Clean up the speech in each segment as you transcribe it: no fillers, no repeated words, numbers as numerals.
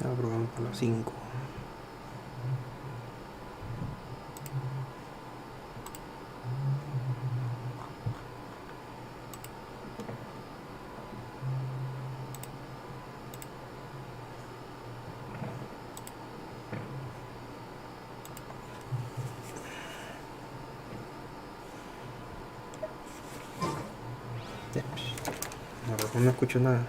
Ya probamos para las 5. No escucho nada.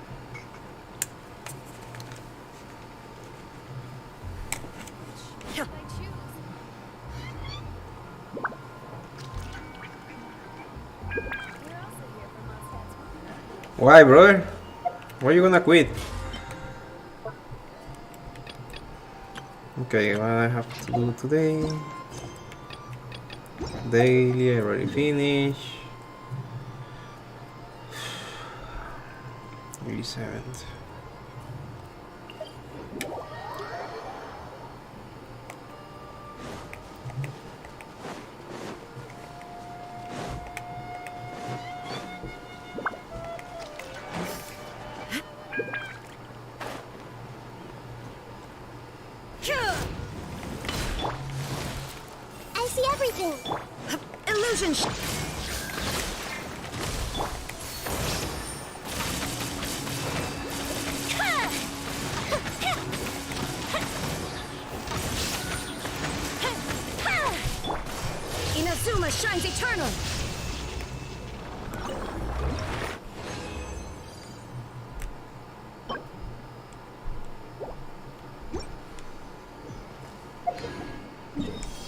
Why, brother? Why you gonna quit? Okay, what I have to do today? Daily, I already finished. 87th. I see everything. Illusion. Inazuma shines eternal.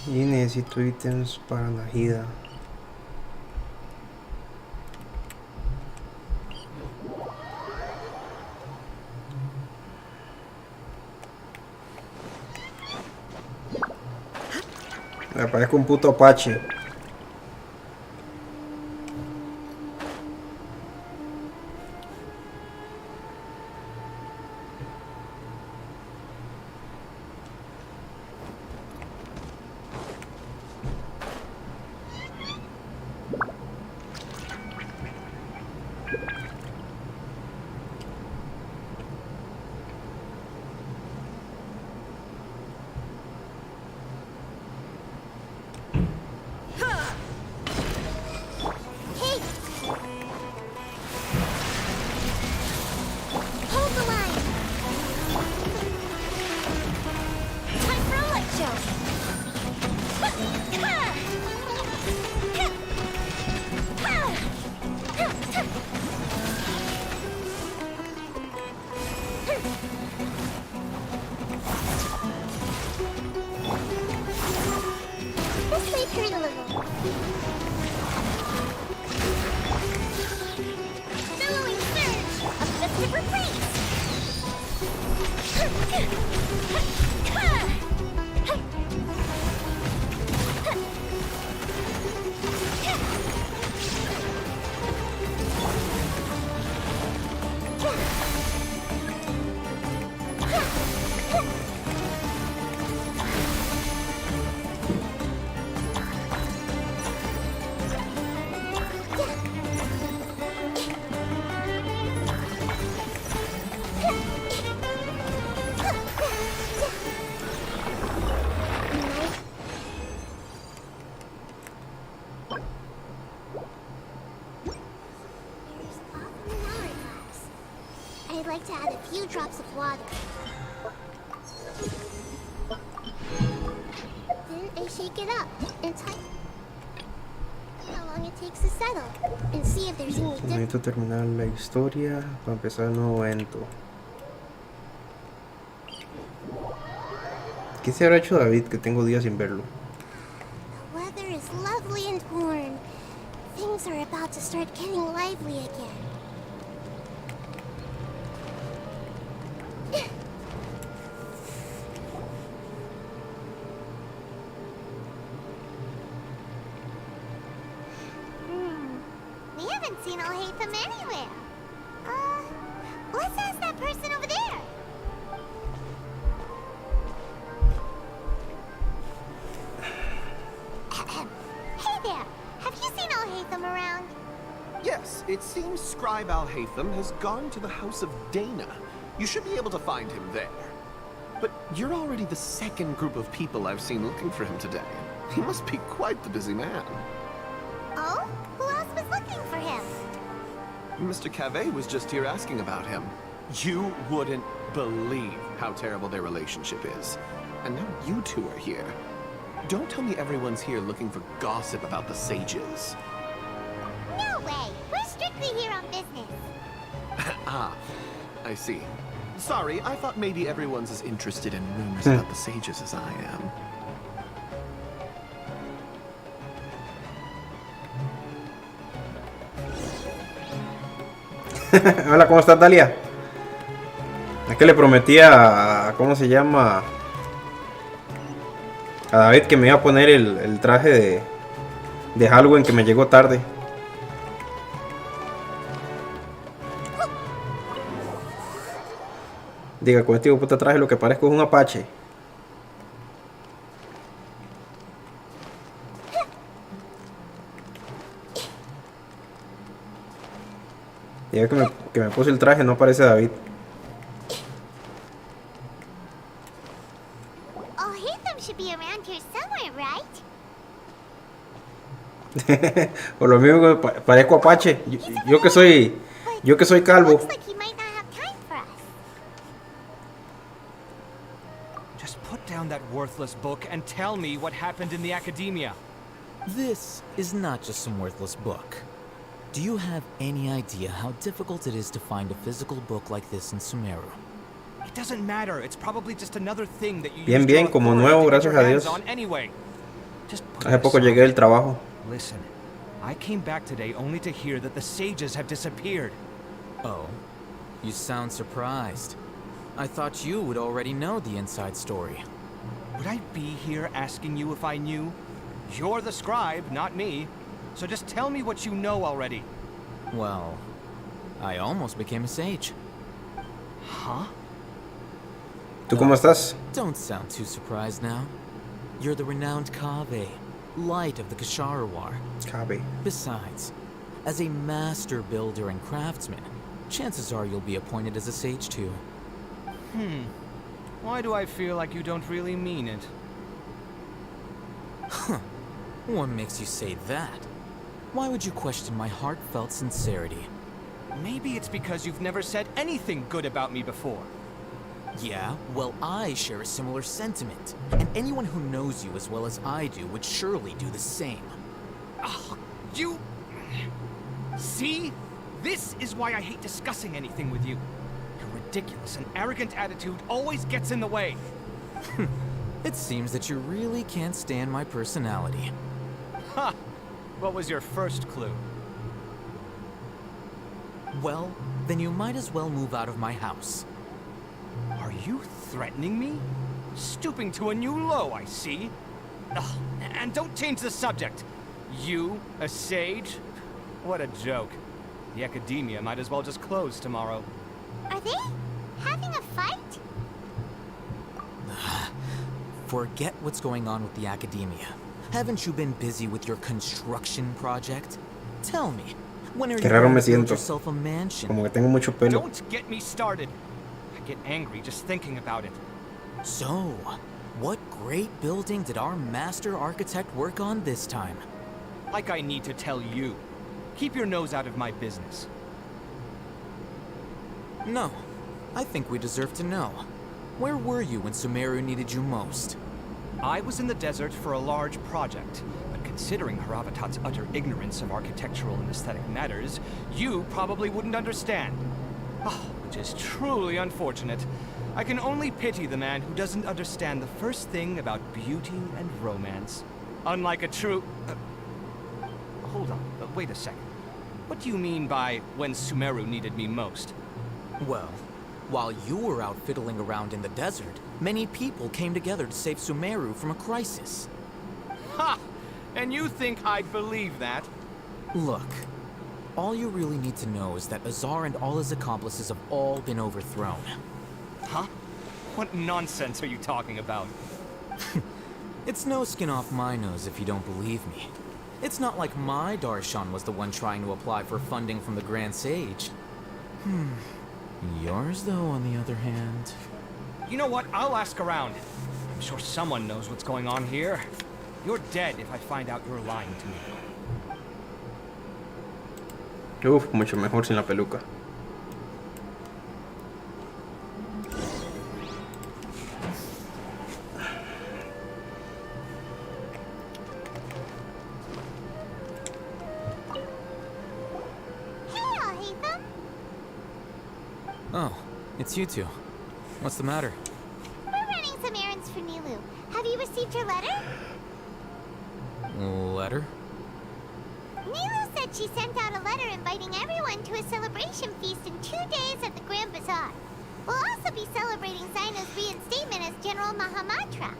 Y necesito ítems para la gira. Me parezco un puto apache. I'd like to add a few drops of water. Then I shake it up and type how long it takes to settle and see if there's any difference. Necesito terminar la historia para empezar el nuevo evento. ¿Qué se habrá hecho David que tengo días sin verlo? The weather is lovely and warm. Things are about to start getting lively again. We haven't seen Al-Haytham anywhere. Let's ask that person over there. Hey there, have you seen Al-Haytham around? Yes, it seems Scribe Al-Haytham has gone to the House of Dana. You should be able to find him there. But you're already the second group of people I've seen looking for him today. He must be quite the busy man. Oh? Who else was looking for him? Mr. Cave was just here asking about him. You wouldn't believe how terrible their relationship is. And now you two are here. Don't tell me everyone's here looking for gossip about the sages. No way! We're strictly here on business. Ah, I see. Sorry, I thought maybe everyone's as interested in rumors about the sages as I am. Hola, ¿cómo estás, Dalia? Es que le prometí a... ¿Cómo se llama? A David que me iba a poner el traje de Halloween que me llegó tarde. Diga, con este puta traje lo que parezco es un apache. Diga que me puse el traje, no parece David. Oh, Hatham should be around here somewhere, right? Por lo mismo que parezco apache. Yo que soy calvo. Looks like he might not have time for us. Just put down that worthless book and tell me what happened in the academia. This is not just some worthless book. Do you have any idea how difficult it is to find a physical book like this in Sumeru? It doesn't matter. It's probably just another thing that you Bien, use bien, your como authority nuevo, to get gracias your a hands Dios. on anyway. Just put Hace it poco aside. llegué del trabajo. Listen, I came back today only to hear that the sages have disappeared. Oh, you sound surprised. I thought you would already know the inside story. Would I be here asking you if I knew? You're the scribe, not me. So just tell me what you know already. Well, I almost became a sage. Huh? ¿Tú cómo estás? Don't sound too surprised now. You're the renowned Kave, light of the Kasharawar. Cabe. Besides, as a master builder and craftsman, chances are you'll be appointed as a sage too. Why do I feel like you don't really mean it? What makes you say that? Why would you question my heartfelt sincerity? Maybe it's because you've never said anything good about me before. Yeah, well, I share a similar sentiment, and anyone who knows you as well as I do would surely do the same. Ugh, you... See? This is why I hate discussing anything with you. Your ridiculous and arrogant attitude always gets in the way. It seems that you really can't stand my personality. Ha! What was your first clue? Well, then you might as well move out of my house. Are you threatening me? Stooping to a new low, I see. Ugh, and don't change the subject. You, a sage? What a joke. The academia might as well just close tomorrow. Are they having a fight? Forget what's going on with the academia. Haven't you been busy with your construction project? Tell me, when are you Qué raro going me to build siento. yourself a mansion? Como que tengo mucho pelo. Don't get me started. I get angry just thinking about it. So, what great building did our master architect work on this time? Like I need to tell you. Keep your nose out of my business. No, I think we deserve to know. Where were you when Sumeru needed you most? I was in the desert for a large project, but considering Haravatat's utter ignorance of architectural and aesthetic matters, you probably wouldn't understand. Oh, which is truly unfortunate. I can only pity the man who doesn't understand the first thing about beauty and romance. Unlike a true... hold on, wait a second. What do you mean by when Sumeru needed me most? Well, while you were out fiddling around in the desert, many people came together to save Sumeru from a crisis. Ha! And you think I'd believe that? Look, all you really need to know is that Azar and all his accomplices have all been overthrown. Huh? What nonsense are you talking about? It's no skin off my nose if you don't believe me. It's not like my Darshan was the one trying to apply for funding from the Grand Sage. Yours, though, on the other hand... You know what? I'll ask around. I'm sure someone knows what's going on here. You're dead if I find out you're lying to me. Uf, mucho mejor sin la peluca. Oh, it's you two. What's the matter? We're running some errands for Nilu. Have you received her letter? Letter? Nilu said she sent out a letter inviting everyone to a celebration feast in 2 days at the Grand Bazaar. We'll also be celebrating Zaino's reinstatement as General Mahamatra.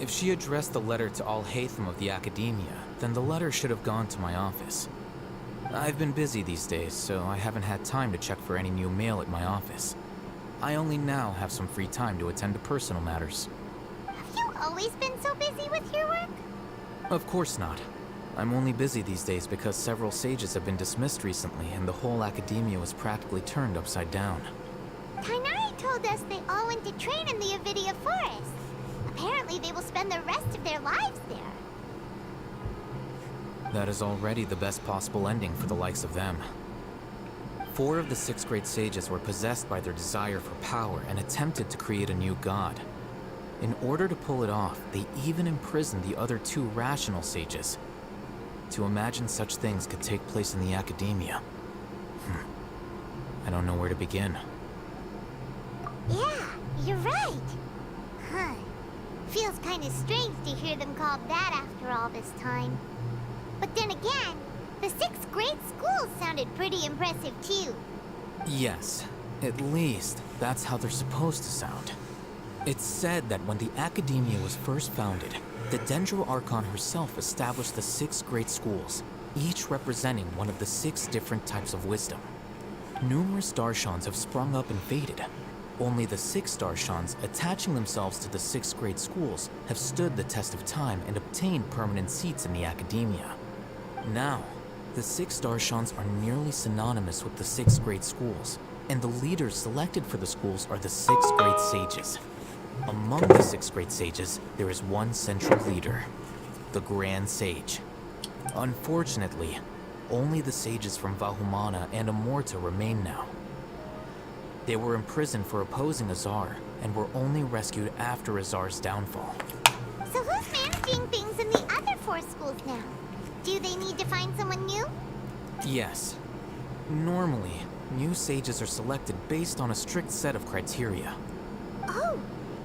If she addressed the letter to all Hatham of the Academia, then the letter should have gone to my office. I've been busy these days, so I haven't had time to check for any new mail at my office. I only now have some free time to attend to personal matters. Have you always been so busy with your work? Of course not. I'm only busy these days because several sages have been dismissed recently and the whole Academia was practically turned upside down. Tainari told us they all went to train in the Avidia Forest. Apparently they will spend the rest of their lives there. That is already the best possible ending for the likes of them. 4 of the 6th grade sages were possessed by their desire for power and attempted to create a new god. In order to pull it off, they even imprisoned the other 2 rational sages. To imagine such things could take place in the Academia. I don't know where to begin. Yeah, you're right. Huh. Feels kind of strange to hear them called that after all this time. But then again, the 6th grade school sounded pretty impressive too. Yes, at least that's how they're supposed to sound. It's said that when the Academia was first founded, the Dendro Archon herself established the 6 great schools, each representing one of the 6 different types of wisdom. Numerous Darshans have sprung up and faded. Only the 6 Darshans, attaching themselves to the 6 grade schools, have stood the test of time and obtained permanent seats in the Academia. Now, the 6 Darshans are nearly synonymous with the 6th grade schools, and the leaders selected for the schools are the 6th grade sages. Among the 6th grade sages, there is one central leader, the Grand Sage. Unfortunately, only the sages from Vahumana and Amorta remain now. They were imprisoned for opposing Azar, and were only rescued after Azar's downfall. So who's managing things in the other 4 schools now? Do they need to find someone new? Yes. Normally, new sages are selected based on a strict set of criteria. Oh,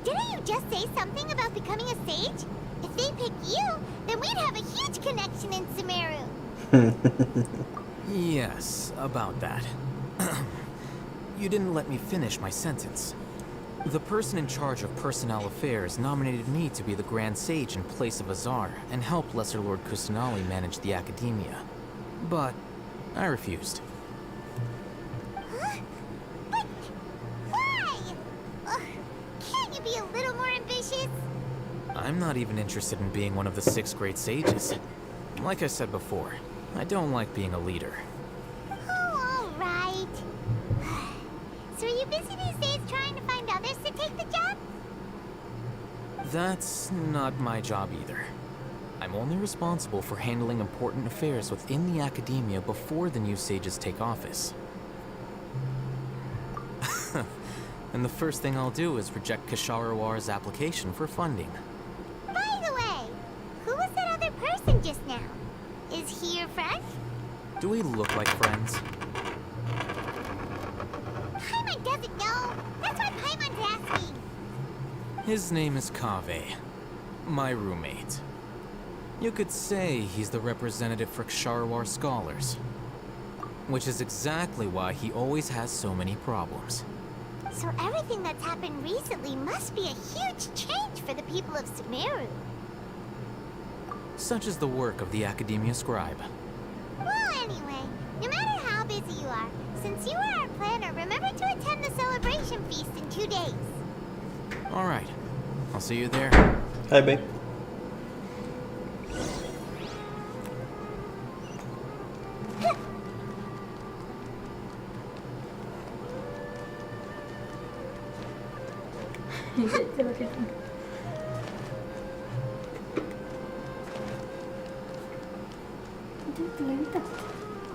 didn't you just say something about becoming a sage? If they pick you, then we'd have a huge connection in Sumeru. Yes, about that. You didn't let me finish my sentence. The person in charge of personnel affairs nominated me to be the Grand Sage in place of Azar and help Lesser Lord Kusanali manage the Academia. But I refused. Huh? But why? Ugh, can't you be a little more ambitious? I'm not even interested in being one of the 6th grade sages. Like I said before, I don't like being a leader. Oh, all right. So are you busy these days trying to find others to take the job? That's not my job either. I'm only responsible for handling important affairs within the Academia before the new sages take office. And the first thing I'll do is reject Kasharawar's application for funding. By the way, who was that other person just now? Is he your friend? Do we look like friends? Paimon doesn't know. That's what Paimon's asking. His name is Kaveh, my roommate. You could say he's the representative for Ksharawar scholars. Which is exactly why he always has so many problems. So everything that's happened recently must be a huge change for the people of Sumeru. Such is the work of the Academia Scribe. Well, anyway, no matter how busy you are, since you are our planner, remember to attend the celebration feast in 2 days. Alright, I'll see you there. Hi, babe.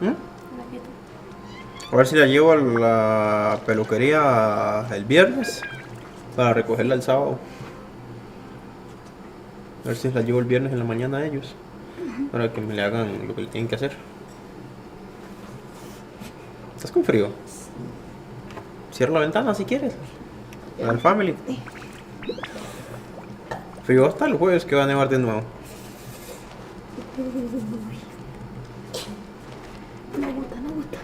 ¿Mm? A ver si la llevo a la peluquería el viernes para recogerla el sábado. A ver si la llevo el viernes en la mañana a ellos para que me le hagan lo que le tienen que hacer. ¿Estás con frío? Cierra la ventana si quieres. Al family. Frío hasta el jueves que va a nevar de nuevo. No gusta, no gusta.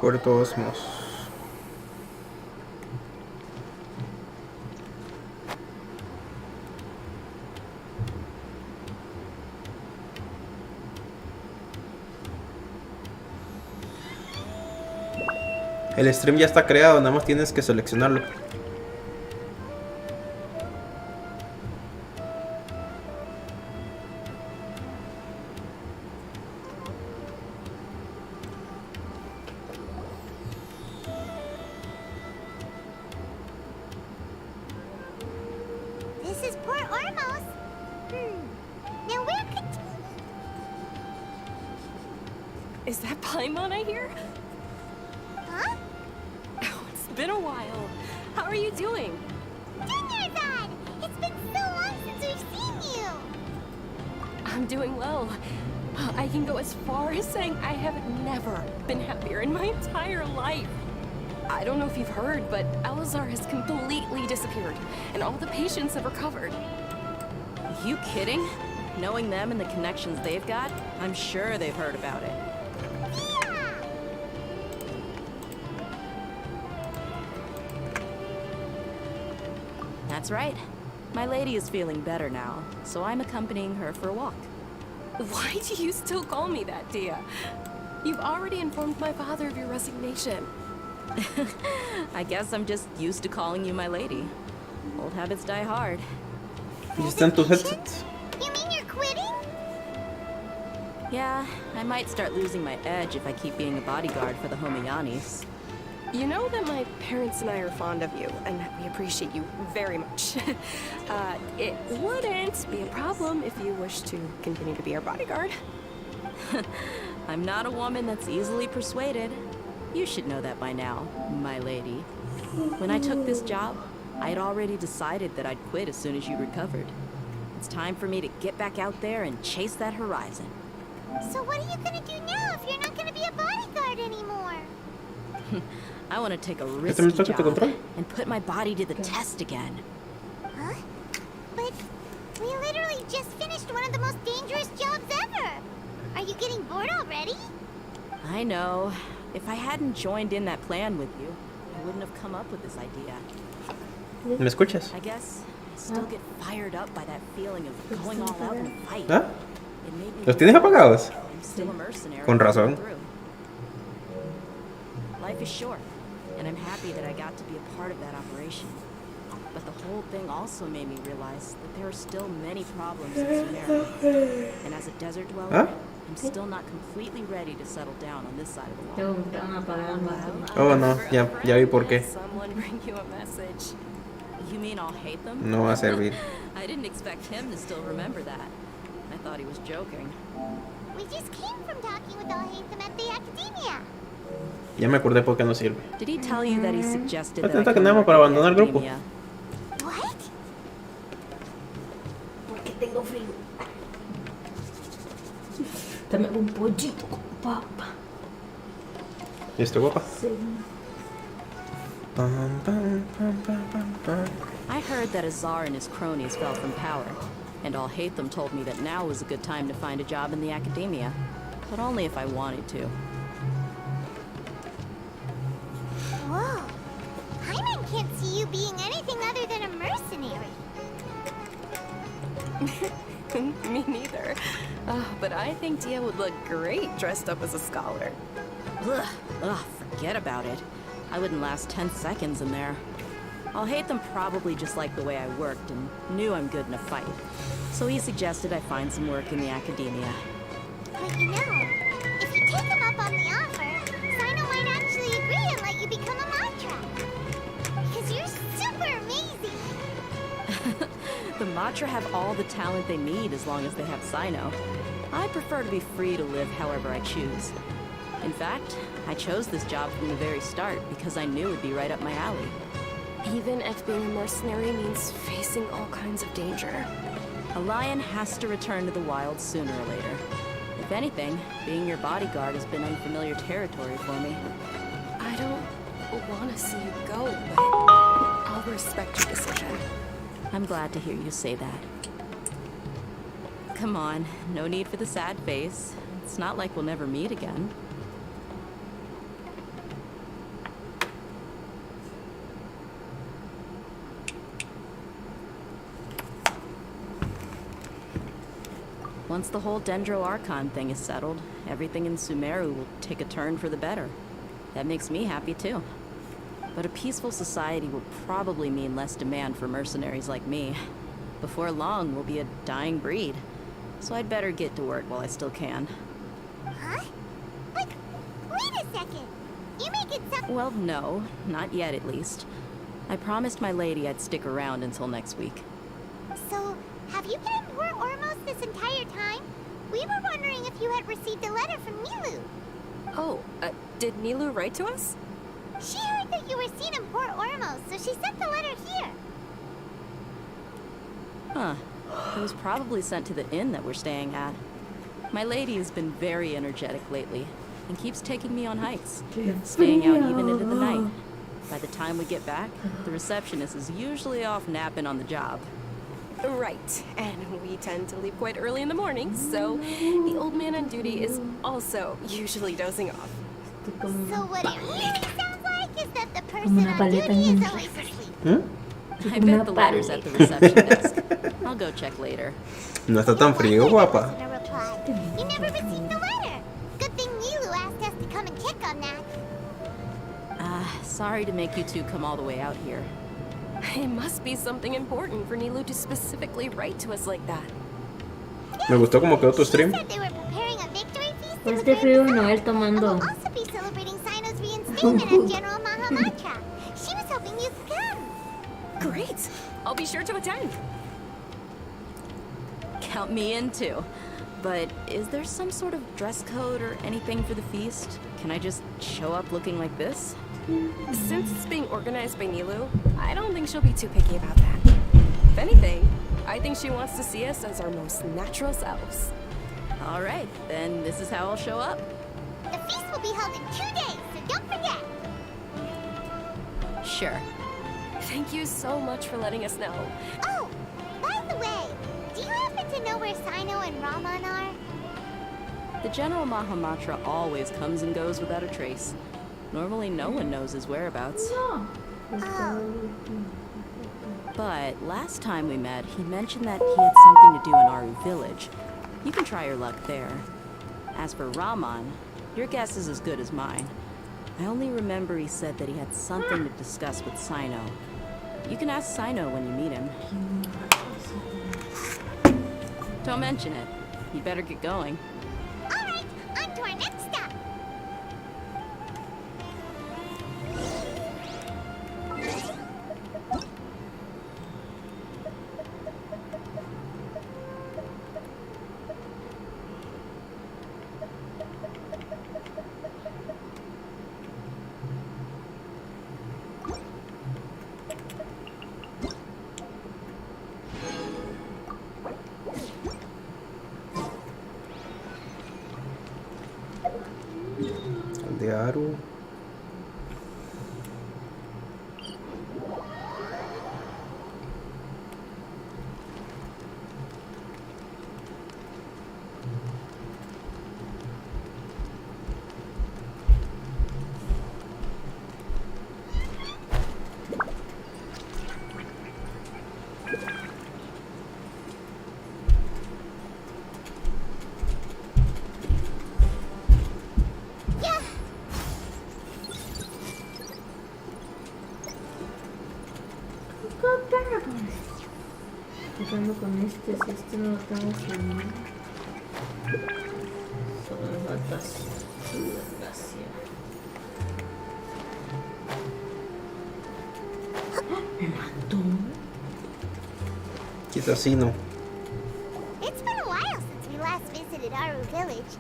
Puerto Osmos. El stream ya está creado, nada más tienes que seleccionarlo. This is Port Ormos. Now where could... Is that Paimon I hear? Huh? Oh, it's been a while. How are you doing? Diarias! It's been so long since we've seen you! I'm doing well. I can go as far as saying I have never been happier in my entire life. I don't know if you've heard, but Elazar has completely disappeared, and all the patients have recovered. You kidding? Knowing them and the connections they've got, I'm sure they've heard about it. Yeah! That's right. My lady is feeling better now, so I'm accompanying her for a walk. Why do you still call me that, Dia? You've already informed my father of your resignation. I guess I'm just used to calling you my lady. Old habits die hard. ¿Y están tus headsets? You mean you're quitting? Yeah, I might start losing my edge if I keep being a bodyguard for the Homiyanis. You know that my parents and I are fond of you, and we appreciate you very much. It wouldn't be a problem if you wish to continue to be our bodyguard. I'm not a woman that's easily persuaded. You should know that by now, my lady. When I took this job, I'd already decided that I'd quit as soon as you recovered. It's time for me to get back out there and chase that horizon. So what are you gonna do now if you're not gonna be a bodyguard anymore? I want to take a ¿Este me risky toca te job control? and put my body to the test again. Huh? But we literally just finished one of the most dangerous jobs ever! Are you getting bored already? I know. If I hadn't joined in that plan with you, I wouldn't have come up with this idea. ¿Me escuchas? I guess I still get fired up by that feeling of going all out in a fight. ¿Ah? It made me ¿Los tienes apagados? I'm still a mercenary. Con razón. through. Life is short, and I'm happy that I got to be a part of that operation. But the whole thing also made me realize that there are still many problems in Sumeria. And as a desert dweller, ¿Ah? I'm still not completely ready to settle down on this side of the wall. Oh no, ya vi por qué. Someone bring you a message. You mean I'll hate them? No va a servir. I didn't expect him to still remember that. I thought he was joking. We just came from talking with Alhaitham at the academia. Ya me acordé por qué no sirve. Did he tell you that he suggested Atenta that que I nada más come para work at the abandonar el grupo. academia? What? Porque tengo frío. Dame un pollito con papa. ¿Y esto, guapa? Sí. Pam, pam, pam, pam, pam, pam. I heard that Azar and his cronies fell from power, and Alhaitham told me that now was a good time to find a job in the academia. but only if I wanted to. Whoa. Hyman can't see you being anything other than a mercenary. Me neither. But I think Dia would look great dressed up as a scholar. Ugh, forget about it. I wouldn't last 10 seconds in there. I'll hate them probably just like the way I worked and knew I'm good in a fight. So he suggested I find some work in the academia. But you know, if you take him up on the offer, Sino might actually agree and let you become a Matra. Because you're super amazing. The Matra have all the talent they need as long as they have Sino. I prefer to be free to live however I choose. In fact, I chose this job from the very start because I knew it'd be right up my alley. Even if being a mercenary means facing all kinds of danger. A lion has to return to the wild sooner or later. If anything, being your bodyguard has been unfamiliar territory for me. I don't want to see you go, but I'll respect your decision. I'm glad to hear you say that. Come on, no need for the sad face. It's not like we'll never meet again. Once the whole Dendro Archon thing is settled, everything in Sumeru will take a turn for the better. That makes me happy too. But a peaceful society will probably mean less demand for mercenaries like me. Before long, we'll be a dying breed. So I'd better get to work while I still can. Huh? Like, wait a second. You make it sound... Well, no. Not yet, at least. I promised my lady I'd stick around until next week. So, have you been in Port Ormos this entire time? We were wondering if you had received a letter from Nilu. Oh, did Nilu write to us? She heard that you were seen in Port Ormos, so she sent the letter here. Huh. It was probably sent to the inn that we're staying at. My lady has been very energetic lately, and keeps taking me on hikes, staying out even into the night. By the time we get back, the receptionist is usually off napping on the job. Right, and we tend to leave quite early in the morning, so the old man on duty is also usually dozing off. So what it really sounds like is that the person on duty is always asleep. I bet the letter's at the reception desk. I'll go check later. No está tan frío, guapa. You never received the letter. Good thing Nilu asked us to come and check on that. Sorry to make you two come all the way out here. It must be something important for Nilu to specifically write to us like that. Me gustó como quedó tu stream. She said they were preparing a victory feast in Pues the de frío Grand Noel Bazaar, tomando. and we'll also be celebrating Sino's reinstatement as General Mahamatra. She was hoping you could come. Great! I'll be sure to attend. Count me in too. But is there some sort of dress code or anything for the feast? Can I just show up looking like this? Since it's being organized by Nilu, I don't think she'll be too picky about that. If anything, I think she wants to see us as our most natural selves. All right, then this is how I'll show up. The feast will be held in 2 days, so don't forget. Sure. Thank you so much for letting us know. Oh, by the way, do you happen to know where Sino and Raman are? The General Mahamatra always comes and goes without a trace. Normally no one knows his whereabouts. But last time we met, he mentioned that he had something to do in Aru village. You can try your luck there. As for Raman, your guess is as good as mine. I only remember he said that he had something to discuss with Sino. You can ask Sino when you meet him. Don't mention it. You better get going. All right, on to our next stop. De Aru. este, si este no lo tengo que unir. Solo me falta su desgracia. Me mató. Quizás sí, no. It's been a while since we last visited Aru Village.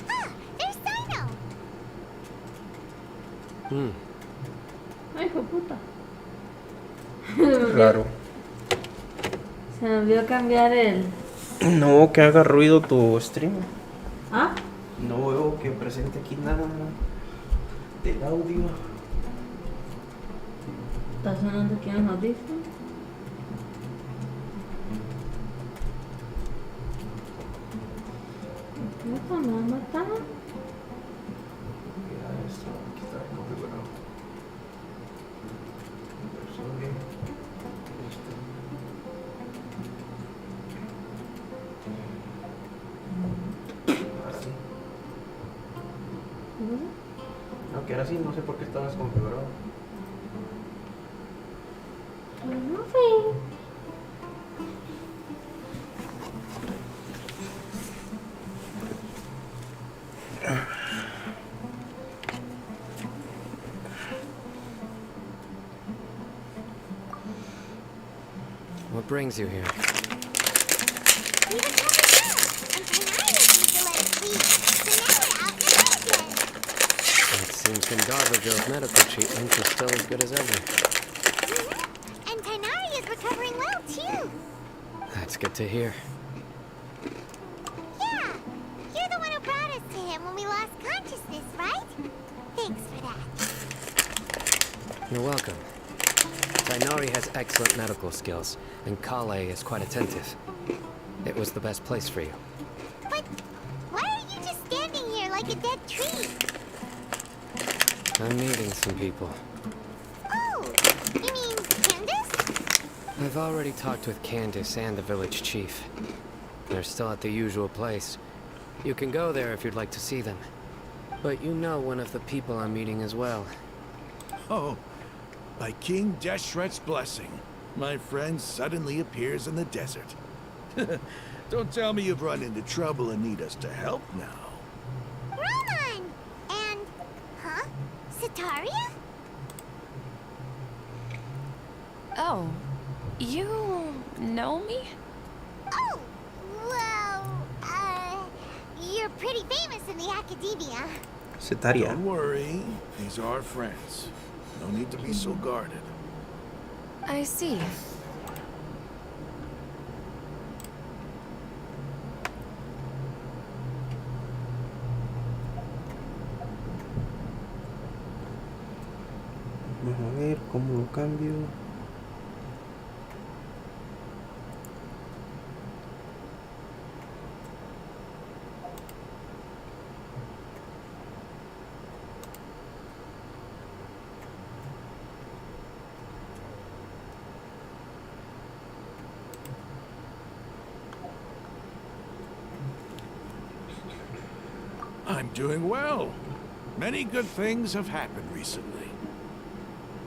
Ah, there's Sino! Ay, hijo de puta. Raro. Se me olvidó cambiar el... No, que haga ruido tu stream. ¿Ah? No veo que presente aquí nada del audio. ¿Está sonando aquí en los audífonos? Puta, me va a matar. Mira esto, aquí está configurado. Personaje. Así. No, que era así, no sé por qué estaba desconfigurado. No sé. What brings you here? We recovered now, and Tenaya agreed to let us leave. So now we're out in the again. It seems Gardlerville's medical treatment is still as good as ever. And Tenaya is recovering well, too. That's good to hear. Yeah, you're the one who brought us to him when we lost consciousness, right? Thanks for that. You're welcome. Tainari has excellent medical skills, and Kale is quite attentive. It was the best place for you. But why are you just standing here like a dead tree? I'm meeting some people. Oh, you mean Candace? I've already talked with Candace and the village chief. They're still at the usual place. You can go there if you'd like to see them. But you know one of the people I'm meeting as well. Oh, by King Deshret's blessing, my friend suddenly appears in the desert. Don't tell me you've run into trouble and need us to help now. Roman! And, huh? Sitaria? Oh, you know me? Oh, well, you're pretty famous in the academia. Setaria. Don't worry, these are our friends. No need to be so guarded. I see. Vamos a ver cómo lo cambio. I'm doing well. Many good things have happened recently.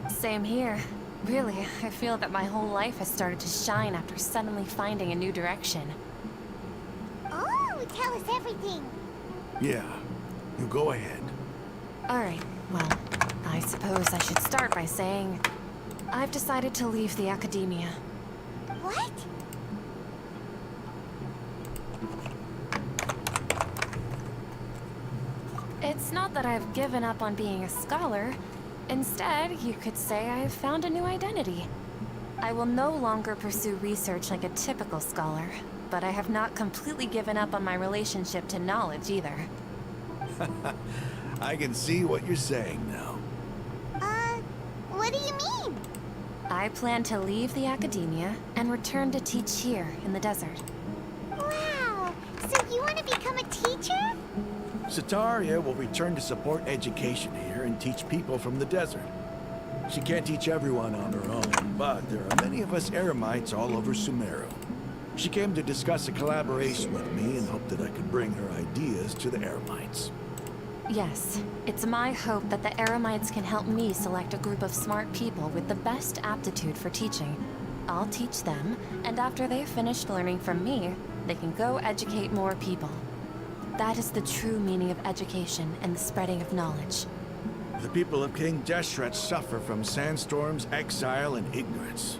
Same here. Really, I feel that my whole life has started to shine after suddenly finding a new direction. Oh, tell us everything. Yeah, you go ahead. Alright, well, I suppose I should start by saying I've decided to leave the academia. What? It's not that I've given up on being a scholar. Instead, you could say I've found a new identity. I will no longer pursue research like a typical scholar, but I have not completely given up on my relationship to knowledge either. I can see what you're saying now. What do you mean? I plan to leave the academia and return to teach here in the desert. Wow, so you want to become a teacher? Sitaria will return to support education here and teach people from the desert. She can't teach everyone on her own, but there are many of us Eremites all over Sumeru. She came to discuss a collaboration with me and hoped that I could bring her ideas to the Eremites. Yes, it's my hope that the Eremites can help me select a group of smart people with the best aptitude for teaching. I'll teach them, and after they've finished learning from me, they can go educate more people. That is the true meaning of education and the spreading of knowledge. The people of King Deshret suffer from sandstorms, exile, and ignorance.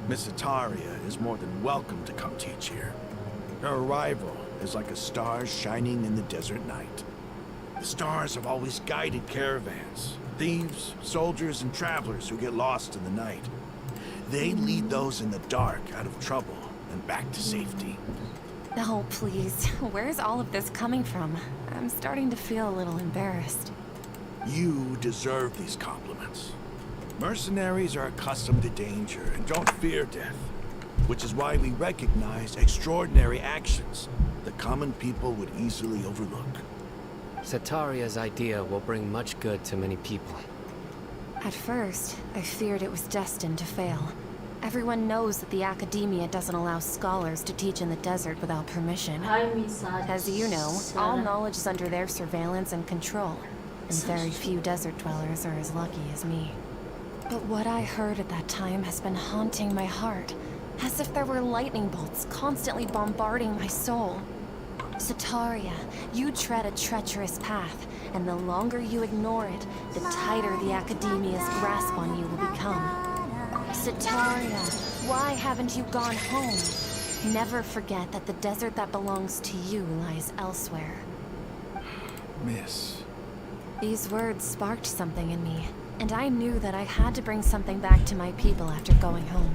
Miss Ataria is more than welcome to come teach here. Her arrival is like a star shining in the desert night. The stars have always guided caravans, thieves, soldiers, and travelers who get lost in the night. They lead those in the dark out of trouble and back to safety. Oh, please. Where's all of this coming from? I'm starting to feel a little embarrassed. You deserve these compliments. Mercenaries are accustomed to danger and don't fear death, which is why we recognize extraordinary actions that common people would easily overlook. Setaria's idea will bring much good to many people. At first, I feared it was destined to fail. Everyone knows that the academia doesn't allow scholars to teach in the desert without permission. As you know, all knowledge is under their surveillance and control, and very few desert dwellers are as lucky as me. But what I heard at that time has been haunting my heart, as if there were lightning bolts constantly bombarding my soul. Setaria, you tread a treacherous path, and the longer you ignore it, the tighter the academia's grasp on you will become. Setaria, why haven't you gone home? Never forget that the desert that belongs to you lies elsewhere. Miss. These words sparked something in me, and I knew that I had to bring something back to my people after going home.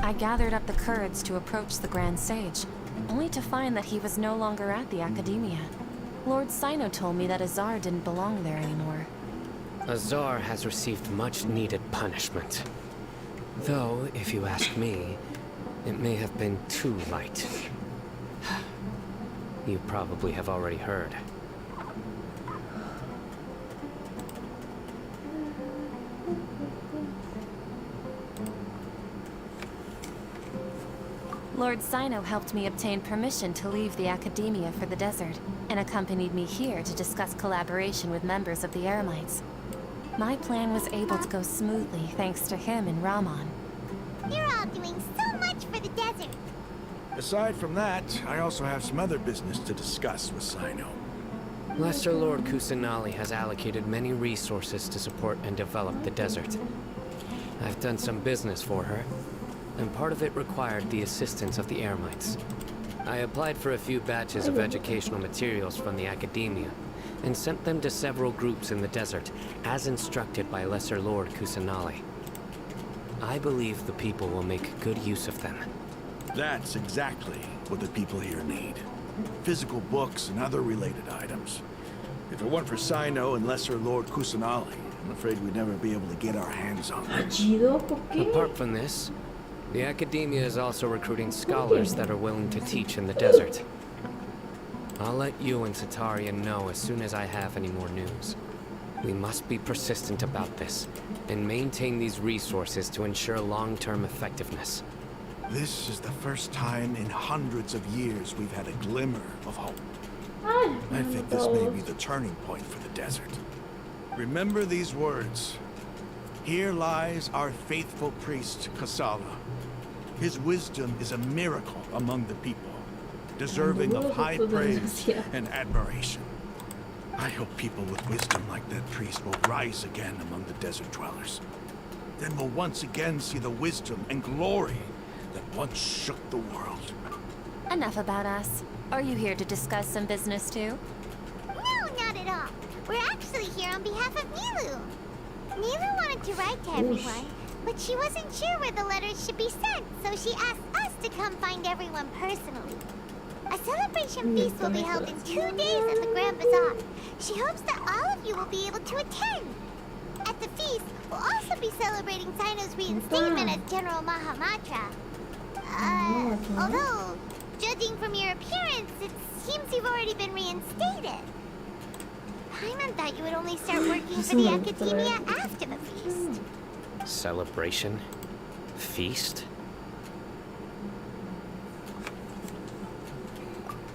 I gathered up the courage to approach the Grand Sage, only to find that he was no longer at the Academia. Lord Sino told me that Azar didn't belong there anymore. Azar has received much needed punishment. Though, if you ask me, it may have been too light. You probably have already heard. Lord Sino helped me obtain permission to leave the Academia for the desert, and accompanied me here to discuss collaboration with members of the Eremites. My plan was able to go smoothly thanks to him and Rahman. You're all doing so much for the desert. Aside from that, I also have some other business to discuss with Sino. Lesser Lord Kusanali has allocated many resources to support and develop the desert. I've done some business for her, and part of it required the assistance of the Eremites. I applied for a few batches of educational materials from the Academia, and sent them to several groups in the desert, as instructed by Lesser Lord Kusanali. I believe the people will make good use of them. That's exactly what the people here need. Physical books and other related items. If it weren't for Sino and Lesser Lord Kusanali, I'm afraid we'd never be able to get our hands on them. Apart from this, the Academia is also recruiting scholars that are willing to teach in the desert. I'll let you and Setaria know as soon as I have any more news. We must be persistent about this, and maintain these resources to ensure long-term effectiveness. This is the first time in hundreds of years we've had a glimmer of hope. I think this may be the turning point for the desert. Remember these words. Here lies our faithful priest, Kasala. His wisdom is a miracle among the people, deserving of high praise and admiration. I hope people with wisdom like that priest will rise again among the desert dwellers. Then we'll once again see the wisdom and glory that once shook the world. Enough about us. Are you here to discuss some business too? No, not at all. We're actually here on behalf of Nilu. Nilu wanted to write to everyone, but she wasn't sure where the letters should be sent, so she asked us to come find everyone personally. A celebration feast will be held in 2 days at the Grand Bazaar. She hopes that all of you will be able to attend. At the feast, we'll also be celebrating Sino's reinstatement as General Mahamatra. Although, judging from your appearance, it seems you've already been reinstated. Paimon thought you would only start working for the Academia after the feast. Celebration? Feast?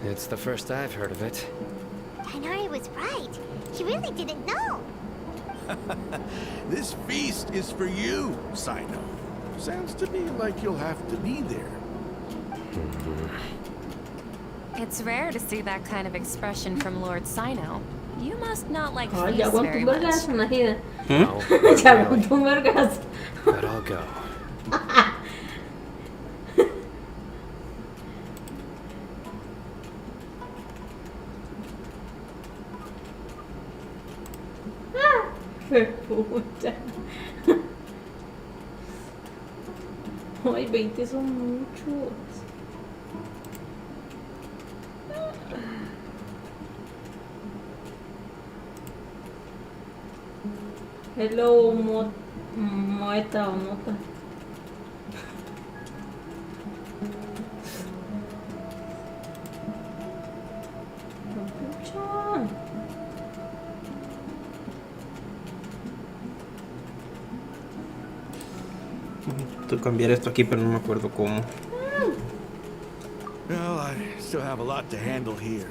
It's the first I've heard of it. Tighnari was right. He really didn't know. This feast is for you, Sino. Sounds to me like you'll have to be there. It's rare to see that kind of expression from Lord Sino. You must not like Ay, feasts ya aguanto very un much. vergazo, imagínate. No, Ya not really. aguanto un vergazo. But I'll go. Pucha. Ay, 20 son muchos. Hello, Moeta o Mota. Pucha. Necesito cambiar esto aquí, pero no me acuerdo cómo. Well, I still have a lot to handle here.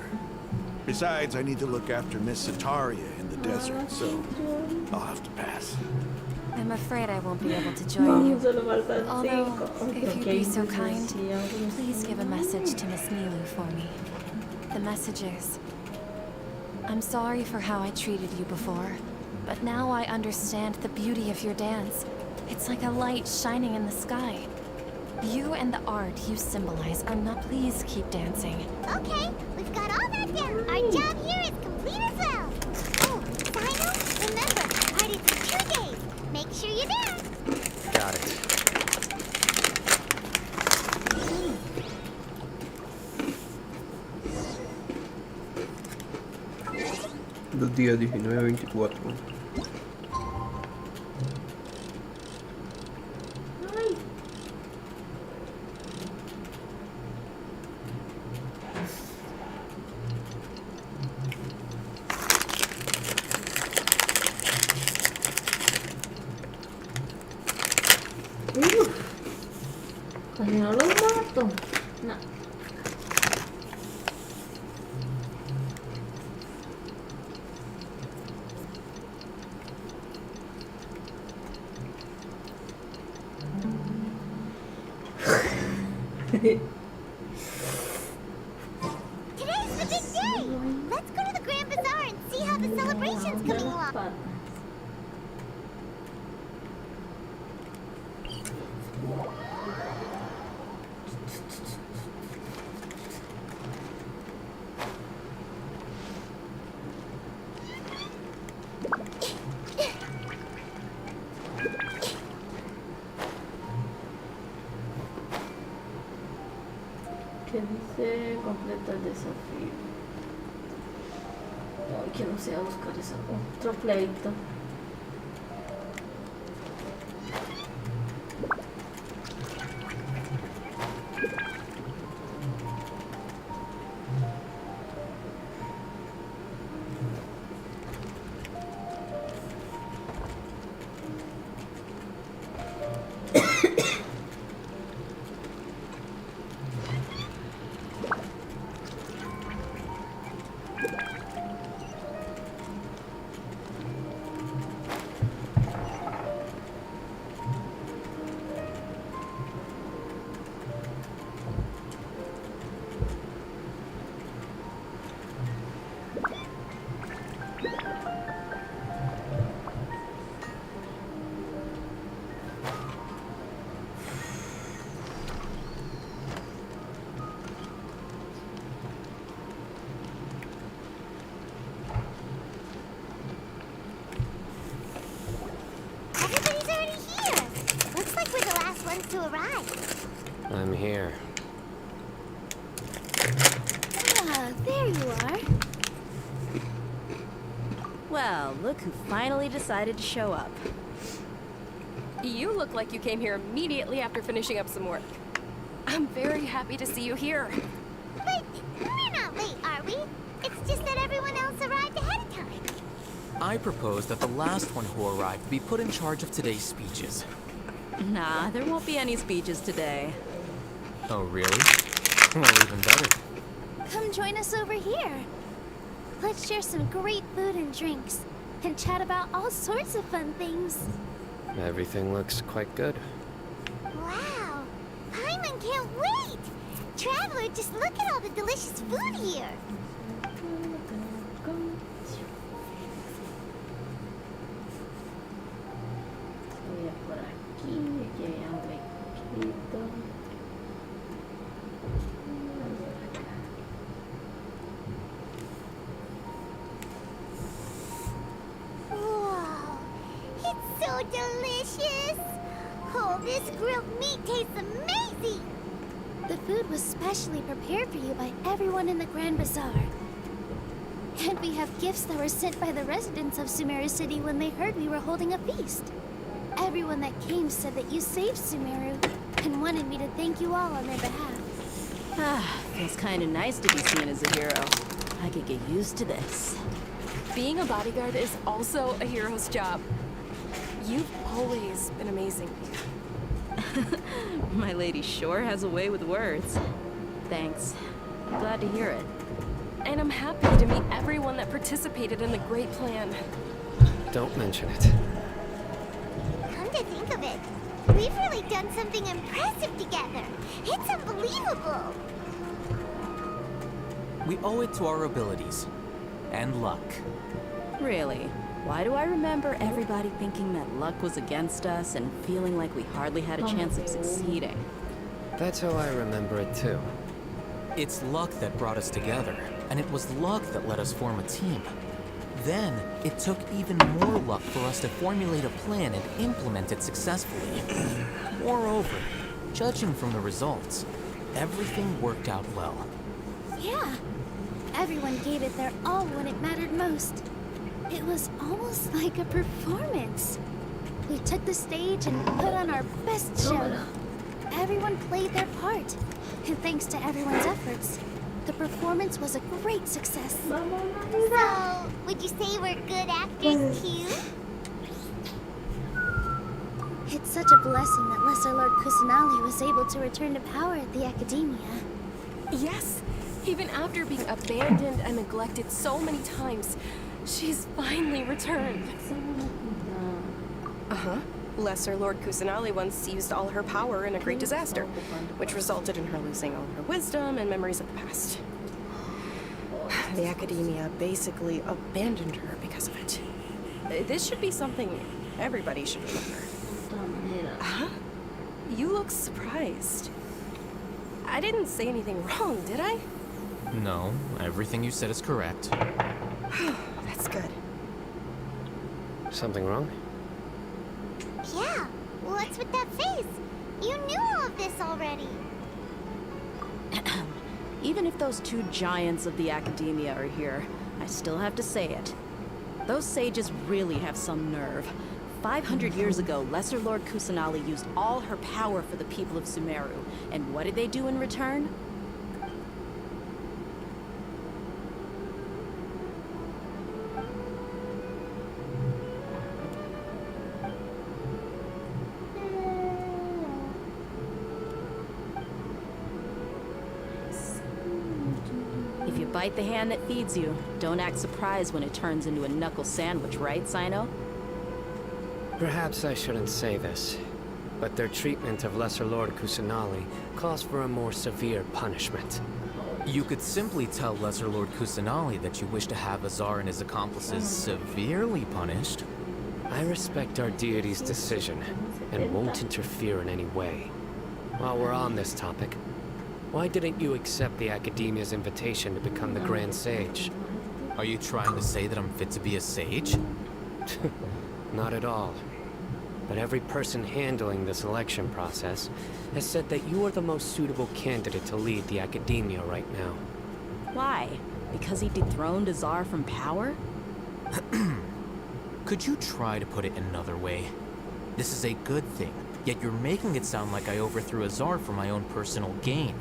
Besides, I need to look after Miss Sataria in the desert, so I'll have to pass. I'm afraid I won't be able to join you. Solo faltan Although, 5. if you'd be so kind, please give a message to Miss Nilu for me. The message is, I'm sorry for how I treated you before, but now I understand the beauty of your dance. It's like a light shining in the sky. You and the art you symbolize are not. Please keep dancing. Okay, we've got all that down. Our job here is complete as well. Oh, Sino, remember, art is for 2 days. Make sure you're there. Got it. Los días 19-24. Pues no los mato. No. Today's the big day. Let's go to the Grand Bazaar and see how the celebration's coming along. ¿Qué dice? Completa el desafío. Ay, que no sea buscar esa otro pleito. Everybody's already here. Looks like we're the last ones to arrive. I'm here. Ah, there you are. Well, look who finally decided to show up. You look like you came here immediately after finishing up some work. I'm very happy to see you here. But we're not late, are we? It's just that everyone else arrived ahead of time. I propose that the last one who arrived be put in charge of today's speeches. Nah, there won't be any speeches today. Oh, really? Well, even better. Come join us over here. Let's share some great food and drinks, and chat about all sorts of fun things. Everything looks quite good. Wow! Paimon can't wait! Traveler, just look at all the delicious food here! Voy a por aquí, que hay hambre. Wow! It's so delicious! Oh, this grilled meat tastes amazing! The food was specially prepared for you by everyone in the Grand Bazaar. And we have gifts that were sent by the residents of Sumeru City when they heard we were holding a feast. Everyone that came said that you saved Sumeru and wanted me to thank you all on their behalf. Ah, feels kind of nice to be seen as a hero. I could get used to this. Being a bodyguard is also a hero's job. You've always been amazing. My lady sure has a way with words. Thanks. I'm glad to hear it. And I'm happy to meet everyone that participated in the great plan. Don't mention it. Come to think of it, we've really done something impressive together. It's unbelievable. We owe it to our abilities. And luck. Really? Why do I remember everybody thinking that luck was against us and feeling like we hardly had a chance of succeeding? That's how I remember it too. It's luck that brought us together, and it was luck that let us form a team. Then, it took even more luck for us to formulate a plan and implement it successfully. Moreover, judging from the results, everything worked out well. Yeah. Everyone gave it their all when it mattered most. It was almost like a performance. We took the stage and put on our best show. Everyone played their part. And thanks to everyone's efforts, the performance was a great success. So, would you say we're good actors too? It's such a blessing that Lesser Lord Kusanali was able to return to power at the Academia. Yes, even after being abandoned and neglected so many times, she's finally returned. Uh-huh. Lesser Lord Kusanali once used all her power in a great disaster, which resulted in her losing all her wisdom and memories of the past. The Academia basically abandoned her because of it. This should be something everybody should remember. Huh? You look surprised. I didn't say anything wrong, did I? No, everything you said is correct. That's good. Something wrong? Yeah, what's with that face? You knew all of this already. Even if those two giants of the Academia are here, I still have to say it. Those sages really have some nerve. 500 years ago, Lesser Lord Kusanali used all her power for the people of Sumeru. And what did they do in return? If you bite the hand that feeds you, don't act surprised when it turns into a knuckle sandwich, right, Sino? Perhaps I shouldn't say this, but their treatment of Lesser Lord Kusanali calls for a more severe punishment. You could simply tell Lesser Lord Kusanali that you wish to have Azar and his accomplices severely punished. I respect our deity's decision, and won't interfere in any way. While we're on this topic, why didn't you accept the Academia's invitation to become the Grand Sage? Are you trying to say that I'm fit to be a sage? Not at all. But every person handling the selection process has said that you are the most suitable candidate to lead the Academia right now. Why? Because he dethroned Azar from power? Could you try to put it another way? This is a good thing, yet you're making it sound like I overthrew Azar for my own personal gain.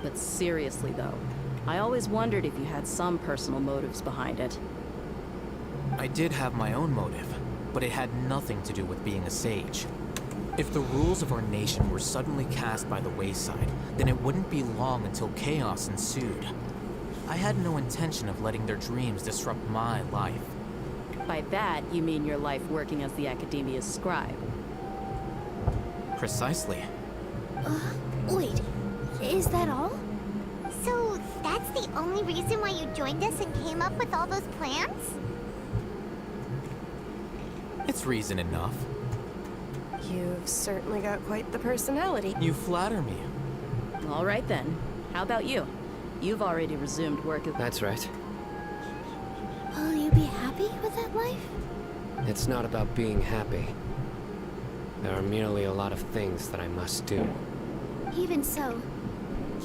But seriously though, I always wondered if you had some personal motives behind it. I did have my own motive, but it had nothing to do with being a sage. If the rules of our nation were suddenly cast by the wayside, then it wouldn't be long until chaos ensued. I had no intention of letting their dreams disrupt my life. By that, you mean your life working as the Academia's scribe. Precisely. Wait, is that all? So, that's the only reason why you joined us and came up with all those plans? It's reason enough. You've certainly got quite the personality. You flatter me. All right then. How about you? You've already resumed work at... That's right. Will you be happy with that life? It's not about being happy. There are merely a lot of things that I must do. Even so,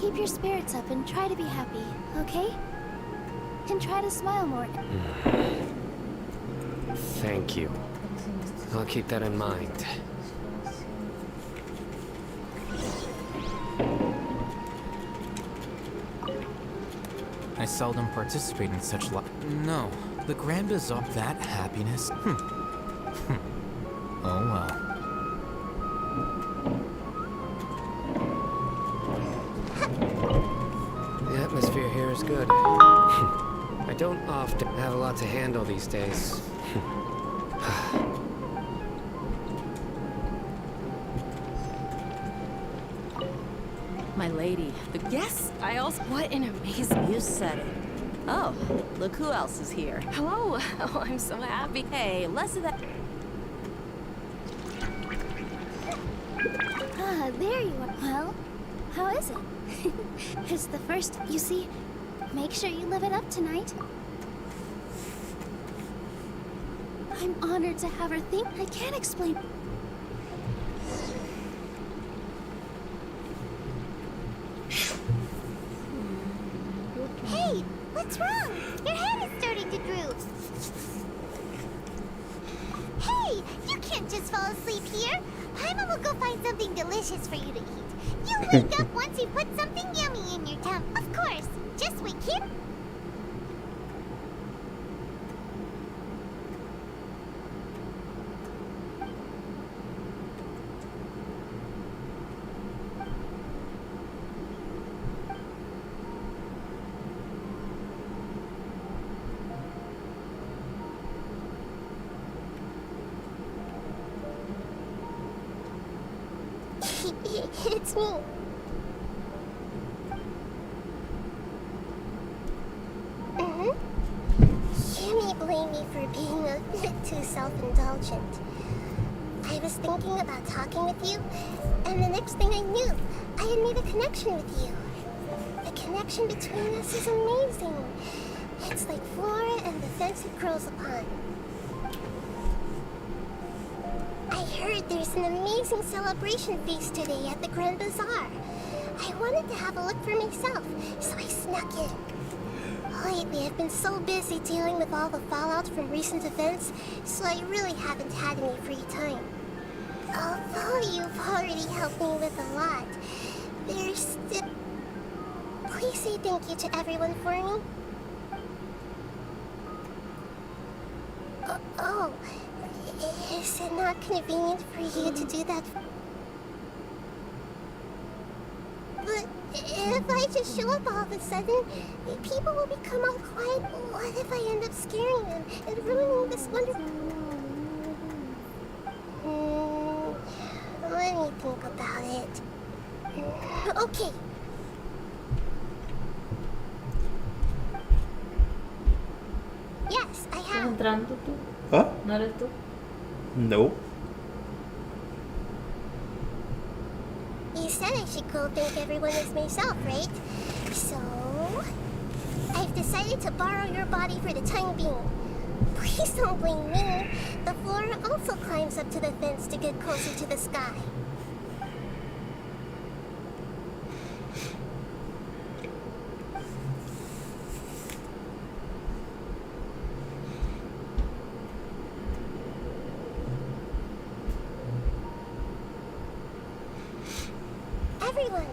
keep your spirits up and try to be happy, okay? And try to smile more. Thank you. I'll keep that in mind. I seldom participate in such No, the Grand Bazaar, that happiness. Oh well. The atmosphere here is good. I don't often have a lot to handle these days. My lady, Yes, I also... What an amazing... you said it. Oh, look who else is here. Hello. Oh, I'm so happy. Hey, less of that... Ah, there you are. Well, how is it? It's the first. You see, make sure you live it up tonight. I'm honored to have her think. I can't explain. Hey, what's wrong? Your head is starting to droop. Hey, you can't just fall asleep here. Paimon will go find something delicious for you to eat. You'll wake up once you put something yummy in your tongue. Of course. Just wait here. It's me. You may blame me for being a bit too self-indulgent. I was thinking about talking with you, and the next thing I knew, I had made a connection with you. The connection between us is amazing. It's like Flora and the fence it grows upon. I heard there's an amazing celebration feast today at the Grand Bazaar. I wanted to have a look for myself, so I snuck in. Lately, I've been so busy dealing with all the fallout from recent events, so I really haven't had any free time. Although you've already helped me with a lot, there's still... Please say thank you to everyone for me. Oh, is it not convenient for you to do that? But if I just show up all of a sudden, people will become all quiet. What if I end up scaring them and ruining this wonderful... Let me think about it. Okay. Yes, I ¿Estás have. entrando tú? ¿Ah? ¿No eres tú? No. You said I should go thank everyone as myself, right? So... I've decided to borrow your body for the time being. Please don't blame me. The Flora also climbs up to the fence to get closer to the sky. Everyone!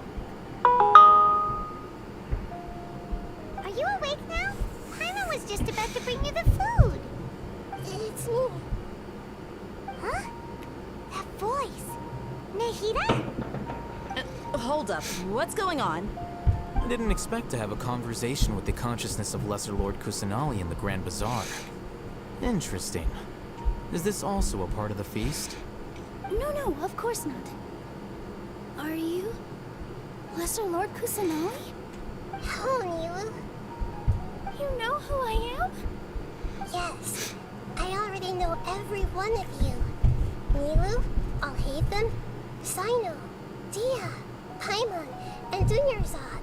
Are you awake now? Paimon was just about to bring you the food. It's me. Huh? That voice. Nahida? Hold up. What's going on? I didn't expect to have a conversation with the consciousness of Lesser Lord Kusanali in the Grand Bazaar. Interesting. Is this also a part of the feast? No, of course not. Are you Lesser Lord Kusanali? Hello, Nilu. You know who I am? Yes, I already know every one of you. Nilu, Alhaitham, Sino, Dia, Paimon, and Dunyarzad.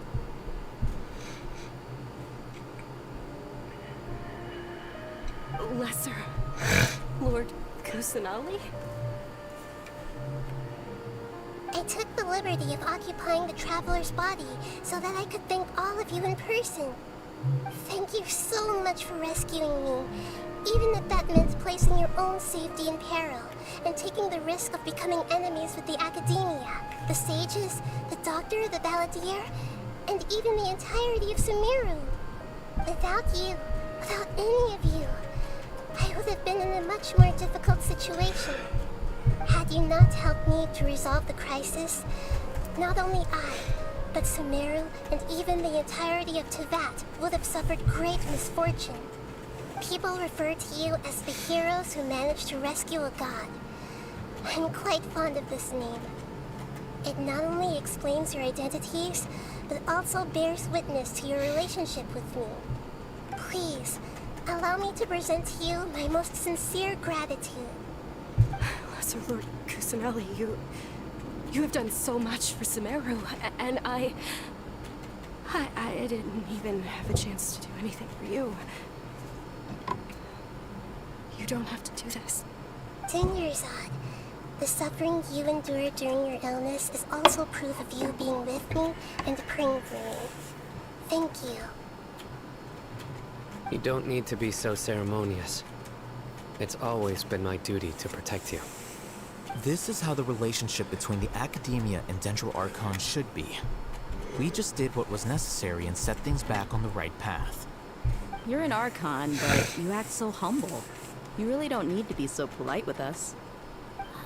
Lesser Lord Kusanali? I took the liberty of occupying the traveler's body so that I could thank all of you in person. Thank you so much for rescuing me, even if that meant placing your own safety in peril and taking the risk of becoming enemies with the Academia, the sages, the doctor, the balladeer, and even the entirety of Sumeru. Without you, without any of you, I would have been in a much more difficult situation. Had you not helped me to resolve the crisis, not only I, but Sumeru and even the entirety of Tevat would have suffered great misfortune. People refer to you as the heroes who managed to rescue a god. I'm quite fond of this name. It not only explains your identities, but also bears witness to your relationship with me. Please, allow me to present to you my most sincere gratitude. Lesser Lord Kusanali, you have done so much for Sumeru, and I didn't even have a chance to do anything for you. You don't have to do this. Dunyarzad, the suffering you endured during your illness is also proof of you being with me and praying for me. Thank you. You don't need to be so ceremonious. It's always been my duty to protect you. This is how the relationship between the Academia and Dendro Archon should be. We just did what was necessary and set things back on the right path. You're an Archon, but you act so humble. You really don't need to be so polite with us.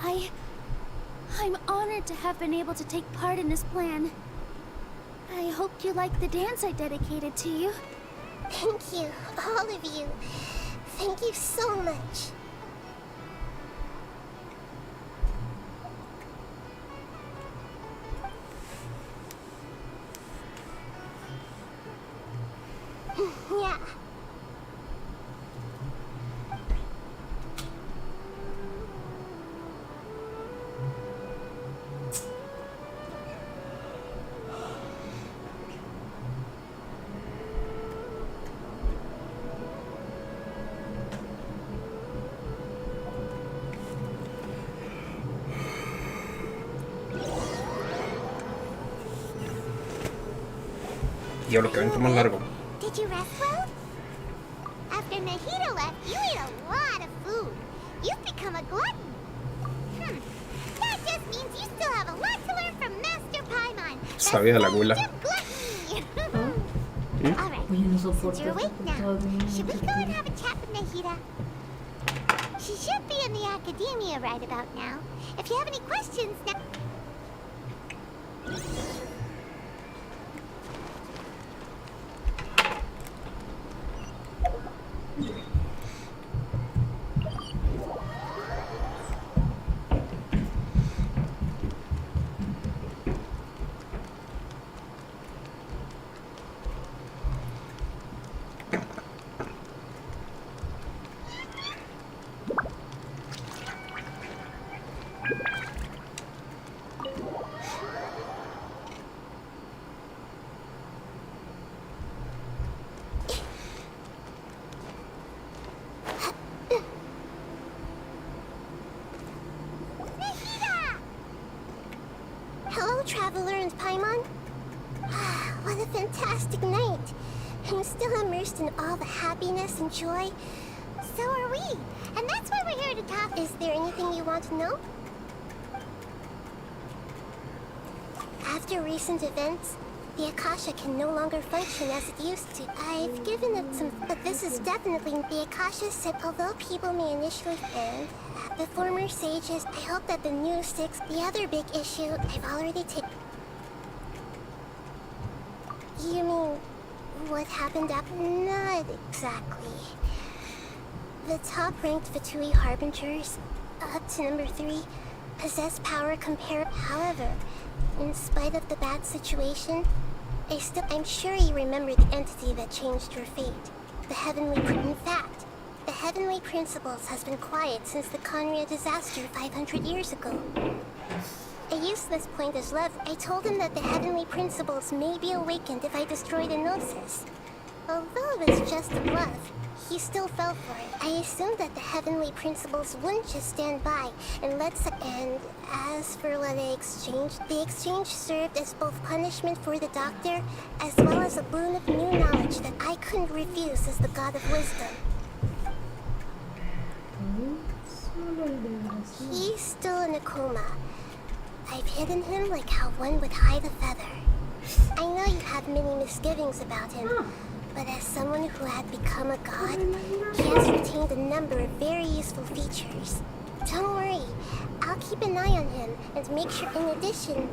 I'm honored to have been able to take part in this plan. I hoped you liked the dance I dedicated to you. Thank you, all of you. Thank you so much. Yeah. Diablo, que evento más largo. Did you rest well? After Nahida left, you ate a lot of food. You've become a glutton. That just means you still have a lot to learn from Master Paimon. Sabía la gula. Alright, since you're awake now, should we go and have a chat with Nahida? She should be in the Academia right about now. If you have any questions now... Hello, Traveler and Paimon. What a fantastic night. I'm still immersed in all the happiness and joy. So are we. And that's why we're here to talk. Is there anything you want to know? After recent events, the Akasha can no longer function as it used to. I've given it some... But this is definitely... The Akasha said although people may initially offend the former sages, I hope that the new six... The other big issue I've already taken... You mean... What happened up? Not exactly. The top-ranked Fatui Harbingers, up to number 3, possess power compared. However, in spite of the bad situation, I'm sure you remember the entity that changed your fate. The Heavenly... In fact, the Heavenly Principles has been quiet since the Conria disaster 500 years ago. I used this point as leverage. I told him that the Heavenly Principles may be awakened if I destroy the Gnosis. Although it was just a bluff, he still fell for it. I assumed that the Heavenly Principles wouldn't just stand by and And as for the exchange served as both punishment for the Doctor, as well as a boon of new knowledge that I couldn't refuse as the God of Wisdom. He's still in a coma. I've hidden him like how one would hide a feather. I know you have many misgivings about him, but as someone who had become a god, he has retained a number of very useful features. Don't worry, I'll keep an eye on him and make sure. In addition,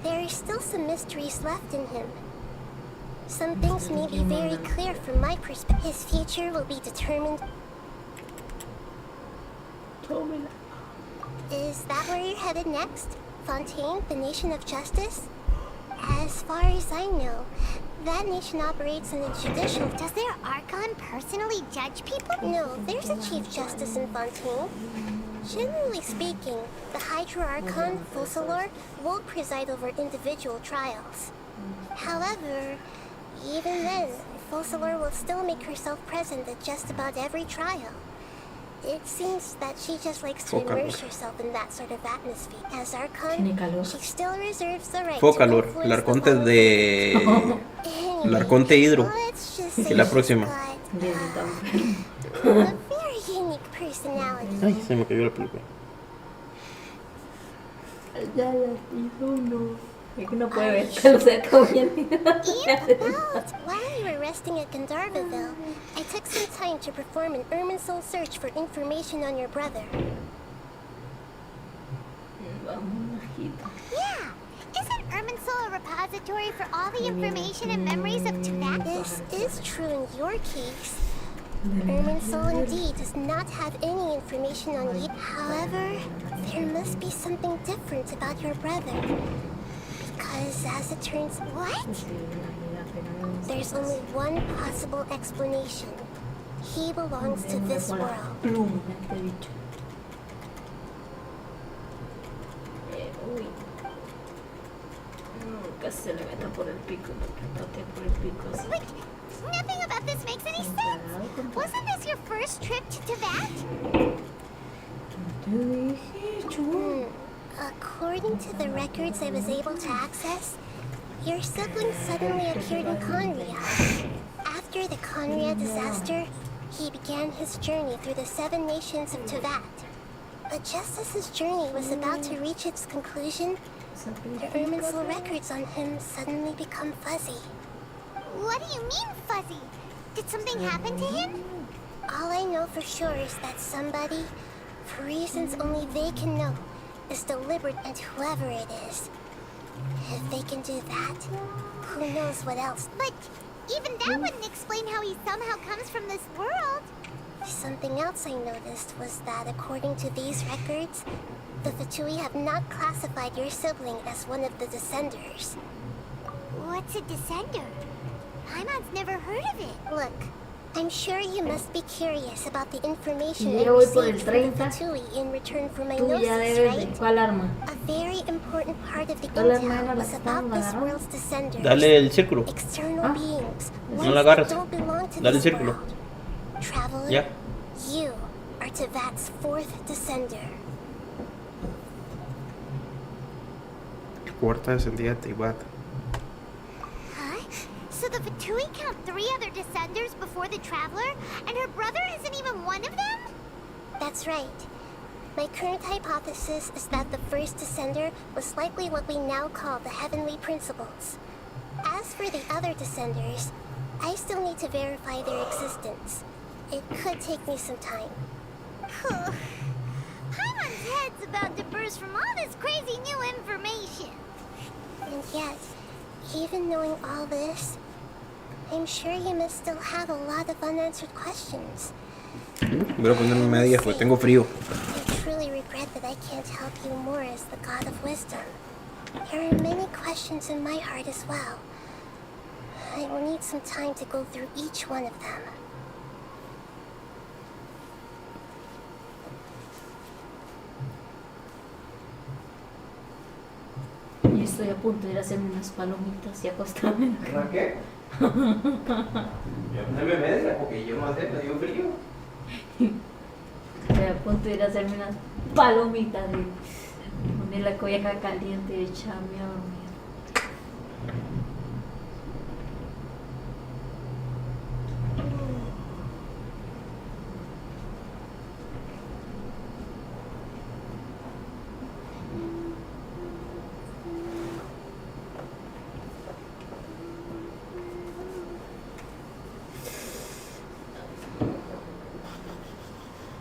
there are still some mysteries left in him. Some things may be very clear from my perspective. His future will be determined. Is that where you're headed next? Fontaine, the Nation of Justice? As far as I know, that nation operates in a judicial... Does their Archon personally judge people? No, there's a Chief Justice in Fontaine. Generally speaking, the Hydra Archon, Fussalor, won't preside over individual trials. However, even then, Fussalor will still make herself present at just about every trial. It seems that she just likes to immerse herself in that sort of atmosphere. As Archon, she still reserves the right to influence el arconte de... El arconte hidro. Y la próxima. A very unique personality. Ay, se me cayó la peluca. Ya la hizo uno. Es que no puede ver que lo saca bien. While you were resting at Gandharvaville, I took some time to perform an Irminsul search for information on your brother. Yeah! Isn't Irminsul a repository for all the information and memories of Tibet? This is true in your case. Irminsul indeed does not have any information on you. However, there must be something different about your brother. Because as it turns... What? There's only one possible explanation. He belongs to this world. Wait, nothing about this makes any sense. Wasn't this your first trip to Tibet? According to the records I was able to access, your sibling suddenly appeared in Conria. After the Conria disaster, he began his journey through the 7 nations of Tibet. But just as his journey was about to reach its conclusion, the Irminsul records on him suddenly become fuzzy. What do you mean, fuzzy? Did something happen to him? All I know for sure is that somebody, for reasons only they can know, is deliberate, and whoever it is. If they can do that, who knows what else? But even that wouldn't explain how he somehow comes from this world. Something else I noticed was that according to these records, the Fatui have not classified your sibling as one of the Descenders. What's a Descender? Paimon's never heard of it. Look, I'm sure you must be curious about the information I received from the Fatui in return for my gnosis, right? A very important part of the intel was about this world's Descenders. Dale el círculo. External beings, No la ones agarres. that don't belong to Dale el this círculo. world. Traveler, Ya. you are Tibet's 4th Descender. Cuarta descendida de Tibet. Huh? So the Fatui count 3 other Descenders before the Traveler, and her brother isn't even one of them? That's right. My current hypothesis is that the first Descender was likely what we now call the Heavenly Principles. As for the other Descenders, I still need to verify their existence. It could take me some time. Paimon's head's about to burst from all this crazy new information. And yet, even knowing all this, I'm sure you must still have a lot of unanswered questions. Voy a ponerme medias porque tengo frío. I truly regret that I can't help you more as the god of wisdom. There are many questions in my heart as well. I will need some time to go through each one of them. Yo estoy a punto de ir a hacerme unas palomitas y acostarme. ¿Una qué? Yo ponerme media porque yo no hace, me dio frío. Estoy a punto de ir a hacerme unas palomitas y poner la colleja caliente y echarme a dormir.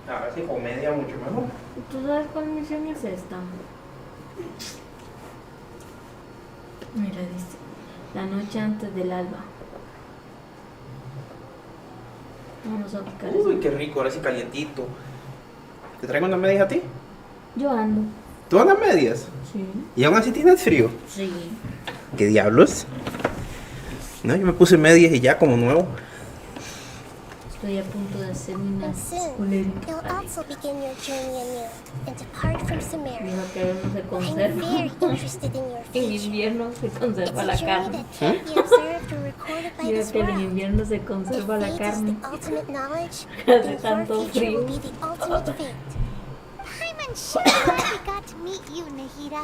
A ver si comedia mucho mejor. ¿Tú sabes cuál misión es esta? Mira, dice, la noche antes del alba. Vamos a aplicar eso. Uy, qué rico, ahora sí calientito. ¿Te traigo unas medias a ti? Yo ando. ¿Tú andas medias? Sí. ¿Y aún así tienes frío? Sí. ¿Qué diablos? No, yo me puse medias y ya como nuevo. Estoy a punto de hacerme And unas soon, poleritas. you'll also begin your journey anew and depart from Sumeru. Mira que no se I'm conserva. very interested in your En future. invierno se It's conserva a la journey carne. that can't be observed or recorded by Mira this que en world. invierno se If conserva la fate is carne. the ultimate knowledge, Hace then your tanto future frío. will be the ultimate fate. I'm unsure glad we got to meet you, Nahida.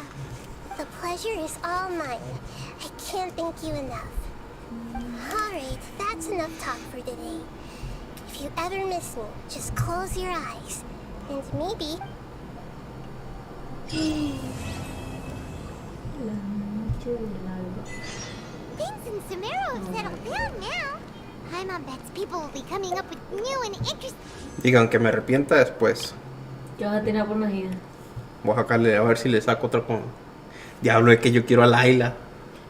The pleasure is all mine. I can't thank you enough. Alright, that's enough talk for today. If you ever miss me, just close your eyes. And maybe... La noche del alba. Things in Sumeru have settled down now. Paimon bets people will be coming up with new and interesting... Digan que me arrepienta después. ¿Qué vas a tener por Nahida? Voy a sacarle a ver si le saco otra con... Diablo, es que yo quiero a Laila.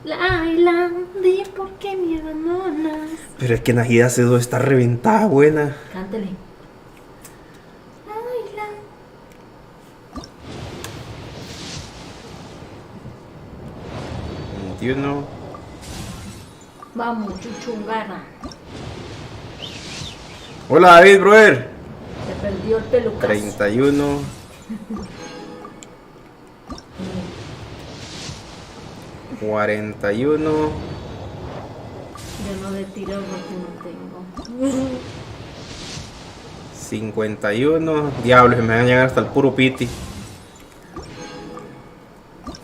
Laila, di por qué me abandonas. Pero es que Nahida C2 está reventada, buena. Cántale. Laila. 21. Vamos, chuchungana. Hola David, brother. Se perdió el pelucazo. 31. 41. Yo no le tiro porque no tengo. 51. Diablos, se me van a llegar hasta el puro piti.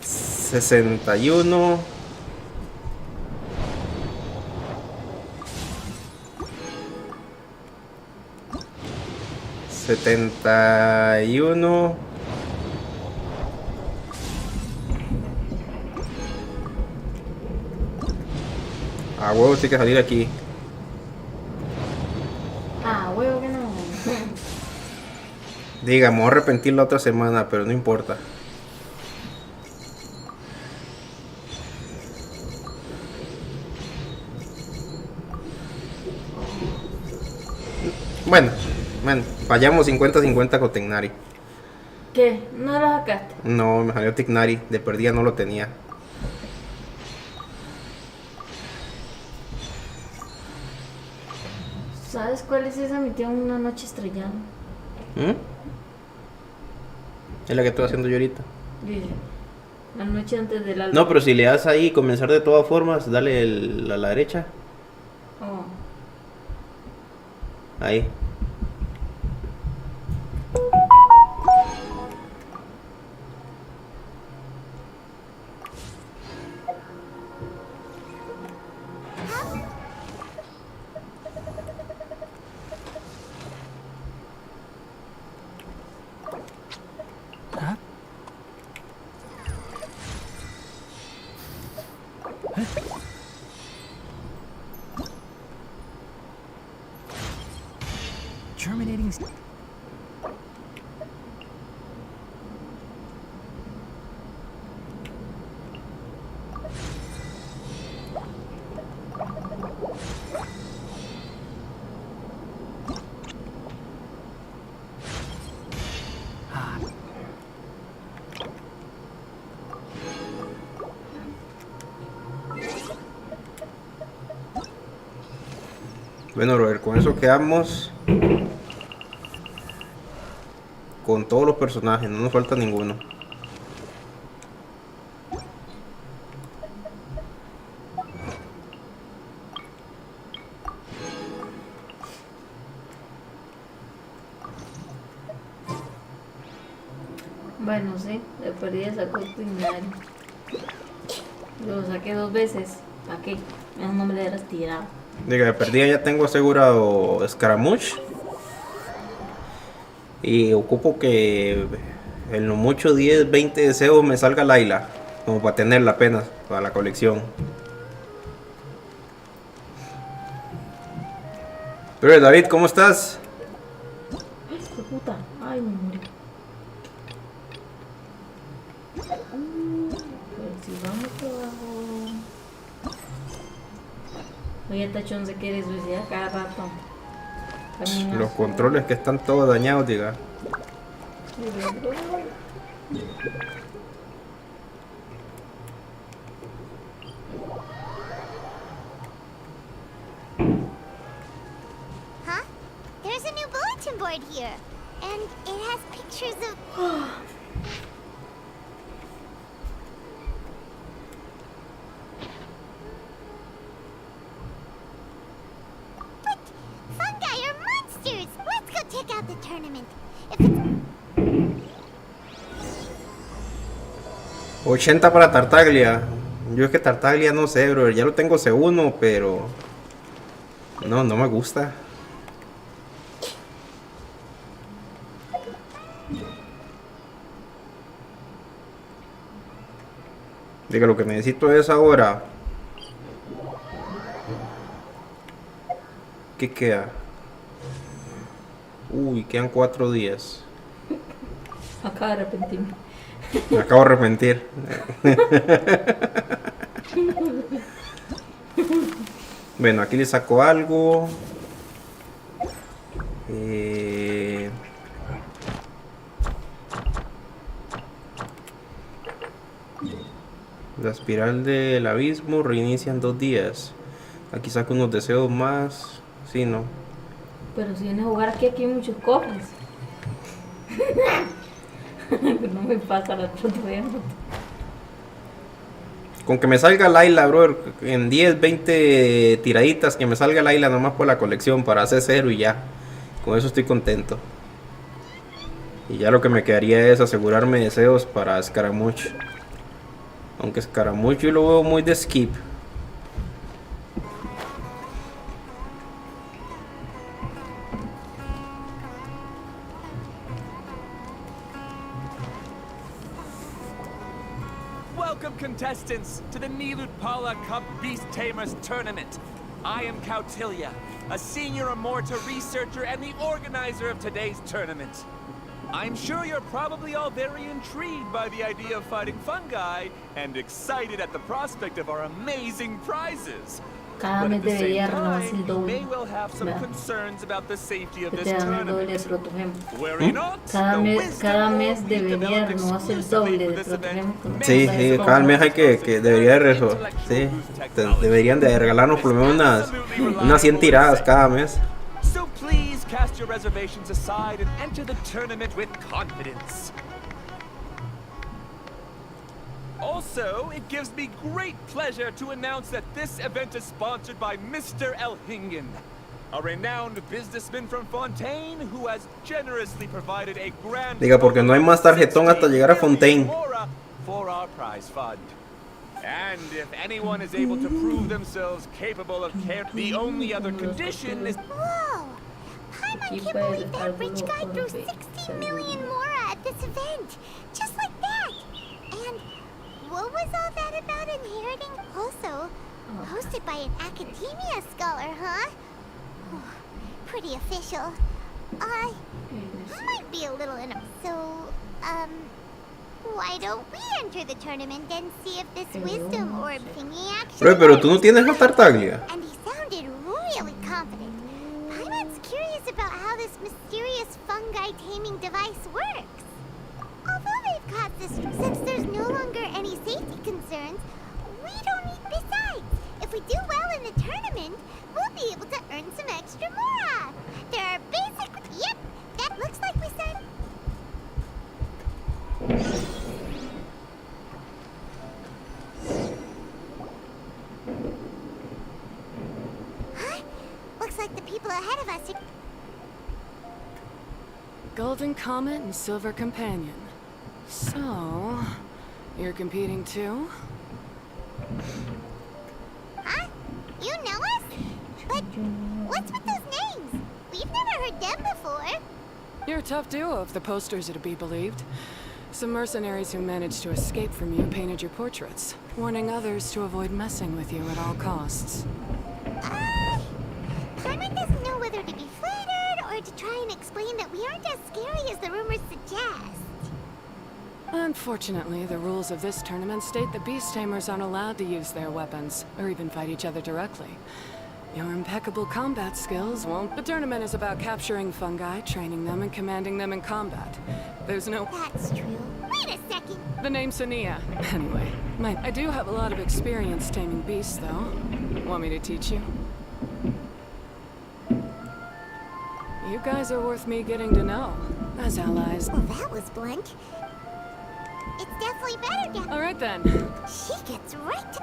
61. 71. 'Huevo, tiene que salir aquí. Huevo que no. Diga, me voy a arrepentir la otra semana, pero no importa. Bueno, fallamos 50-50 con Tignari. ¿Qué? ¿No lo sacaste? No, me salió Tignari, de perdida no lo tenía. ¿Sabes cuál es esa? Mi tía una noche estrellada. Es la que estoy haciendo yo ahorita. Dice, la noche antes del alba. No, pero si le das ahí comenzar de todas formas, dale a la derecha. Oh. Ahí. Germinating. Bueno, brother, con eso quedamos con todos los personajes, no nos falta ninguno. Bueno, sí, de perdida sacó el Inari. Lo saqué 2 veces. ¿Para qué? Es un nombre de las tirado. Diga, de perdida ya tengo asegurado Scaramouche. Y ocupo que en lo mucho 10, 20 deseos me salga Layla. Como para tenerla apenas, para la colección. Pero David, ¿cómo estás? ¡Qué puta! ¡Ay, me morí! Pero si vamos abajo... Oye, Tachón se quiere suicidar cada rato. También Los controles que están todos dañados, diga. Huh? There's a new bulletin board here. And it has pictures of... But fungi are monsters! Let's go check out the tournament. If it's... 80 para Tartaglia. Yo es que Tartaglia no sé, bro. Ya lo tengo C1, pero... No me gusta. Diga, lo que necesito es ahora... ¿Qué queda? Uy, quedan 4 días. Acabo de arrepentirme. Me acabo de arrepentir. Bueno, aquí le saco algo. La espiral del abismo reinicia en 2 días. Aquí saco unos deseos más. Sí, no. Pero si vienes a jugar aquí hay muchos cofres. No me pasa la foto. Con que me salga Layla, bro, en 10, 20 tiraditas, que me salga Layla nomás por la colección para hacer 0 y ya. Con eso estoy contento. Y ya lo que me quedaría es asegurarme deseos para Scaramouche. Aunque Scaramouche yo lo veo muy de skip. Welcome, contestants, to the Nilutpala Cup Beast Tamers Tournament. I am Kautilya, a senior Amorta researcher and the organizer of today's tournament. I'm sure you're probably all very intrigued by the idea of fighting fungi and excited at the prospect of our amazing prizes. Cada mes debería renovarse el doble. May well have some concerns about the safety of Que this te dan el doble de tournament. protogem. Worry not, Cada mes debería renovarse el doble de protogem. Sí, sí, cada mes hay que debería de resolver. Sí, deberían de regalarnos por lo menos unas 100 tiradas cada mes. So please cast your reservations aside and enter the tournament with confidence. Also, it gives me great pleasure to announce that this event is sponsored by Mr. Elhingen, a renowned businessman from Fontaine who has generously provided a grand... Diga, porque no hay más tarjetón hasta llegar a Fontaine. ...for our prize fund. And if anyone is able to prove themselves capable of care, the only other condition is... Whoa! I can't believe that rich guy threw 60 million mora at this event! Just like that! And what was all that about inheriting? Also, hosted by an academia scholar, huh? Oh, pretty official. I might be a little so, why don't we enter the tournament and see if this wisdom orb thingy actually Pero tú no tienes la Tartaglia. And he sounded really confident. Paimon's curious about how this mysterious fungi taming device works. Although they've caught this, since there's no longer any safety concerns, we don't need besides. If we do well in the tournament, we'll be able to earn some extra mora. There are basic... Yep, that looks like we said. Huh? Looks like the people ahead of us are... Golden Comet and Silver Companion. So, you're competing too? Huh? You know us? But what's with those names? We've never heard them before. You're a tough duo if the posters are to be believed. Some mercenaries who managed to escape from you painted your portraits, warning others to avoid messing with you at all costs. Paimon doesn't know whether to be flattered or to try and explain that we aren't as scary as the rumors suggest. Unfortunately, the rules of this tournament state that beast tamers aren't allowed to use their weapons, or even fight each other directly. Your impeccable combat skills won't... The tournament is about capturing fungi, training them, and commanding them in combat. There's no... That's true. Wait a second. The name's Sania. Anyway, I do have a lot of experience taming beasts, though. Want me to teach you? You guys are worth me getting to know, as allies. Well, that was blunt. It's definitely better down. All right, then. She gets right to...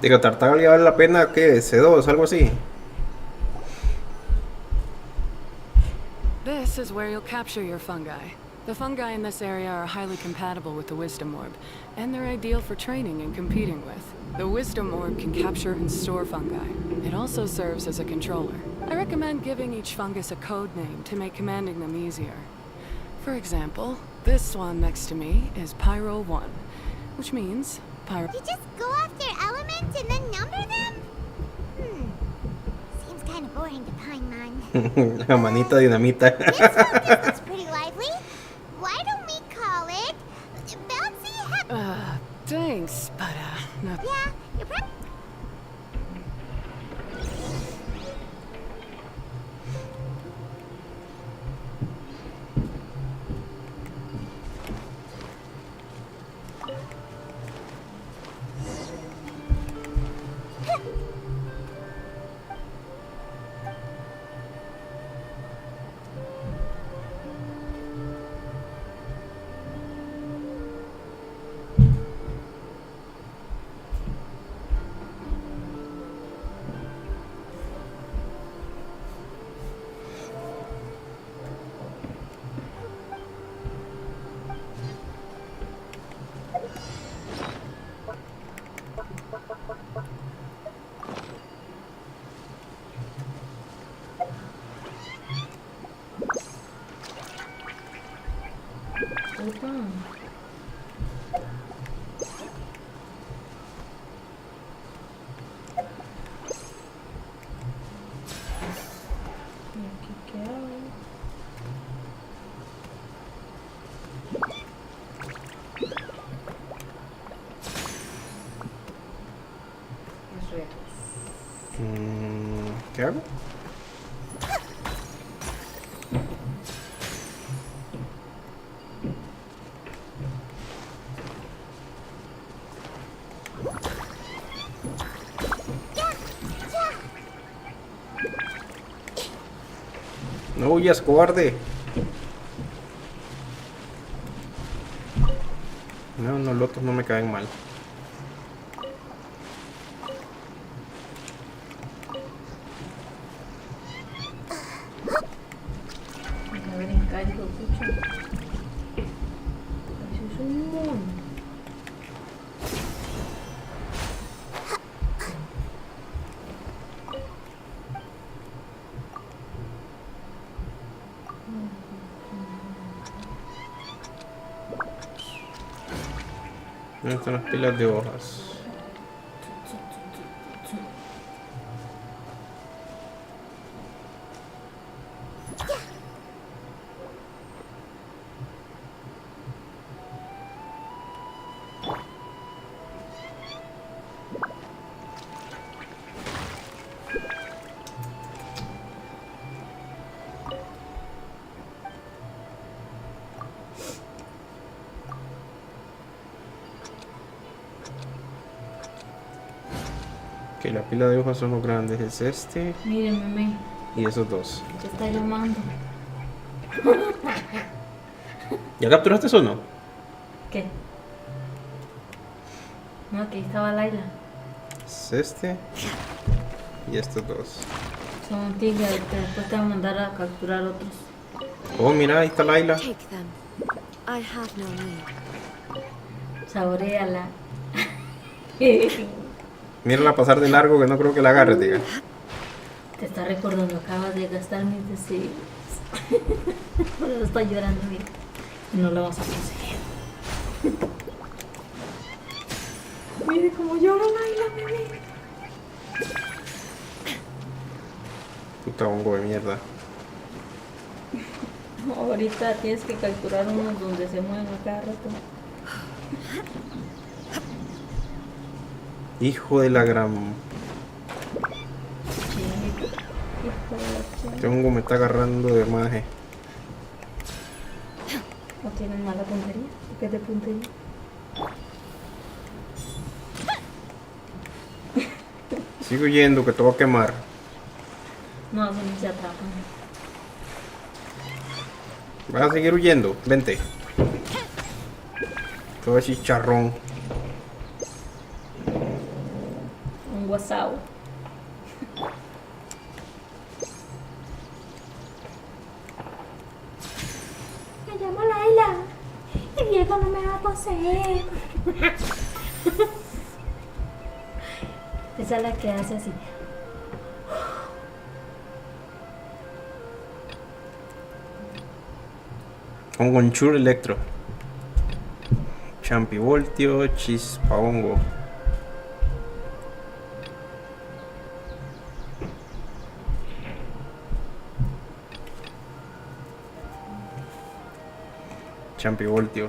Digo, Tartaglia vale la pena, ¿qué? C2, algo así. This is where you'll capture your fungi. The fungi in this area are highly compatible with the Wisdom Orb, and they're ideal for training and competing with. The Wisdom Orb can capture and store fungi. It also serves as a controller. I recommend giving each fungus a code name to make commanding them easier. For example, this one next to me is Pyro 1, which means Pyro... You just go off their elements and then number them? Seems kind of boring to Paimon. La manita dinamita. This focus looks pretty lively. Why don't we call it... Bouncy Thanks, but no... Yeah, you're probably... ¿Qué hago? No huyas, cobarde. No, los lotos no me caen mal. ¿Dónde están las pilas de hojas? Que la pila de hojas son los grandes. Es este Miren, meme, y esos dos. te está llamando. ¿Ya capturaste eso o no? ¿Qué? No, aquí estaba Laila. Es este y estos dos. Son tigres, después te van a mandar a capturar otros. Oh, mira, ahí está Laila. Take them. I have no need. Saboreala. Mírala pasar de largo que no creo que la agarre, diga. Te está recordando, acabas de gastar mis deseos. Por eso está llorando, mira. Y no lo vas a conseguir. Mire cómo llora Laila, bebé. Puta hongo de mierda. Ahorita tienes que capturar unos donde se mueven a cada rato. Hijo de la gran... Este hongo me está agarrando de maje. ¿No tienen mala puntería? ¿Qué es de puntería? Sigo yendo que te voy a quemar. No, así no se atrapan. ¿Vas a seguir huyendo? Vente. Todo ese chicharrón. Un guasao. Me llamo Laila. El viejo no me va a poseer. Esa es la que hace así. Hongo Enchur Electro. Champivoltio, chispa hongo. Champivoltio.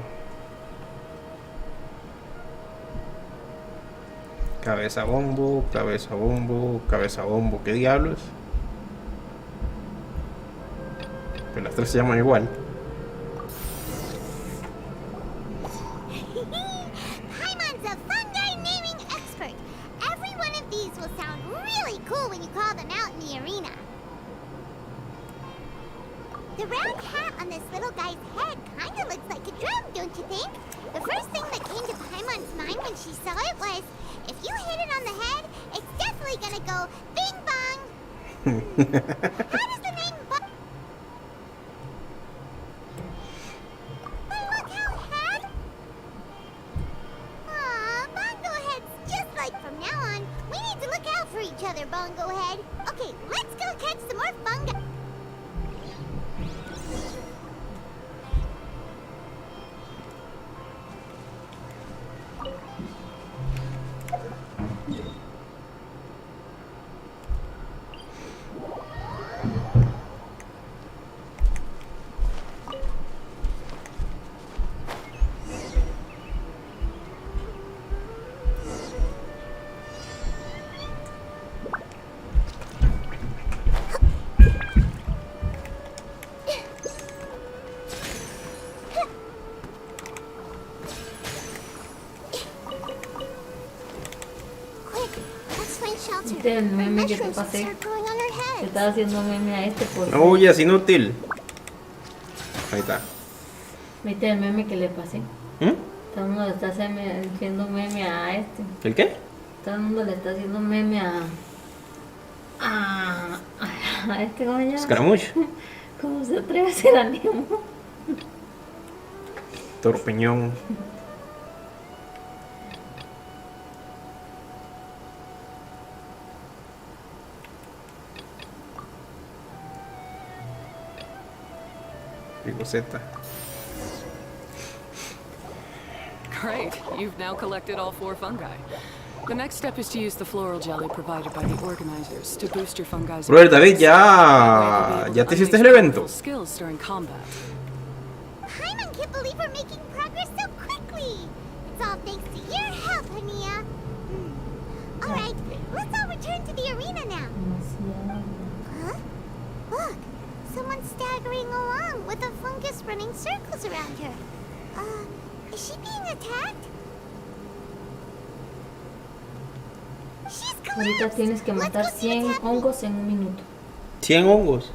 Cabeza bombo, cabeza bombo, cabeza bombo. ¿Qué diablos? Pero las tres se llaman igual. Paimon's a fungi naming expert. Every one of these will sound really cool when you call them out in the arena. The round hat on this little guy's head kind of looks like a drum, don't you think? The first thing that came to Paimon's mind when she saw it was, if you hit it on the head, it's definitely gonna go bing bong. How does the name look how head? Aw, Bongo Head's just like from now on. We need to look out for each other, Bongo Head. Okay, let's go catch some more fungi. ¿Viste el meme que te pasé? Te estaba haciendo meme a este por... No huyas, inútil. Ahí está. ¿Viste el meme que le pasé? ¿Mm? Todo el mundo le está haciendo meme a este. ¿El qué? Todo el mundo le está haciendo meme a este, ¿cómo se llama? Escaramuch. ¿Cómo se atreve a ser ánimo? Torpeñón. Picoseta. Great, you've now collected all 4 fungi. The next step is to use the floral jelly provided by the organizers to boost your fungi's. Brother David, ya te hiciste el evento. Skills during combat. Paimon can't believe we're making progress so quickly. It's all thanks to your help, Hania. All right, let's all return to the arena now. Huh? Look, someone's staggering along with a fungus running circles around her. Is she being attacked? She's Ahorita tienes que matar 100 hongos en un minuto. 100 hongos.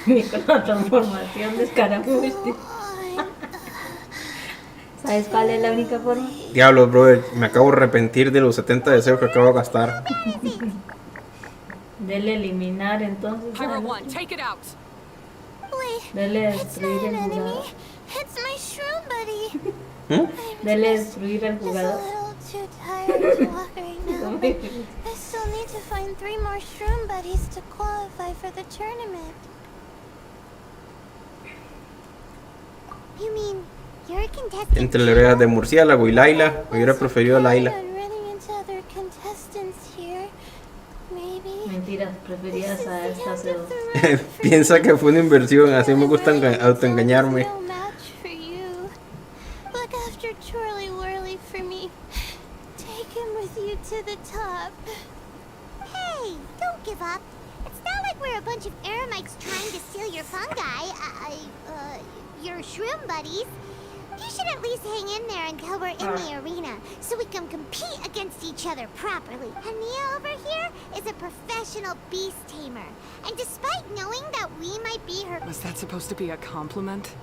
Ni con la transformación de escaramuche. ¿Sabes cuál es la única forma? Diablos, brother, me acabo de arrepentir de los 70 deseos que acabo de gastar. Dele eliminar entonces. Pyro One, take it out. Dele destruir el jugador. It's my shroom buddy. Dele destruir al jugador. I'm a little too tired to walk right now, but I still need to find 3 more shroom buddies to qualify for the tournament. You mean you're a contestant? Entre las orejas de murciélago y Layla, hubiera preferido a Layla. Running into other contestants here. Maybe. Mentiras, preferías a estas dos. Piensa que fue una inversión, así me gusta autoengañarme. No match for you. Look after Twirly Whirly for me. Take him with you to the top. Hey, don't give up. It's not like we're a bunch of eremites trying to steal your fungi. Your shroom buddies. You should at least hang in there until we're in the arena, so we can compete against each other properly. Hania over here is a professional beast tamer, and despite knowing that we might be her... Was that supposed to be a compliment?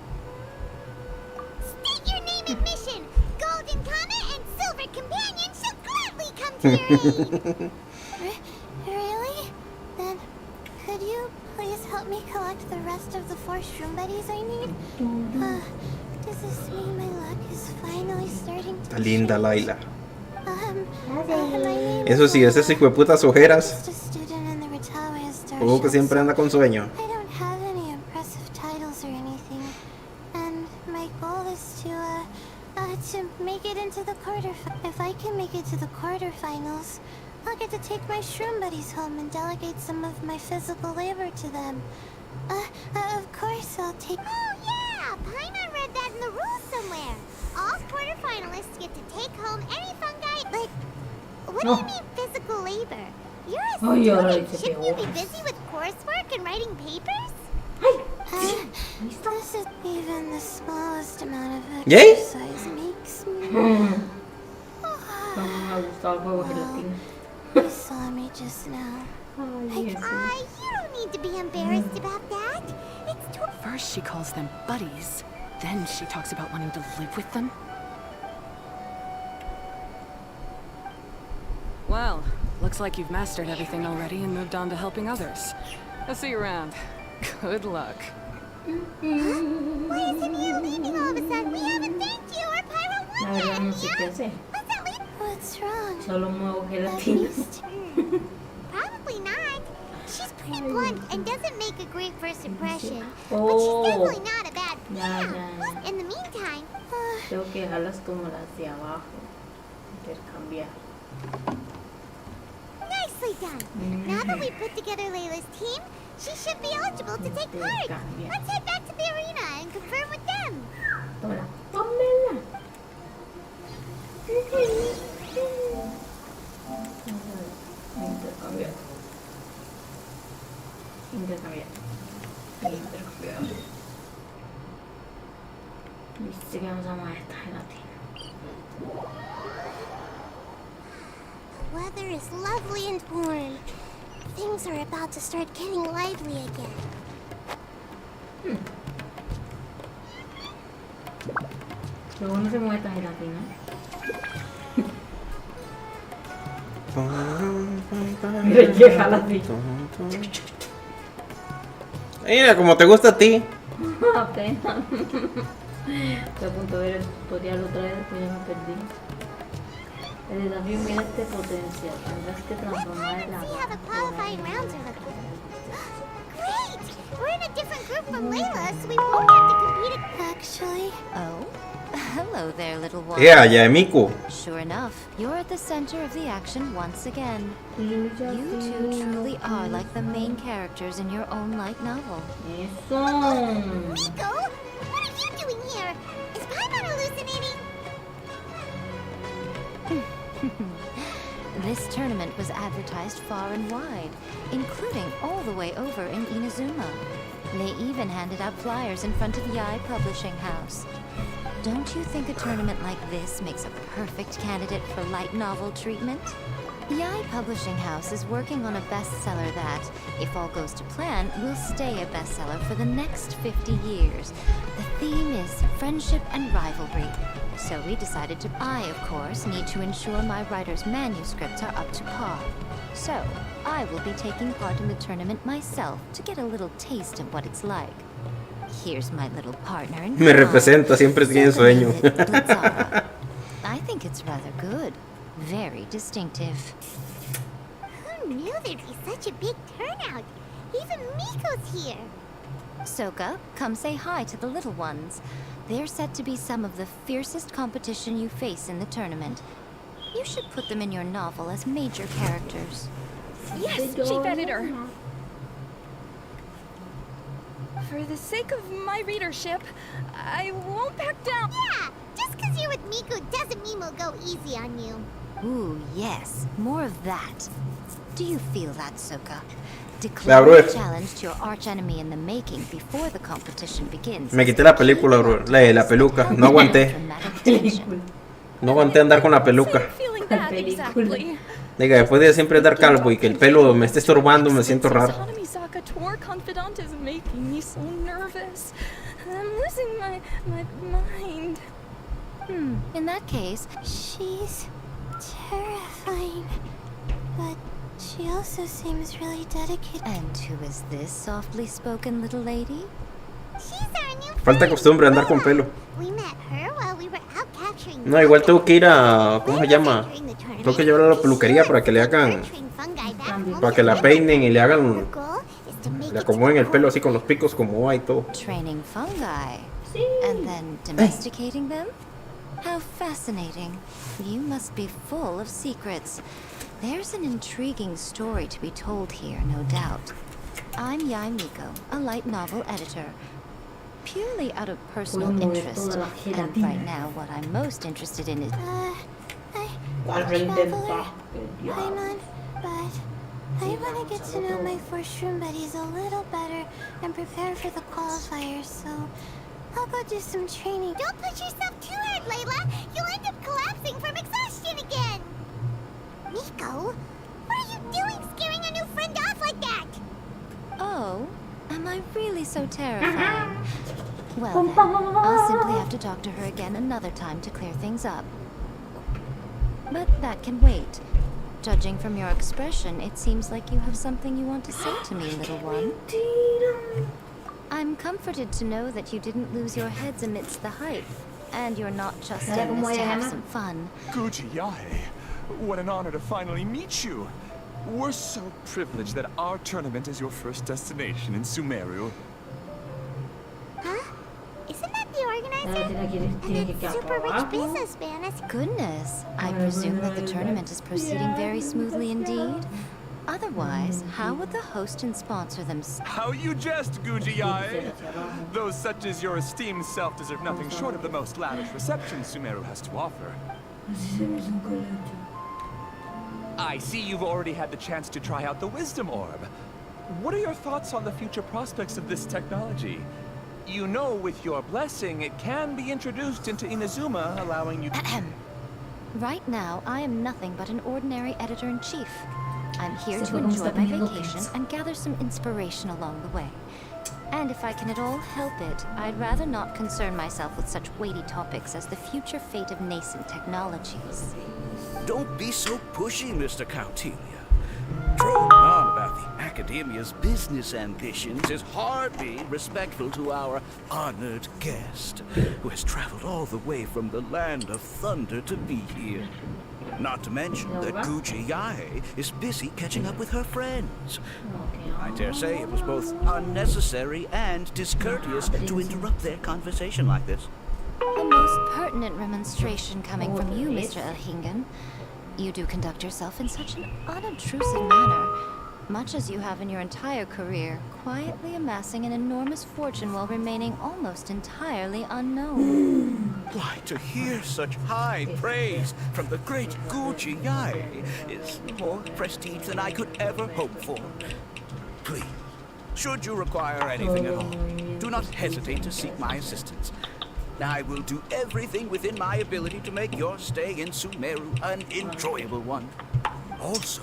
State your name and mission! Golden Comet and Silver Companion shall gladly come to your aid! Really? Then, could you please help me collect the rest of the 4 shroom buddies I need? Does this mean my luck is finally starting to Está linda Layla. my name Eso sí, esas hijueputas ojeras. is just a student in the Retawe Star Juego que siempre anda con sueño. I don't have any impressive titles or anything, and my goal is to make it into the If I can make it to the quarterfinals, I'll get to take my shroom buddies home and delegate some of my physical labor to them. Of course I'll take... Oh yeah! Paimon read that in the rules somewhere. All quarterfinalists get to take home any fungi, but... What do you mean physical labor? You're a student. Shouldn't you be busy with coursework and writing papers? This is even the smallest amount of exercise makes me... You saw me just now. You don't need to be embarrassed about that. It's too... First she calls them buddies, then she talks about wanting to live with them. Well, looks like you've mastered everything already and moved on to helping others. I'll see you around. Good luck. Why isn't he leaving all of a sudden? We haven't thanked you or Pyro La verdad no sé qué hacer. What's wrong? Solo muevo gelatinas. Probably not. She's pretty blunt and doesn't make a great first impression. But Oh. she's definitely not a bad Ya, PM. ya. In the meantime, Tengo que dejarlas como las de abajo. Intercambiar. nicely done. Now that we put together Layla's team, she should be eligible to take part. Let's head back to the arena and confirm with them. Tómala. Tómala. Intercambiar. Intercambiar. Intercambiar. Viste que vamos a mover esta gelatina. The weather is lovely and warm. Things are about to start getting lively again. Luego no se mueve esta gelatina. Mira que gelatina. Mira, como te gusta a ti. Apenas. Estoy a punto de ver el tutorial otra vez, pues ya me perdí. El desafío, mira este potencial. Tendrás que transformar el agua. Great! We're in a different group from Layla, so we won't have to compete. Actually, Hello there, little one. Yeah, ya, Miku. Sure enough, you're at the center of the action once again. You two truly are like the main characters in your own light novel. Eso. Miko, what are you doing here? Is Paimon hallucinating? This tournament was advertised far and wide, including all the way over in Inazuma. They even handed out flyers in front of Yai Publishing House. Don't you think a tournament like this makes a perfect candidate for light novel treatment? Yai Publishing House is working on a bestseller that, if all goes to plan, will stay a bestseller for the next 50 years. The theme is friendship and rivalry. So we decided to... I, of course, need to ensure my writer's manuscripts are up to par. So, I will be taking part in the tournament myself to get a little taste of what it's like. Here's my little partner in Me representa, siempre tiene sueño. I think it's rather good. Very distinctive. Who knew there'd be such a big turnout? Even Miko's here. Soka, come say hi to the little ones. They're set to be some of the fiercest competition you face in the tournament. You should put them in your novel as major characters. Yes, Chief Editor. For the sake of my readership, I won't back down. Yeah, just because you're with Miko doesn't mean we'll go easy on you. Ooh, yes. More of that. Do you feel that, Soka? La, bro. Declare a challenge to your archenemy in the making before the competition begins. Me quité la película, bro. La peluca. No aguanté. No aguanté andar con la peluca. Diga, después de siempre andar calvo y que el pelo me esté estorbando, me siento raro. Tour confidant is making me so nervous. I'm losing my mind. In that case, She's terrifying, but she also seems really dedicated. And who is this softly spoken little lady? She's our new Falta costumbre andar con pelo. We met her while we were out capturing. No, igual tengo que ir a... ¿Cómo se llama? Tengo que llevarla a la peluquería para que le hagan... Para que la peinen y le hagan... Le acomoden el pelo así con los picos como va y todo. Training fungi. And then domesticating them? How fascinating. You must be full of secrets. There's an intriguing story to be told here, no doubt. I'm Yai Miko, a light novel editor. Purely out of personal interest. And right now, what I'm most interested in is... Traveler, Paimon, but I want to get to know my first room buddies a little better and prepare for the qualifiers, so I'll go do some training. Don't push yourself too hard, Layla. You'll end up collapsing from exhaustion again. Miko, what are you doing scaring a new friend off like that? Oh, am I really so terrifying? Well then, I'll simply have to talk to her again another time to clear things up. But that can wait. Judging from your expression, it seems like you have something you want to say to me, little one. I'm comforted to know that you didn't lose your heads amidst the hype, and you're not just in this to have some fun. Guji Yae, what an honor to finally meet you. We're so privileged that our tournament is your first destination in Sumeru. Huh? Isn't that the organizer? And that super rich businessman. Goodness, I presume that the tournament is proceeding very smoothly indeed. Otherwise, how would the host and sponsor them? How you jest, Guji Yae! Those such as your esteemed self deserve nothing short of the most lavish reception Sumeru has to offer. I see you've already had the chance to try out the Wisdom Orb. What are your thoughts on the future prospects of this technology? You know, with your blessing, it can be introduced into Inazuma, allowing you... Right now, I am nothing but an ordinary editor-in-chief. I'm here to enjoy my vacation and gather some inspiration along the way. And if I can at all help it, I'd rather not concern myself with such weighty topics as the future fate of nascent technologies. Don't be so pushy, Mr. Coutelia. Droning on about the Academia's business ambitions is hardly respectful to our honored guest, who has traveled all the way from the land of thunder to be here. Not to mention that Guji Yae is busy catching up with her friends. I dare say it was both unnecessary and discourteous to interrupt their conversation like this. A most pertinent remonstration coming from you, Mr. Elhingen. You do conduct yourself in such an unobtrusive manner, much as you have in your entire career, quietly amassing an enormous fortune while remaining almost entirely unknown. Why, to hear such high praise from the great Guji Yae is more prestige than I could ever hope for. Please, should you require anything at all, do not hesitate to seek my assistance. I will do everything within my ability to make your stay in Sumeru an enjoyable one. Also,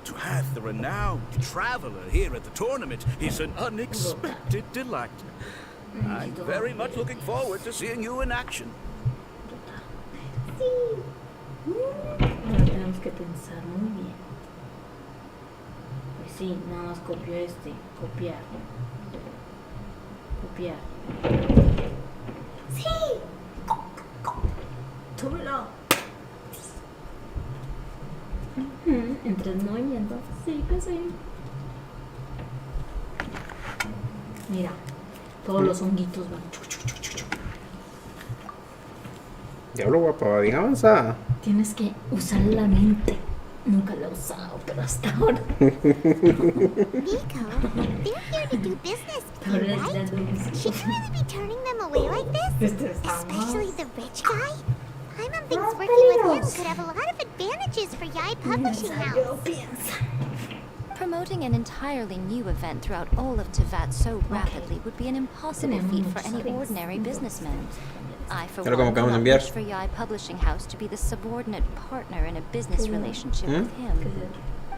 to have the renowned traveler here at the tournament is an unexpected delight. I'm very much looking forward to seeing you in action. Ahora tenemos que pensar muy bien. Pues sí, nada más copio este. Copiar. Copiar. ¡Sí! ¡Tómalo! En 3 movimientos. Sí, que sí. Mira, todos los honguitos van. Diablo, guapa, bien avanzada. Tienes que usar la mente. Nunca la he usado, pero hasta ahora. Nico, they're here to do business with you, right? Should you really be turning them away like this? Especially the rich guy? Paimon thinks working with him could have a lot of advantages for Yai Publishing House. Promoting an entirely new event throughout all of Teyvat so rapidly would be an impossible feat for any ordinary businessman. I, for one, do not wish for Yai Publishing House to be the subordinate partner in a business relationship with him.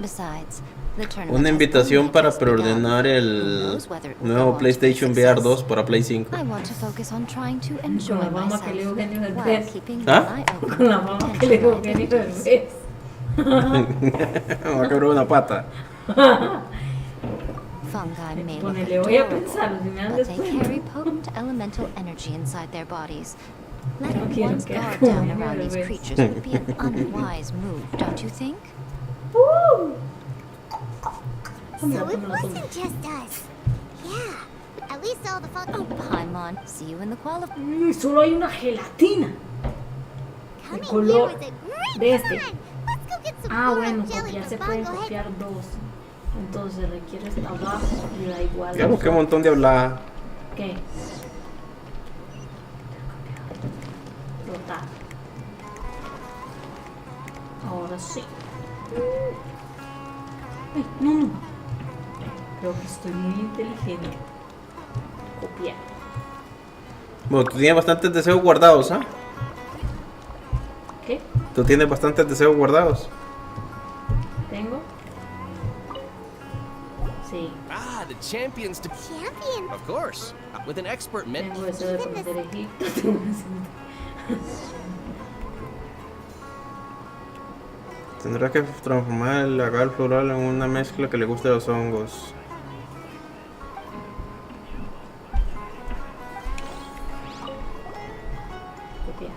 Besides, the tournament Una invitación para preordenar el nuevo PlayStation VR 2 para Play 5. I want to focus on trying to enjoy myself while keeping ¿Ah? my eye open. Con la mamá que le dio Eugenio del mes. Me va a quebrar una pata. Fungi may look Ponele, voy a adorable, pensar, si me dan but they descuento. carry potent elemental energy inside their bodies. Letting quiero one's que guard haga down Eugenio around del these mes. creatures would be an unwise move, don't you think? So it wasn't just us. Yeah, at least all the fun. Oh, Paimon, see you in the qualifier. Solo hay una gelatina. Coming here color was a great de este. fun. Let's go get some Ah, four bueno, of jelly copiar for se pueden Bongo Head. copiar 2. Entonces requiere esta abajo y da igual. Digamos que un montón de hablada. ¿Qué? Rotar. Ahora sí. Ay, no. Creo que estoy muy inteligente. Copiar. Bueno, tú tienes bastantes deseos guardados, ¿ah? ¿Qué? Tú tienes bastantes deseos guardados. ¿Tengo? Sí. Ah, the champions to... Champion? Of course. With an expert men... Tengo deseo de conocer Egipto. Tengo deseo Tendrás que transformar el lagar floral en una mezcla que le guste a los hongos. Copiar.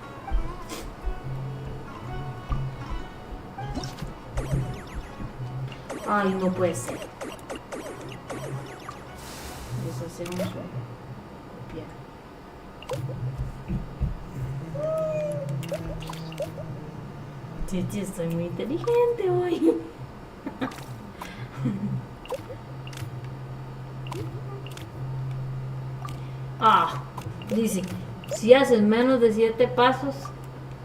Ay, no puede ser. Deshacemos o copiar. Chichi, estoy muy inteligente hoy. Ah, dice, si haces menos de 7 pasos,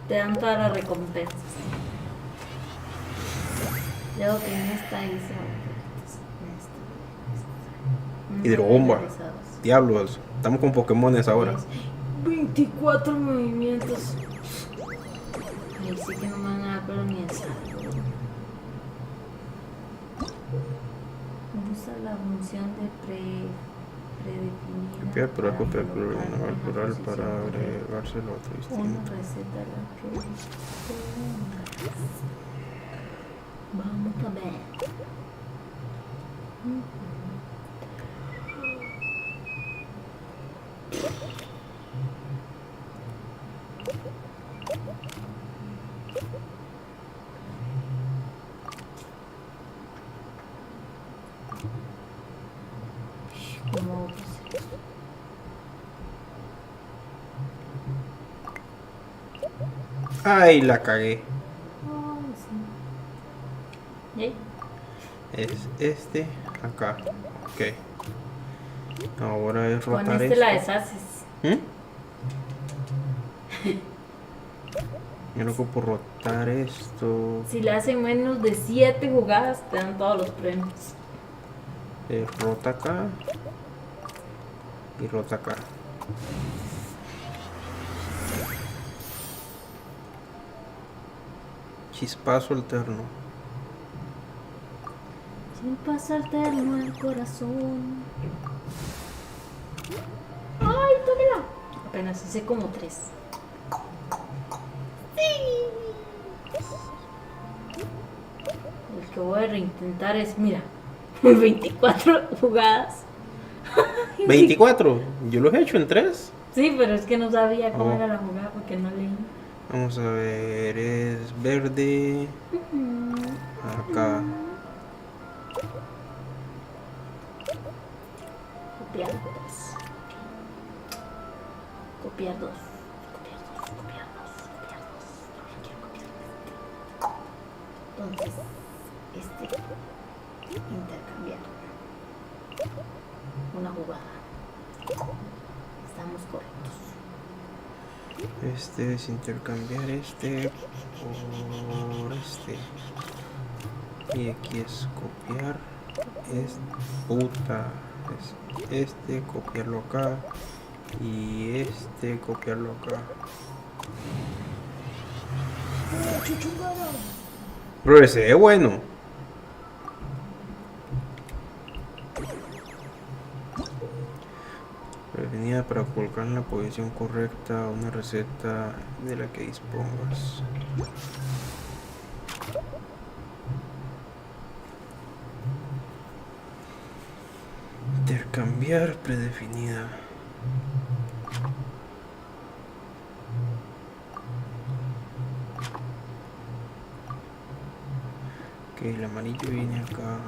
te dan todas las recompensas. Luego que en esta dice... Hidrobomba. Diablos. Estamos con Pokémones ahora. 24 movimientos. Ahí sí que no me van a dar pero ni esa. Usa la función de predefinida. Copiar, pero copiar plural para agregarse lo otro distinto. Una receta la que... Vamos a ver. ¿Cómo? Ay, la cagué. ¿Y? Es este acá. Ok. Ahora es rotar Con este esto. la deshaces. Yo no ocupo rotar esto. Si le hacen menos de 7 jugadas, te dan todos los premios. Rota acá. Y rota acá. Chispazo alterno. Chispazo alterno al corazón. ¡Ay, tómela! Apenas hice como 3. El que voy a reintentar es, mira, 24 jugadas. 24, yo los he hecho en 3. Sí, pero es que no sabía cómo era la jugada porque no leí. Vamos a ver, es verde. Acá. Copiar 2. Copiar 2. Entonces, intercambiar una jugada. Estamos correctos. Este es intercambiar este por este. Y aquí es copiar. Es puta. Es este, copiarlo acá. Y este, copiarlo acá. Pero ese es bueno. Prevenida para colocar en la posición correcta una receta de la que dispongas. Intercambiar predefinida. Ok, el amarillo viene acá.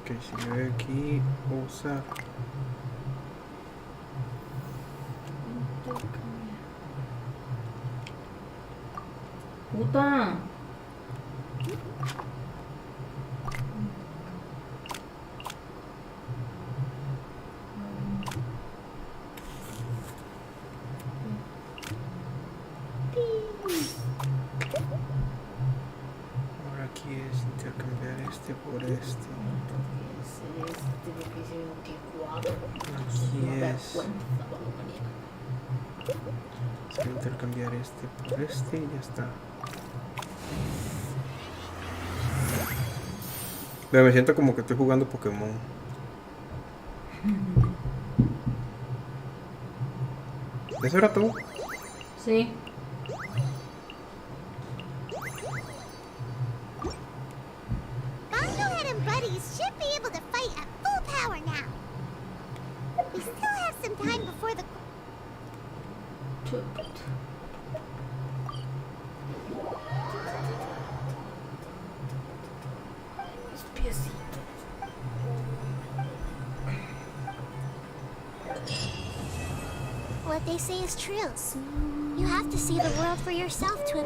Ok, si yo voy aquí, usar. Puta. Ahora aquí es intercambiar este por este. Aquí es intercambiar este por este y ya está. Pero me siento como que estoy jugando Pokémon. ¿Eso era todo? Sí. Violate and buddies should be able to fight at full power now. We still have some time before the... What they say is true. You have to see the world for yourself to...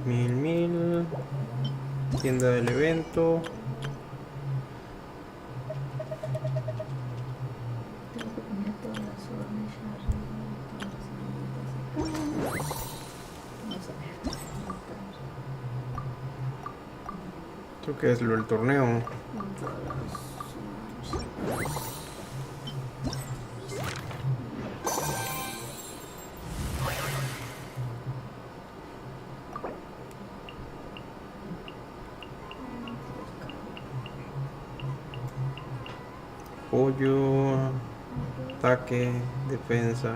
Mil. Tienda del evento. ¿Esto qué es lo del torneo? Apoyo, ataque, defensa.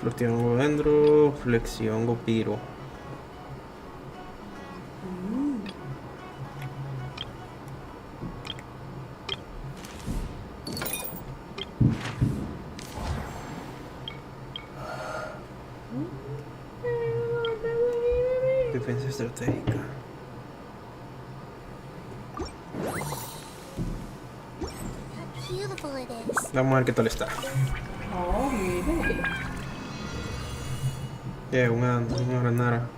Flexión dentro, flexión piro. Defensa estratégica. Beautiful it is. Vamos a ver qué tal está. Oh, mire. Una granada.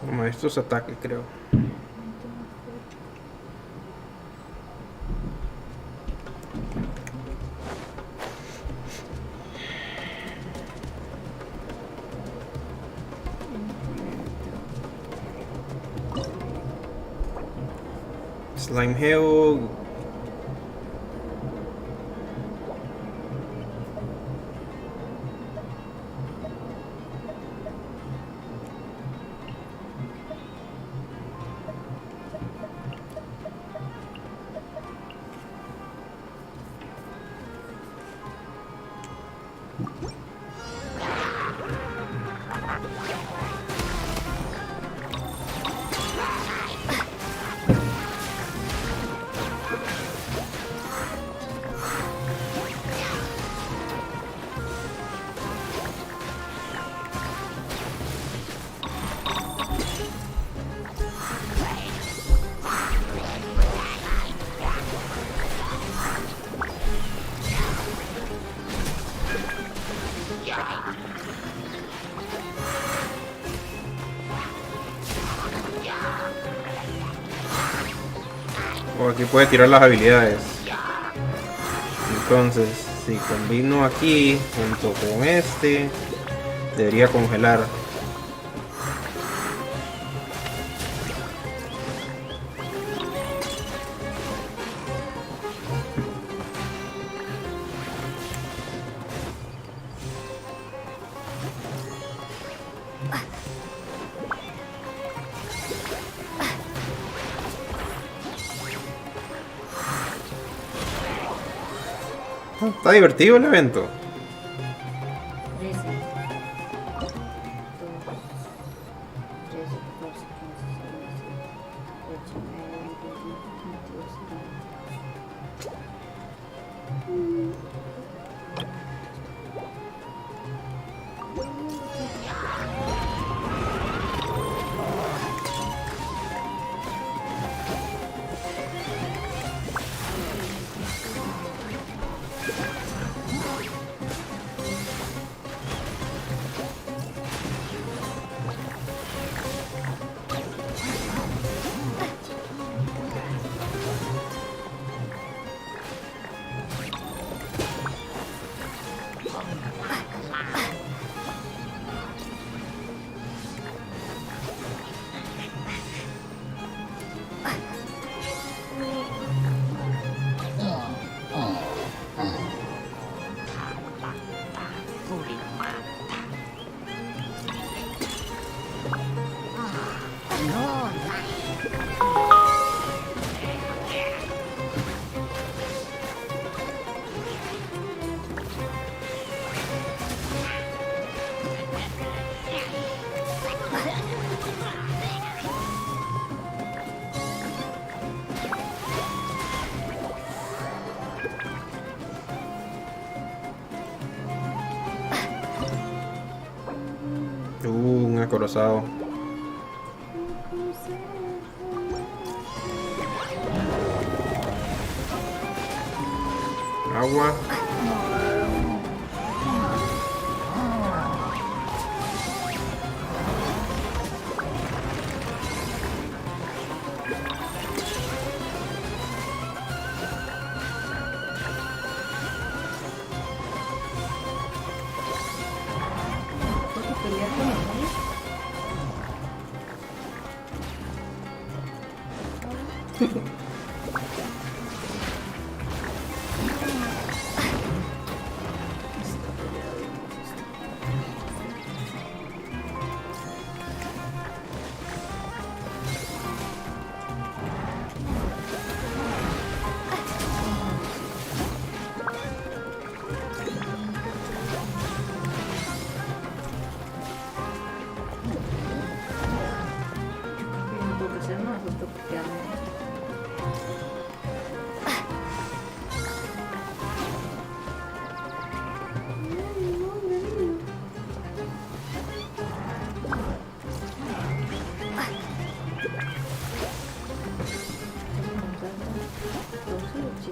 Como estos ataques, creo. Slimeo. O aquí puede tirar las habilidades. Entonces, si combino aquí junto con este, debería congelar. Está divertido el evento. 13, 13, 14, 15, 16, Un acorazado. Agua.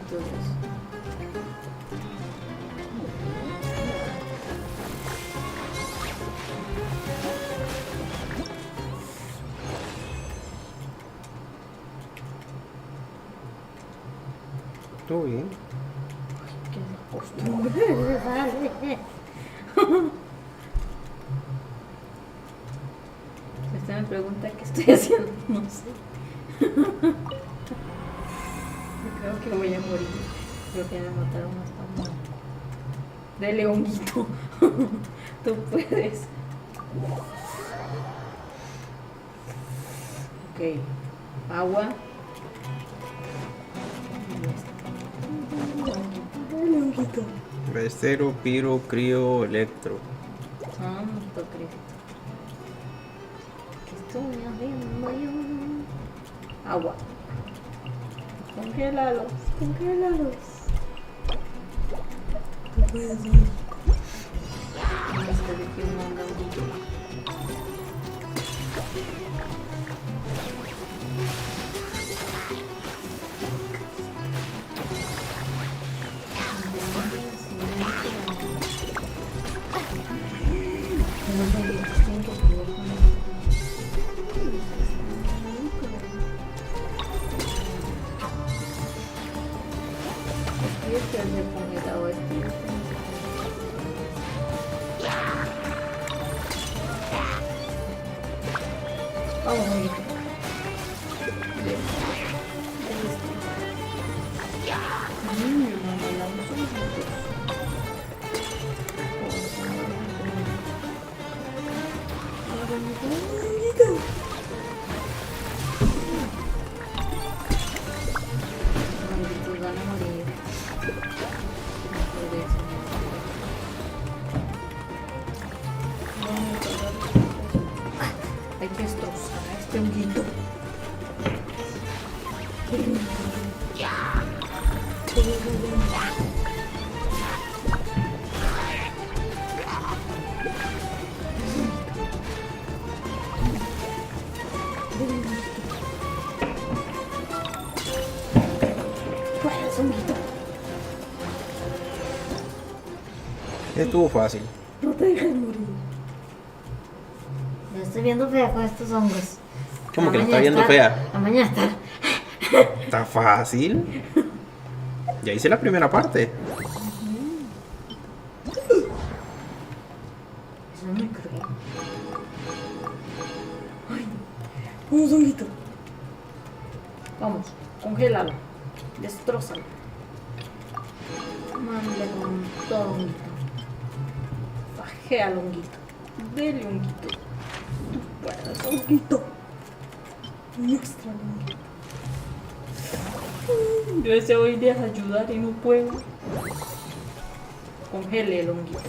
entonces. Todo bien. Qué costumbre, vale. Si usted me pregunta qué estoy haciendo, no sé. Creo que voy a morir. Creo que me mataron hasta muerto. Dele honguito. Tú puedes. Ok. Agua. Dale honguito. Estero, piro, crío, electro. Santo Cristo. ¿Qué estoy haciendo yo? Agua. Congélalos, congélalos. Tú puedes ir. Este de aquí no anda un hay que destrozar a este honguito. Pues, honguito. Estuvo fácil. No te dejes morir. Ya estoy viendo fea con estos hongos. ¿Cómo que la está viendo fea? La mañana está. Está fácil. Ya hice la primera parte. Eso no me creo. Ay, un honguito. Vamos, congélalo. Destrózalo. Mándale con todo honguito. Fajea al honguito. Dele honguito. Tú puedes, honguito. Muestra honguito. Yo deseo irle a ayudar y no puedo. Congele el honguito.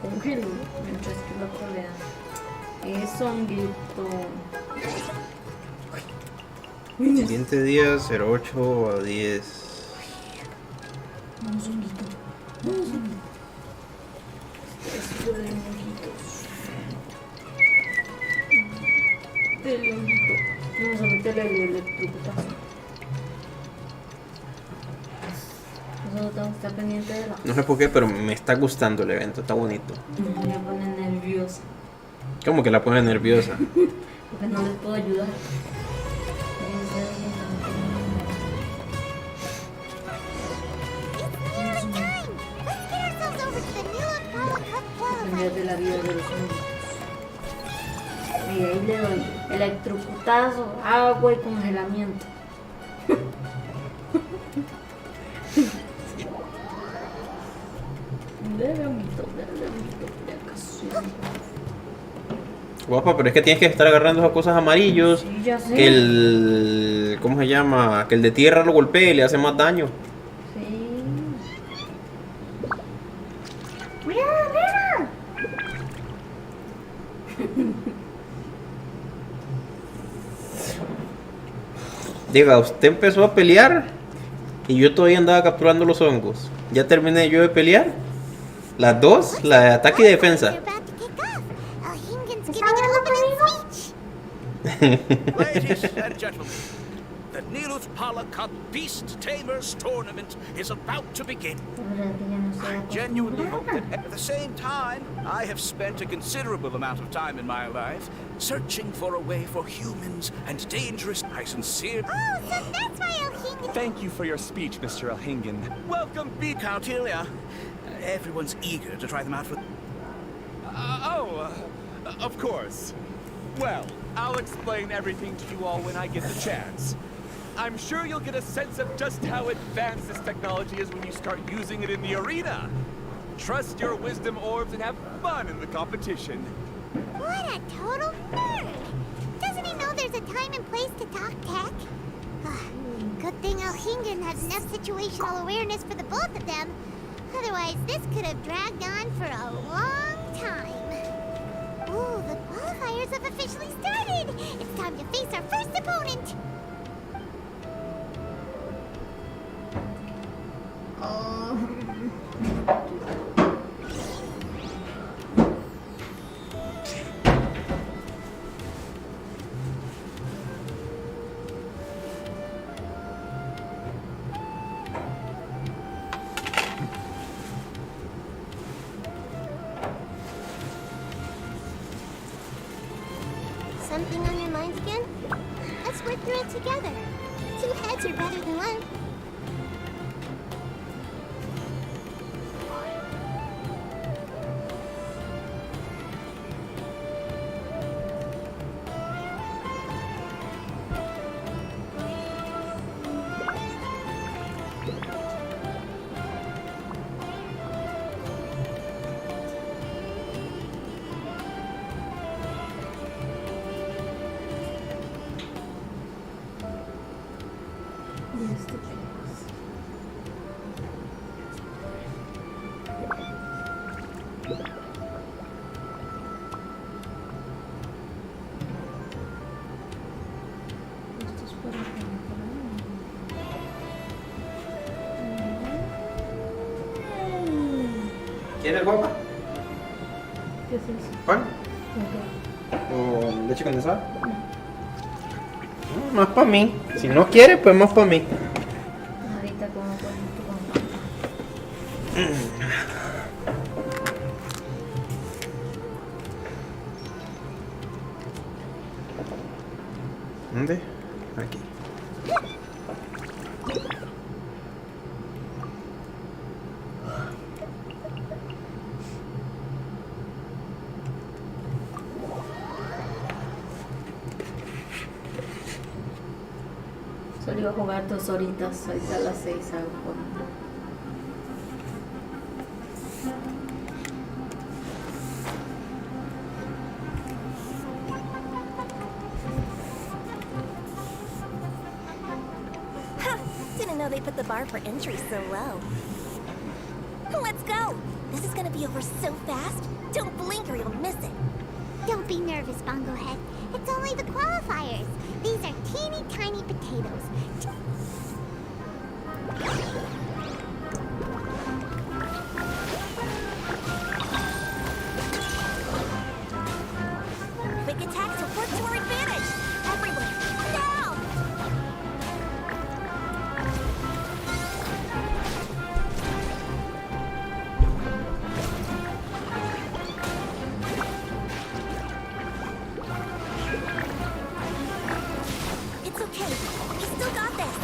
Congele. Mientras que el otro le da. Es honguito. Siguiente día 08 a 10. Vamos, honguito. Vamos, honguito. Esto de honguitos. Dele honguito. Vamos a meterle el electrocutazo. Solo tengo que estar pendiente de la... No sé por qué, pero me está gustando el evento, está bonito. Me pone nerviosa. ¿Cómo que la pone nerviosa? Porque no les puedo ayudar. Depender de la vida de los honguitos. Y ahí le doy electrocutazo, agua y congelamiento. Dale honguito, ya casi. Guapa, pero es que tienes que estar agarrando esas cosas amarillos. Sí, ya sé. Que el... ¿Cómo se llama? Que el de tierra lo golpee y le hace más daño. Sí. ¡Mira, mira! Diga, usted empezó a pelear y yo todavía andaba capturando los hongos. Ya terminé yo de pelear. Las dos, la de ataque y defensa. Ladies and gentlemen, the Niluth Pala Cup Beast Tamers tournament is about to begin. I genuinely hope that at the same time, I have spent a considerable amount of time in my life searching for a way for humans and dangerous. I sincerely... Oh, so that's why Elhingen... Thank you for your speech, Mr. Elhingen. Welcome, B. Cautilia. Everyone's eager to try them out for... Of course. Well, I'll explain everything to you all when I get the chance. I'm sure you'll get a sense of just how advanced this technology is when you start using it in the arena. Trust your wisdom orbs and have fun in the competition. What a total nerd! Doesn't he know there's a time and place to talk tech? Good thing Elhingen has enough situational awareness for the both of them. Otherwise, this could have dragged on for a long time. Ooh, the qualifiers have officially started! It's time to face our first opponent! Something on your mind again? Let's work through it together. 2 heads are better than 1. ¿Quieres guapa? ¿Qué es eso? ¿Pan? ¿O leche condensada? No, más para mí. Si no quiere, pues más para mí. Ahorita como con ¿Dónde? Aquí. Solo iba a jugar 2 horitas, ahorita a las 6 hago con... Didn't know they put the bar for entry so low. Let's go! This is gonna be over so fast. Don't blink or you'll miss it. Don't be nervous, Bongo Head. It's only the qualifiers. These are teeny tiny potatoes. Quick attacks will work to our advantage. Everyone, now! It's okay. We still got this.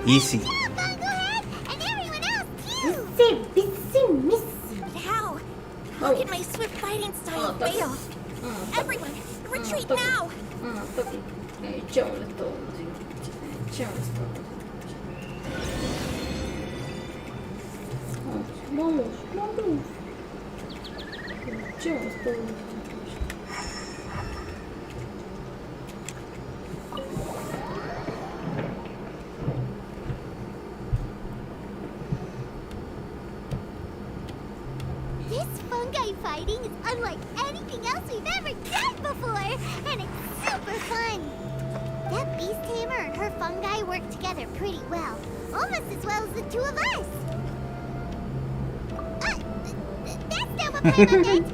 Easy. How can my swift fighting style fail? Everyone, retreat now! Toki. Echémosle todo, sí. Echémosle todo. Vamos, vamos. Echémosle todo. fighting is unlike anything else we've ever done before, and it's super fun. That beast tamer and her fungi work together pretty well, almost as well as the two of us. That's not what Paimon meant.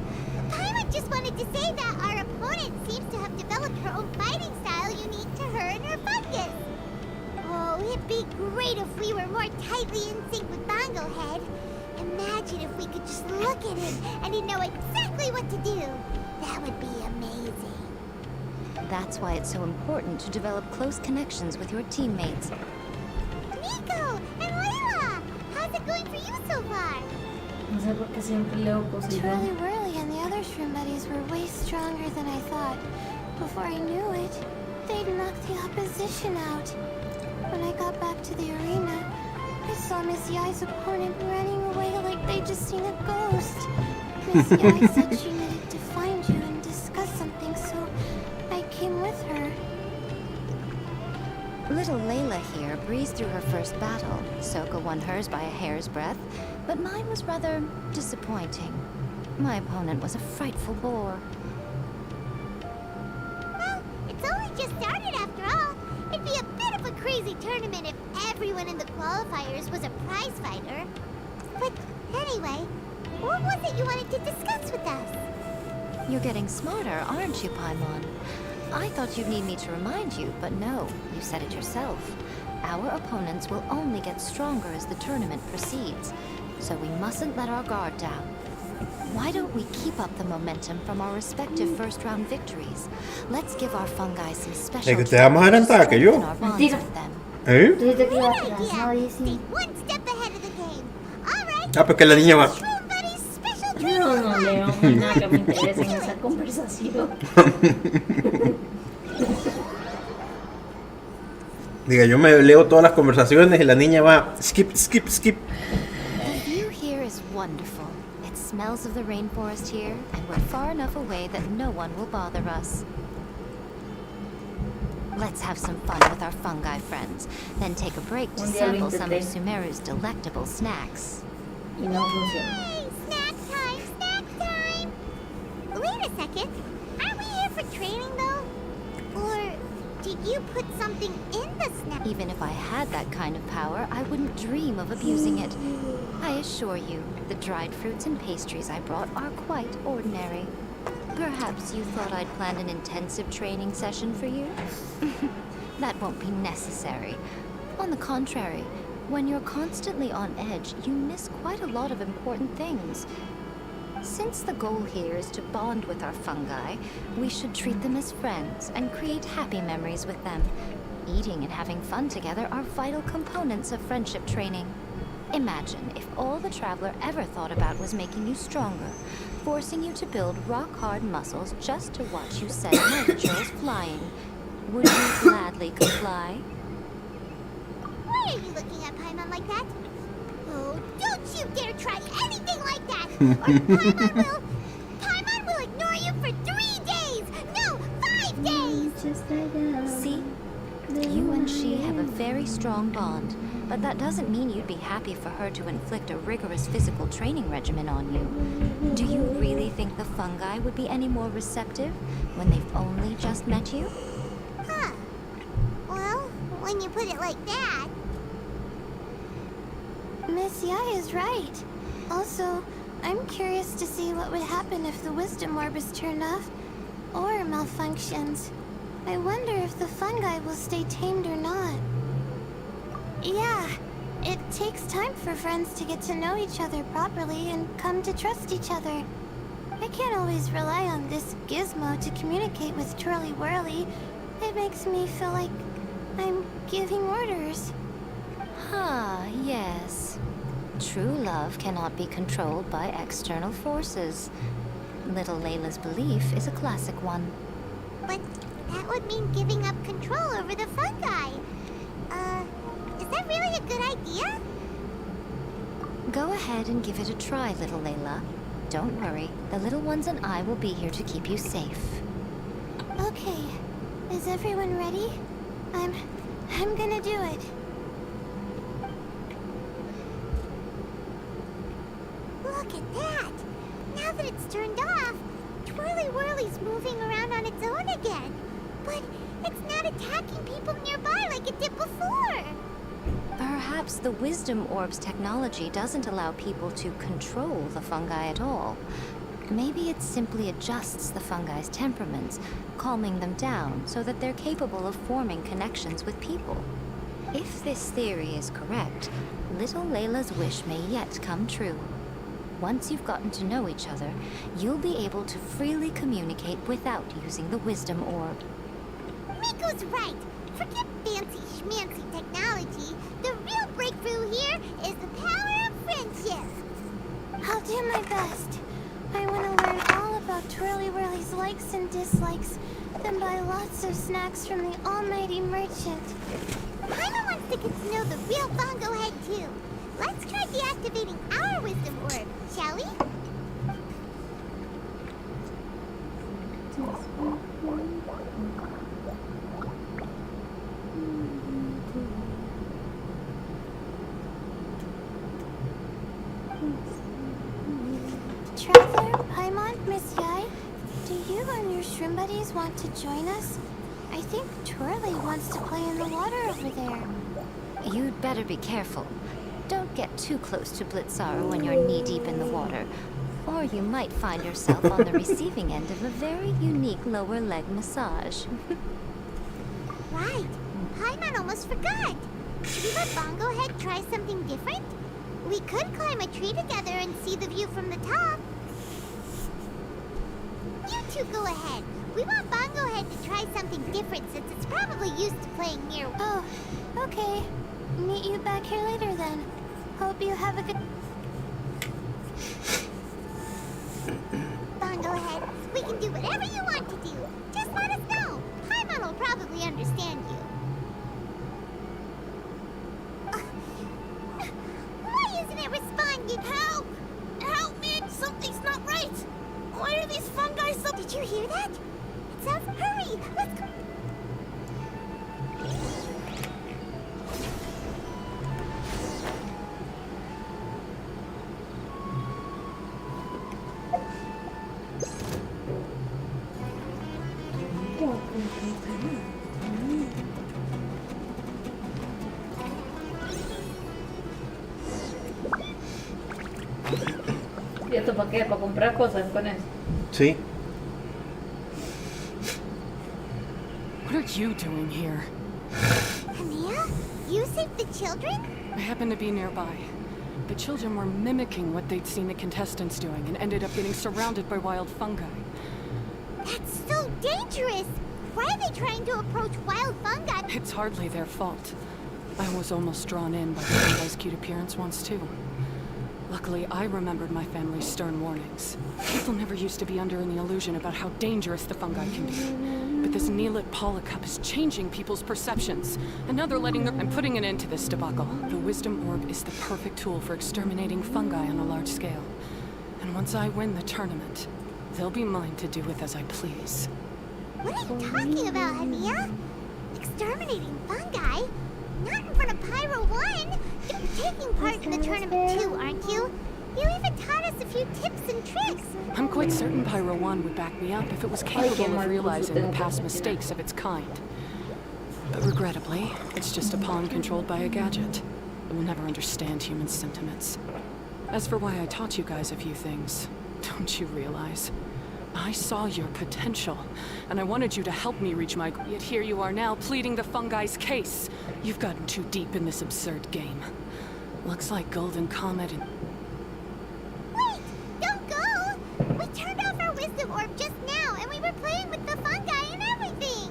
Paimon just wanted to say that our opponent seems to have developed her own fighting style unique to her and her fungus. Oh, it'd be great if we were more tightly in sync with Bongo Head. Imagine if we could just look at him and he'd know exactly what to do. That would be amazing. That's why it's so important to develop close connections with your teammates. Nico and Layla, how's it going for you so far? No sé por qué siempre leo cositas. Twirly Whirly and the other shroom buddies were way stronger than I thought. Before I knew it, they'd knocked the opposition out. When I got back to the arena, I saw Miss Yai's opponent running away like they'd just seen a ghost. Miss Yai said she needed to find you and discuss something, so I came with her. Little Layla here breezed through her first battle. Soko won hers by a hair's breadth, but mine was rather disappointing. My opponent was a frightful bore. Well, it's only just started after all. It'd be a bit of a crazy tournament if everyone in the qualifiers was a prize fighter. But anyway, what was it you wanted to discuss with us? You're getting smarter, aren't you, Paimon? I thought you'd need me to remind you, but no, you said it yourself. Our opponents will only get stronger as the tournament proceeds, so we mustn't let our guard down. Why don't we keep up the momentum from our respective first-round victories? Let's give our fungi some special Es que te da más adelantada que yo. our bonds with them. ¿Eh? Tú dijiste que ibas atrasadísimo. One step ahead of the game. All right. Ah, porque la niña va. Shroom Buddy's special No, no, Leo, no hay nada que me interese en esa conversación. Diga, yo me leo todas las conversaciones y la niña va skip, skip, skip. The view here is wonderful. It smells of the rainforest here, and we're far enough away that no one will bother us. Let's have some fun with our fungi friends, then take a break to sample some of Sumeru's delectable snacks. Y no funciona. Hey, snack time, snack time. Wait a second. Aren't we here for training though? Or did you put something in the snack? Even if I had that kind of power, I wouldn't dream of abusing it. I assure you, the dried fruits and pastries I brought are quite ordinary. Perhaps you thought I'd planned an intensive training session for you? That won't be necessary. On the contrary, when you're constantly on edge, you miss quite a lot of important things. Since the goal here is to bond with our fungi, we should treat them as friends and create happy memories with them. Eating and having fun together are vital components of friendship training. Imagine if all the Traveler ever thought about was making you stronger, forcing you to build rock-hard muscles just to watch you send miniatures flying. Would you gladly comply? Why are you looking at Paimon like that? Oh, don't you dare try anything like that! Or Paimon will ignore you for 3 days! No, 5 days! See? You and she have a very strong bond, but that doesn't mean you'd be happy for her to inflict a rigorous physical training regimen on you. Do you really think the fungi would be any more receptive when they've only just met you? Huh. Well, when you put it like that... Miss Yai is right. Also, I'm curious to see what would happen if the wisdom orb is turned off or malfunctions. I wonder if the fungi will stay tamed or not. Yeah, it takes time for friends to get to know each other properly and come to trust each other. I can't always rely on this gizmo to communicate with Twirly Whirly. It makes me feel like I'm giving orders. Ah, yes. True love cannot be controlled by external forces. Little Layla's belief is a classic one. But that would mean giving up control over the fungi. Is that really a good idea? Go ahead and give it a try, little Layla. Don't worry, the little ones and I will be here to keep you safe. Okay, is everyone ready? I'm gonna do it. Look at that! Now that it's it's turned off, Twirly Whirly's moving around on its own again. But it's not attacking people nearby like it did before. Perhaps the Wisdom Orb's technology doesn't allow people to control the fungi at all. Maybe it simply adjusts the fungi's temperaments, calming them down so that they're capable of forming connections with people. If this theory is correct, little Layla's wish may yet come true. Once you've gotten to know each other, you'll be able to freely communicate without using the Wisdom Orb. Miko's right. Forget fancy schmancy technology. The real breakthrough here is the power of friendship. I'll do my best. I want to learn all about Twirly Whirly's likes and dislikes, then buy lots of snacks from the almighty merchant. Paimon wants to get to know the real Bongo Head too. Let's try deactivating our Wisdom Orb, shall we? Traveler, Paimon, Miss Yai, do you and your shrimp buddies want to join us? I think Twirly wants to play in the water over there. You'd better be careful. Don't get too close to Blitzara when you're knee-deep in the water, or you might find yourself on the receiving end of a very unique lower leg massage. Right. Paimon almost forgot. Should we let Bongo Head try something different? We could climb a tree together and see the view from the top. You two go ahead. We want Bongo Head to try something different since it's probably used to playing near... Oh, okay. Meet you back here later then. Hope you have a good... Bongo Head, we can do whatever you want to do. Just let us know. Paimon will probably understand you. Why isn't it responding? Help! Help me! Something's not right! Why are these fungi so... Did you hear that? It sounds... Hurry! Let's go... ¿Y esto para qué? ¿Para comprar cosas con eso? Sí. What are you doing here? Hania? You saved the children? I happened to be nearby. The children were mimicking what they'd seen the contestants doing and ended up getting surrounded by wild fungi. That's so dangerous! Why are they trying to approach wild fungi? It's hardly their fault. I was almost drawn in by the fungi's cute appearance once too. Luckily, I remembered my family's stern warnings. People never used to be under any illusion about how dangerous the fungi can be. But this Nyxigaming polycup is changing people's perceptions. And now they're letting I'm putting an end to this debacle. The Wisdom Orb is the perfect tool for exterminating fungi on a large scale. And once I win the tournament, they'll be mine to do with as I please. What are you talking about, Hania? Exterminating fungi? Not in front of Pyro 1! You're taking part in the tournament too, aren't you? You even taught us a few tips and tricks! I'm quite certain Pyro 1 would back me up if it was capable of realizing the past mistakes of its kind. But regrettably, it's just a pawn controlled by a gadget. It will never understand human sentiments. As for why I taught you guys a few things, don't you realize? I saw your potential, and I wanted you to help me reach my goal. Yet here you are now, pleading the fungi's case. You've gotten too deep in this absurd game. Looks like Golden Comet and... Wait! Don't go! We turned off our Wisdom Orb just now, and we were playing with the fungi and everything!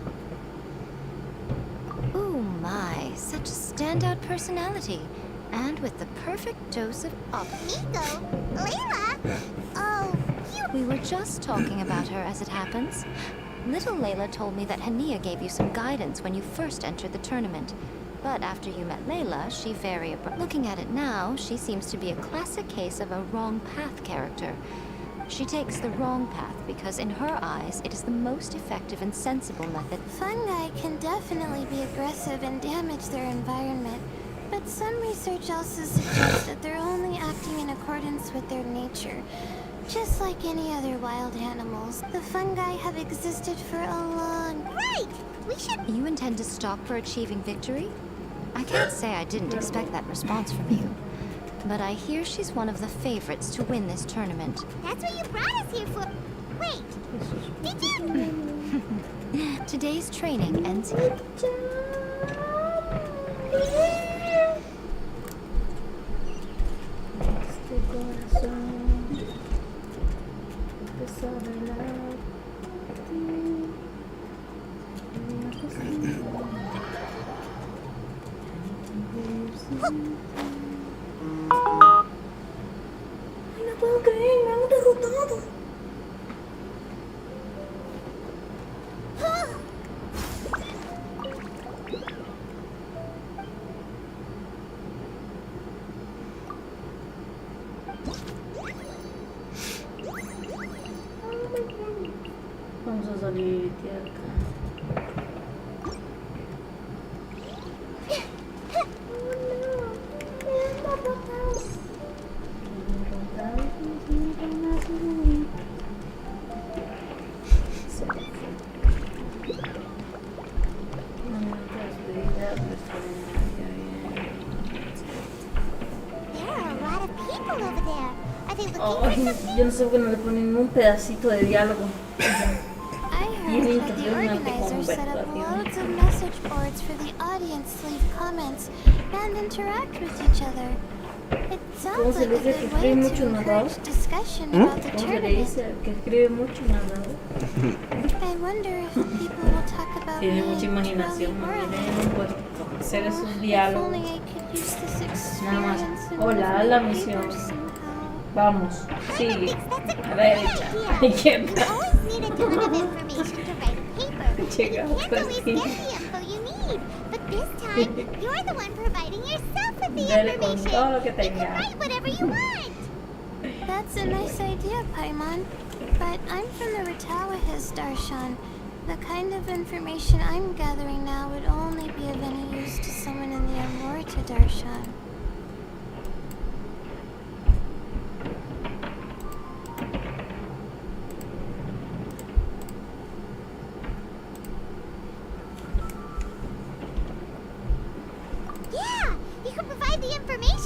Ooh my, such a standout personality. And with the perfect dose of Nico? Layla? Oh, you... We were just talking about her as it happens. Little Layla told me that Hania gave you some guidance when you first entered the tournament. But after you met Layla, she very looking at it now, she seems to be a classic case of a wrong path character. She takes the wrong path because in her eyes, it is the most effective and sensible method. Fungi can definitely be aggressive and damage their environment. But some research also suggests that they're only acting in accordance with their nature. Just like any other wild animals, the fungi have existed for a long... Right! We should... You intend to stalk for achieving victory? I can't say I didn't expect that response from you. But I hear she's one of the favorites to win this tournament. That's what you brought us here for. Wait, did you? Today's training ends here. No puedo creer, me han derrotado. Vamos a salir de acá. Yo no sé por qué no le ponen un pedacito de diálogo. Tienen que hacer una Organizers set up loads of message boards for the audience to leave comments and interact with each other. It sounds like a good way to encourage discussion about the tournament. Que escribe mucho narrador. I wonder if people will talk about me Tiene mucha imaginación, por hacer esos diálogos. Nada más. Hola, a la misión. Vamos, sigue. A la derecha. A la izquierda. Llegamos así. Dale con todo lo que tengas. That's a nice idea, Paimon. But I'm from the Ratawahis, Darshan. The kind of information I'm gathering now would only be of any use to someone in the Amorita, Darshan.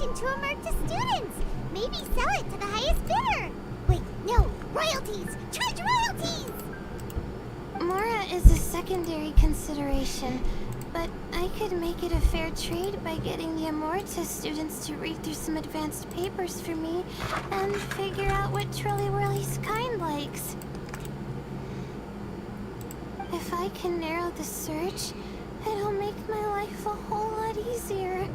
To Amurta students. Maybe sell it to the highest bidder. Wait, no, royalties! Charge royalties! Mora is a secondary consideration, but I could make it a fair trade by getting the Amorta students to read through some advanced papers for me and figure out what Trolly Whirly's kind likes. If I can narrow the search, it'll make my life a whole lot easier.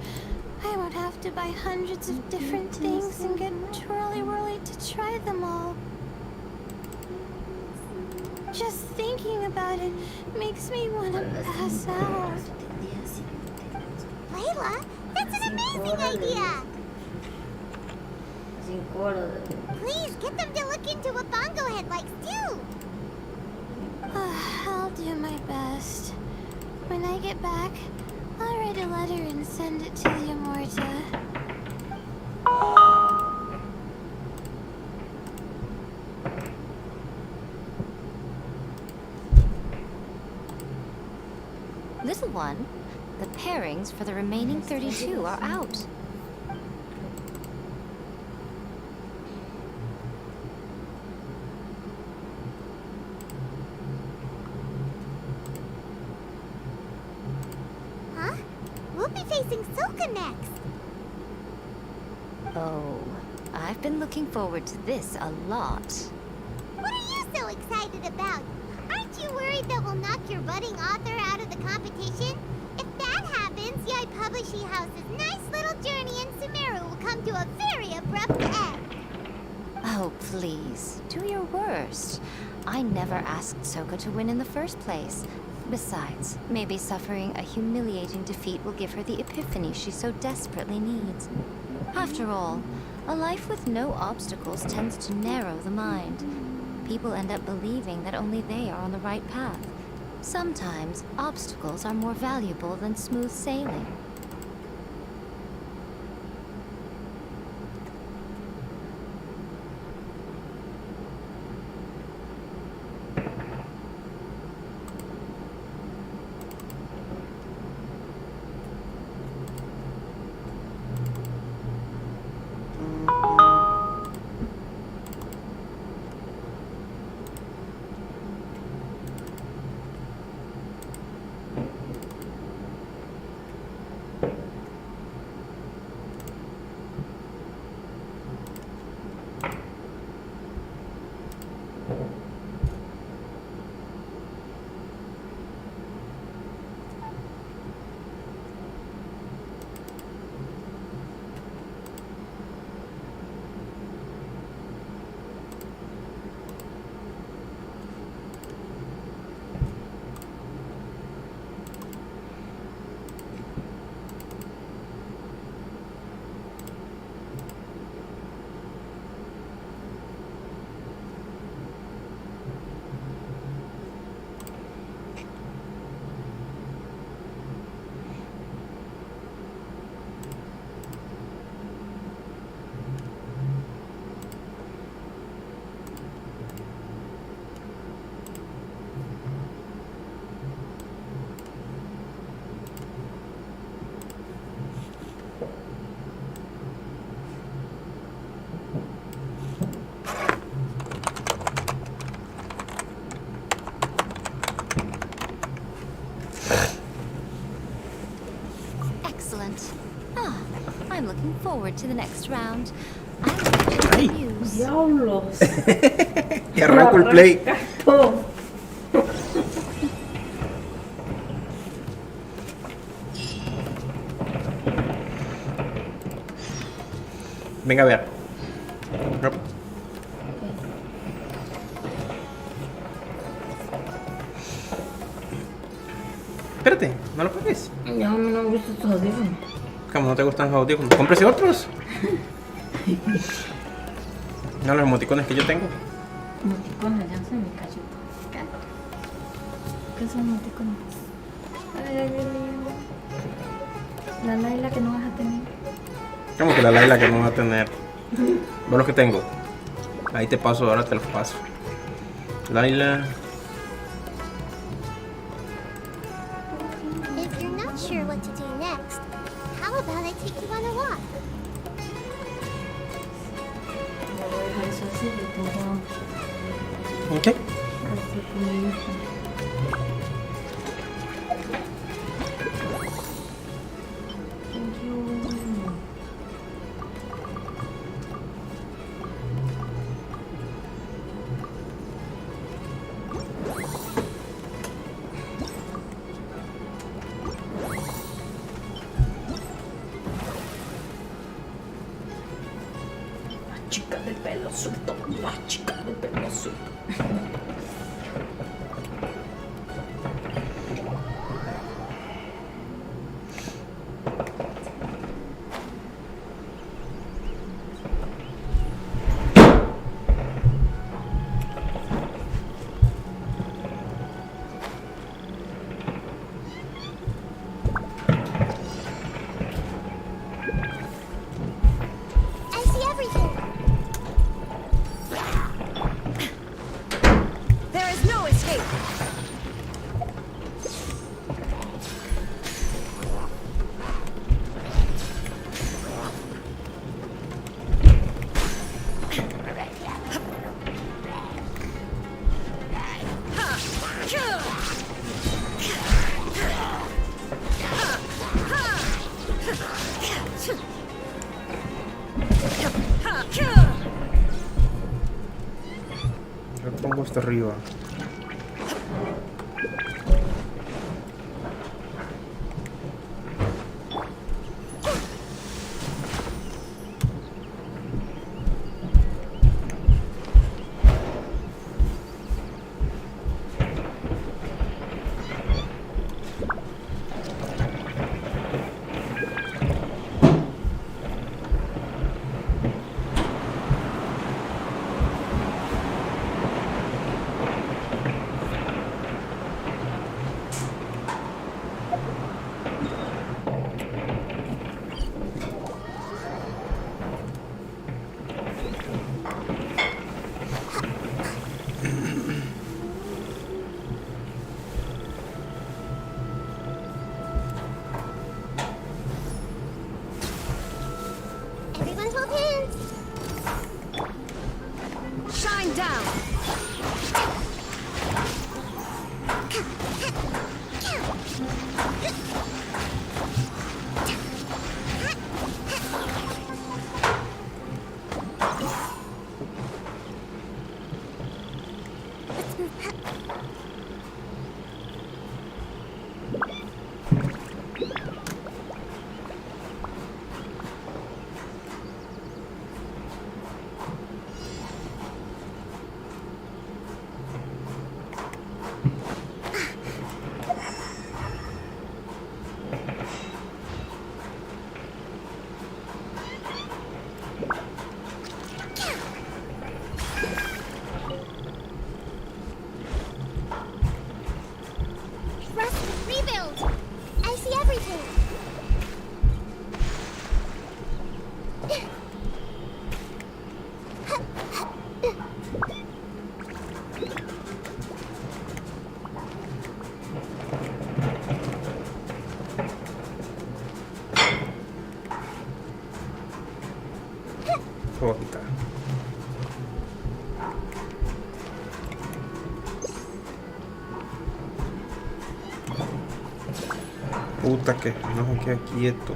I won't have to buy hundreds of different things and get Twirly Whirly to try them all. Just thinking about it makes me want to pass out. Layla, that's an amazing idea! Please, get them to look into what Bongo Head likes too! I'll do my best. When I get back, I'll write a letter and send it to the Amorta. Little one, the pairings for the remaining 32 are out. Oh, I've been looking forward to this a lot. What are you so excited about? Aren't you worried that we'll knock your budding author out of the competition? If that happens, Yai Publishing House's nice little journey in Sumeru will come to a very abrupt end. Oh, please, do your worst. I never asked Soka to win in the first place. Besides, maybe suffering a humiliating defeat will give her the epiphany she so desperately needs. After all, a life with no obstacles tends to narrow the mind. People end up believing that only they are on the right path. Sometimes, obstacles are more valuable than smooth sailing. looking forward to the next round. I'm confused. Diablos. Y arranco el play. Venga a ver. No. Espérate, no lo pagues. Ya no me gustan estos audífonos. ¿Cómo no te gustan los audífonos? Cómprese otros. No, los emoticones que yo tengo. Emoticones, ya se me cayó. ¿Qué son emoticones? La Laila que no vas a tener. ¿Cómo que la Laila que no va a tener? ¿Vos los que tengo? Ahí te paso, ahora te los paso. Laila. If you're not sure what to do next, how about I take you on a walk? Voy a dejar eso así, yo tengo... ¿Ok? Chica de pelo suelto, la chica de pelo suelto. I see everything. There is no escape. Lo pongo hasta arriba. Everyone hold hands. Shine down. Rust, rebuild. I see everything. Puta. Puta que no se queda quieto.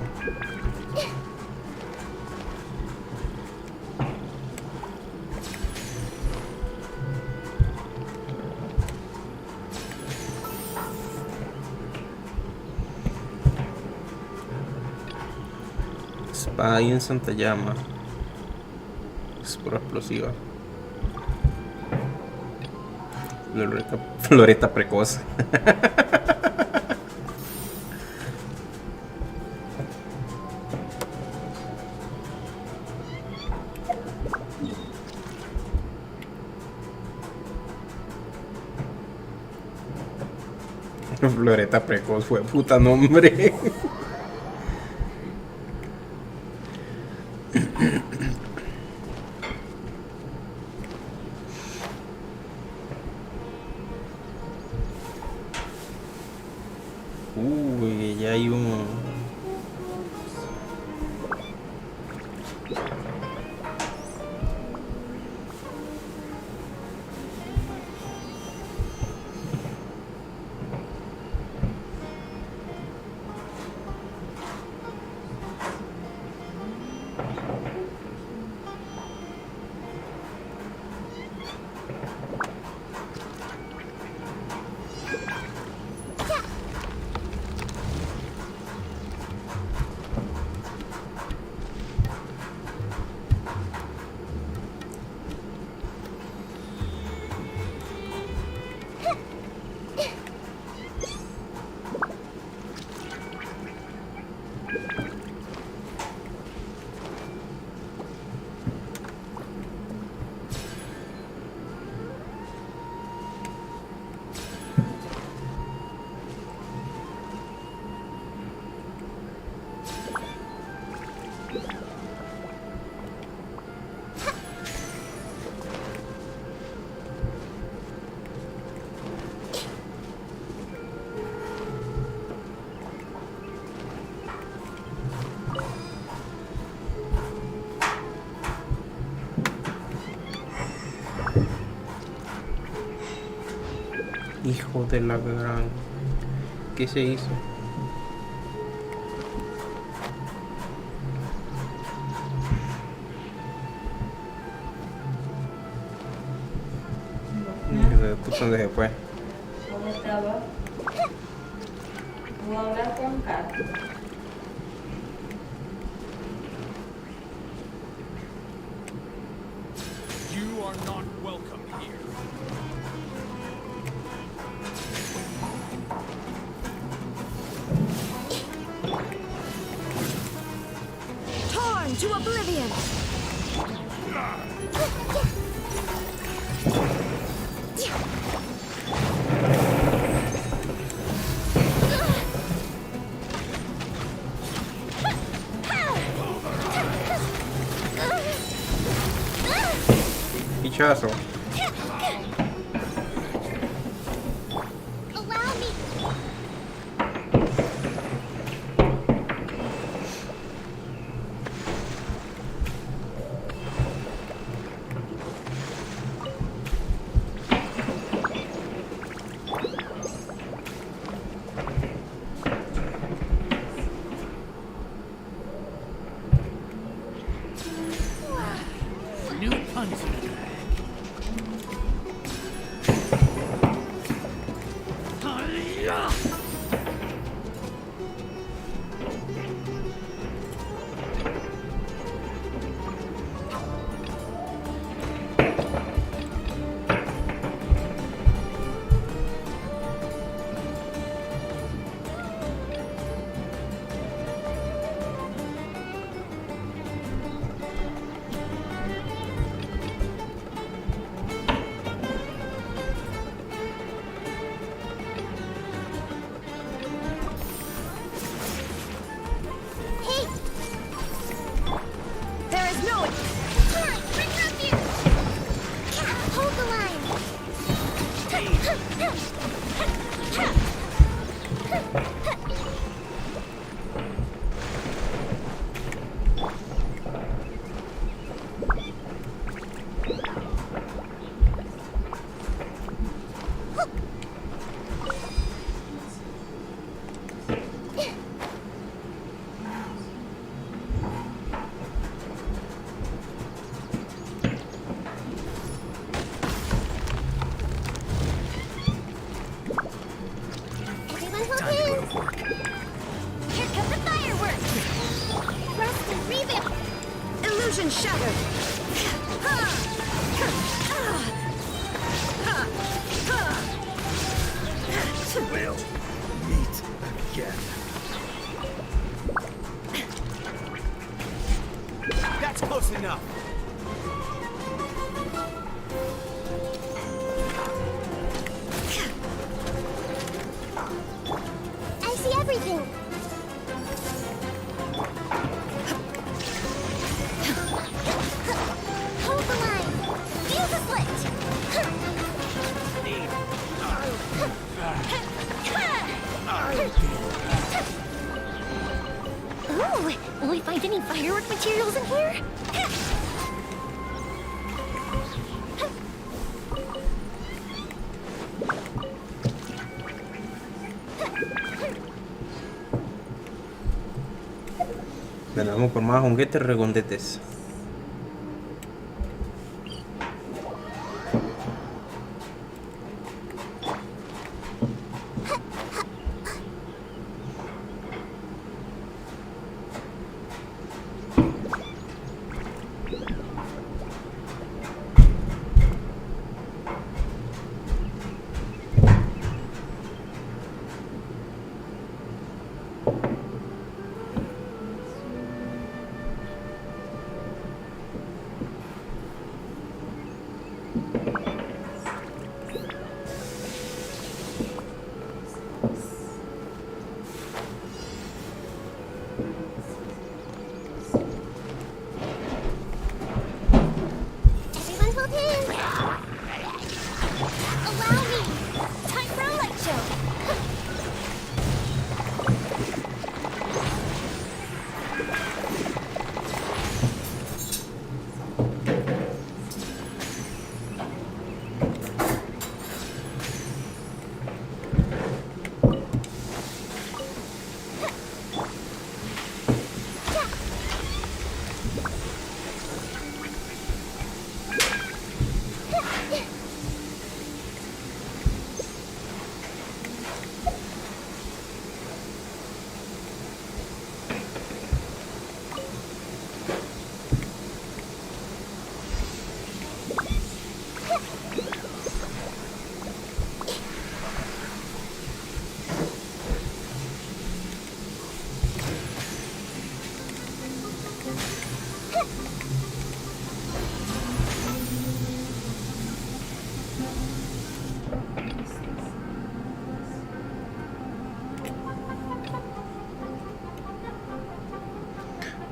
espada ahí en Santa Llama. Es pura explosiva. Floreta precoz. Floreta precoz fue puta nombre. Uy, ya hay un... Hijo de la gran... ¿Qué se hizo? ¿Dónde se fue? ¿Cómo estaba? ¿Puedo hablar con Kat? You are not welcome here. Torn to oblivion! Pichazo. Allow me. New punch in the bag. There is no... Alright, bring it up here. Hold the line. Everyone hold hands. Illusion shattered. We'll meet again. That's close enough. I see everything. Hold the line. Fuse the split. Ooh, will we find any firework materials in here? Bueno, vamos por más juguetes redondetes.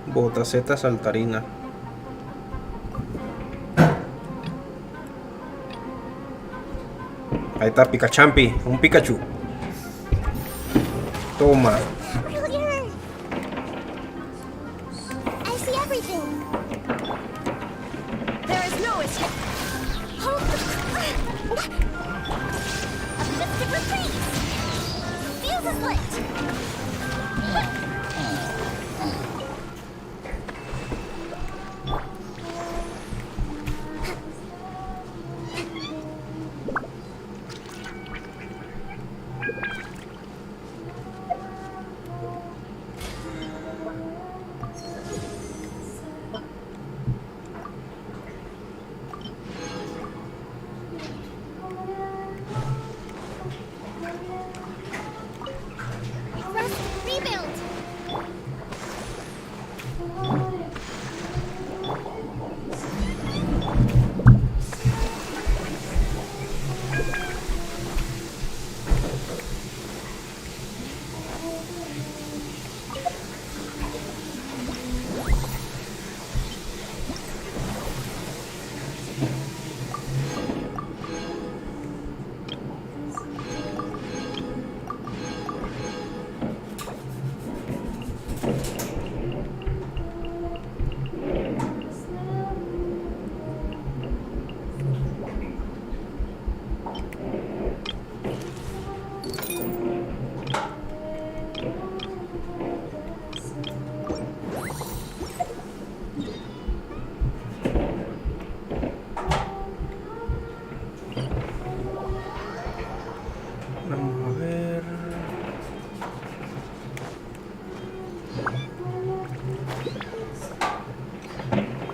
Botaceta saltarina. Ahí está Pikachampi, un Pikachu. Toma. I see everything. There is no escape. A mystic retreat. Fuse is lit.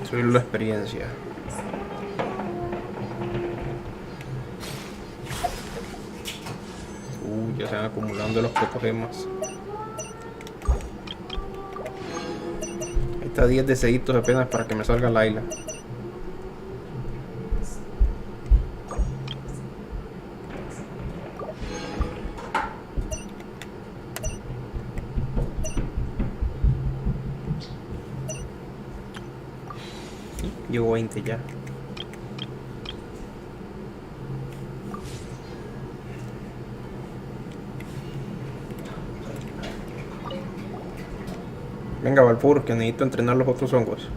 subir la experiencia. Ya se van acumulando los protogemas. Ahí está 10 deseitos apenas para que me salga Layla. Llevo 20 ya. Venga, Valpur, que necesito entrenar los otros hongos.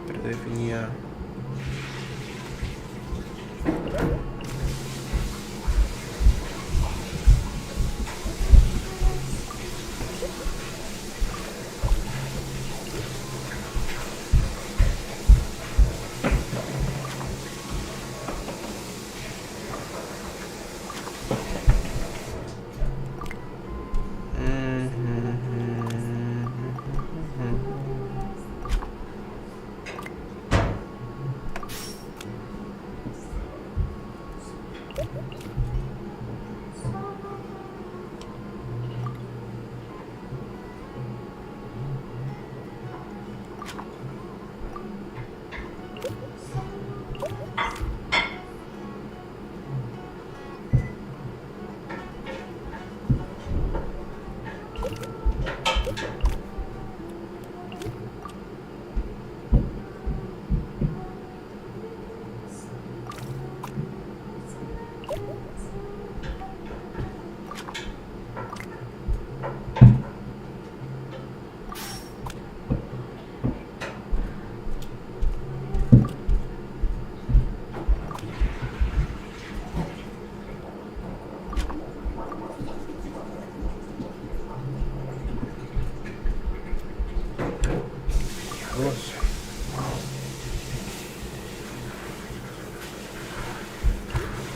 Predefinida.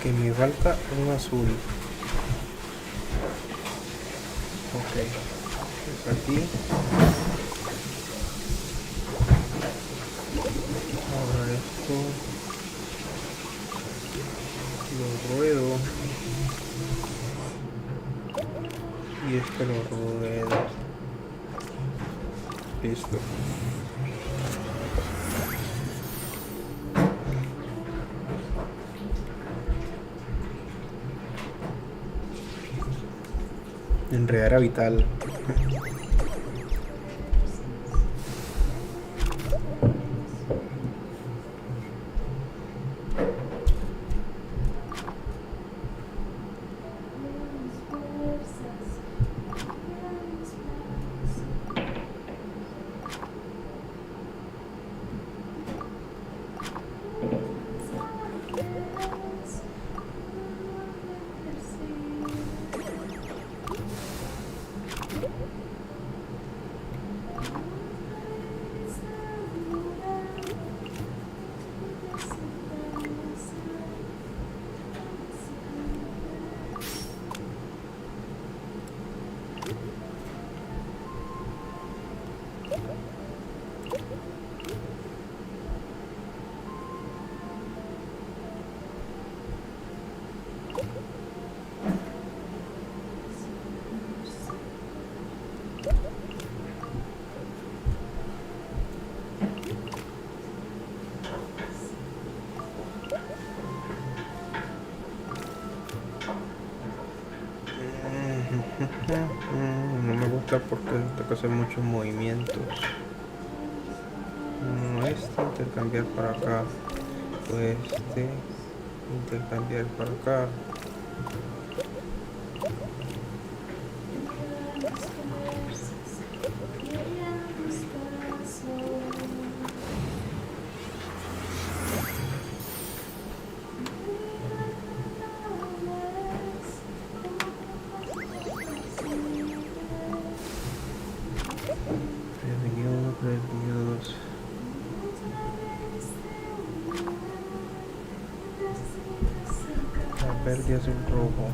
Que me falta un azul. Ok, es aquí. Ahora esto lo ruedo y esto lo ruedo. Listo. Enredar a Vital. No me gusta porque tengo que hacer muchos movimientos. Intercambiar para acá. Pues intercambiar para acá. Verde, azul, rojo.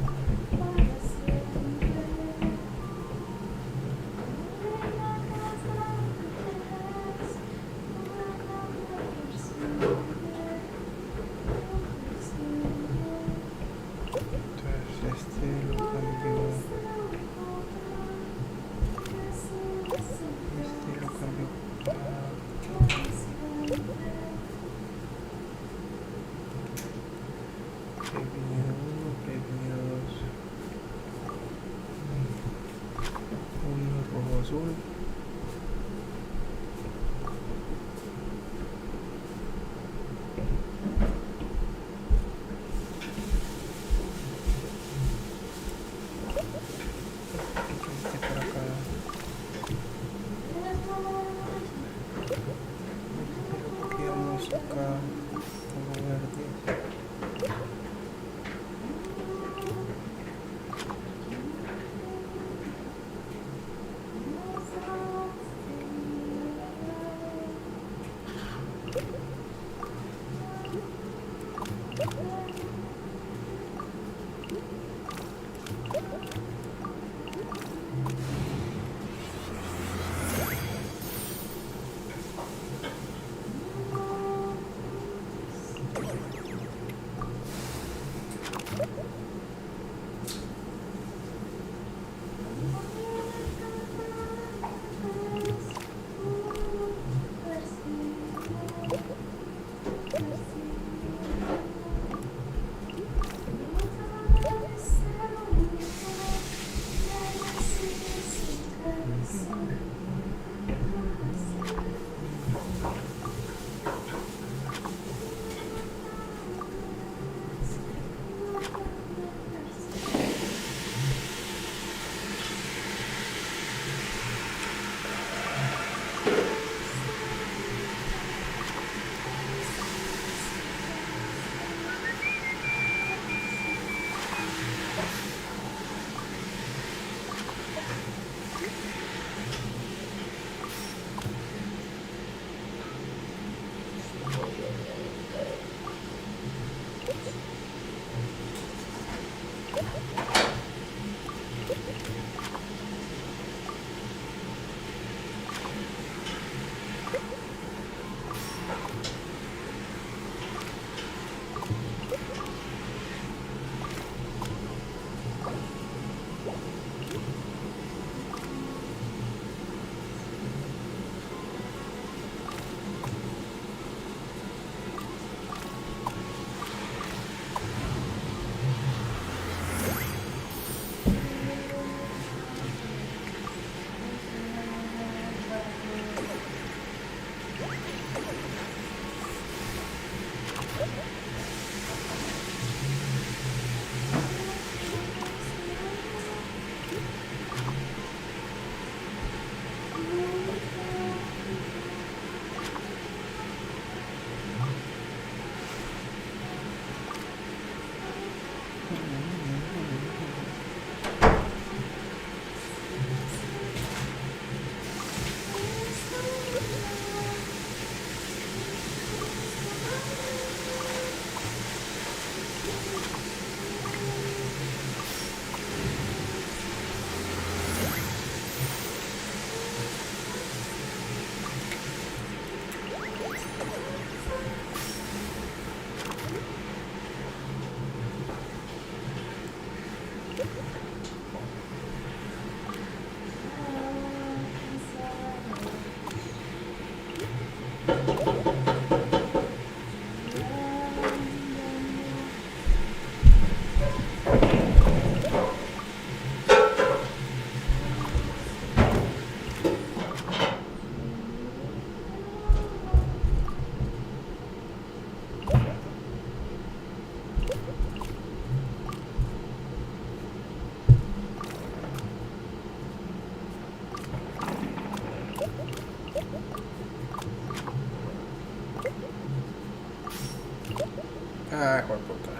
Ah, joder, puta.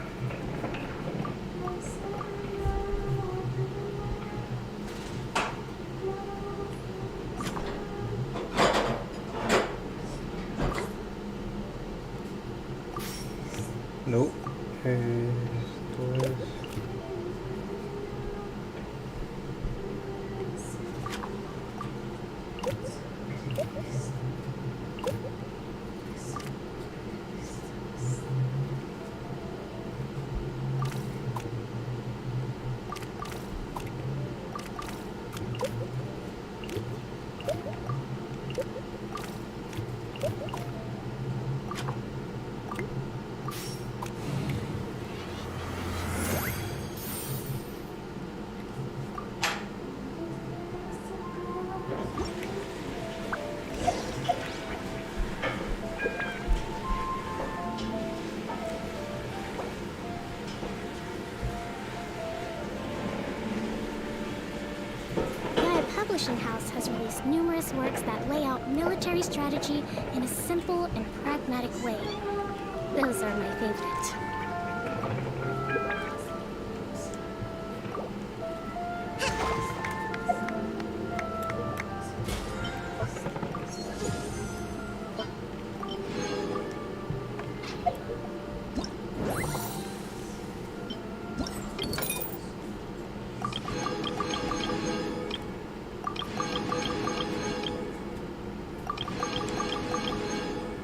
No. Esto es... Publishing house has released numerous works that lay out military strategy in a simple and pragmatic way. Those are my favorite.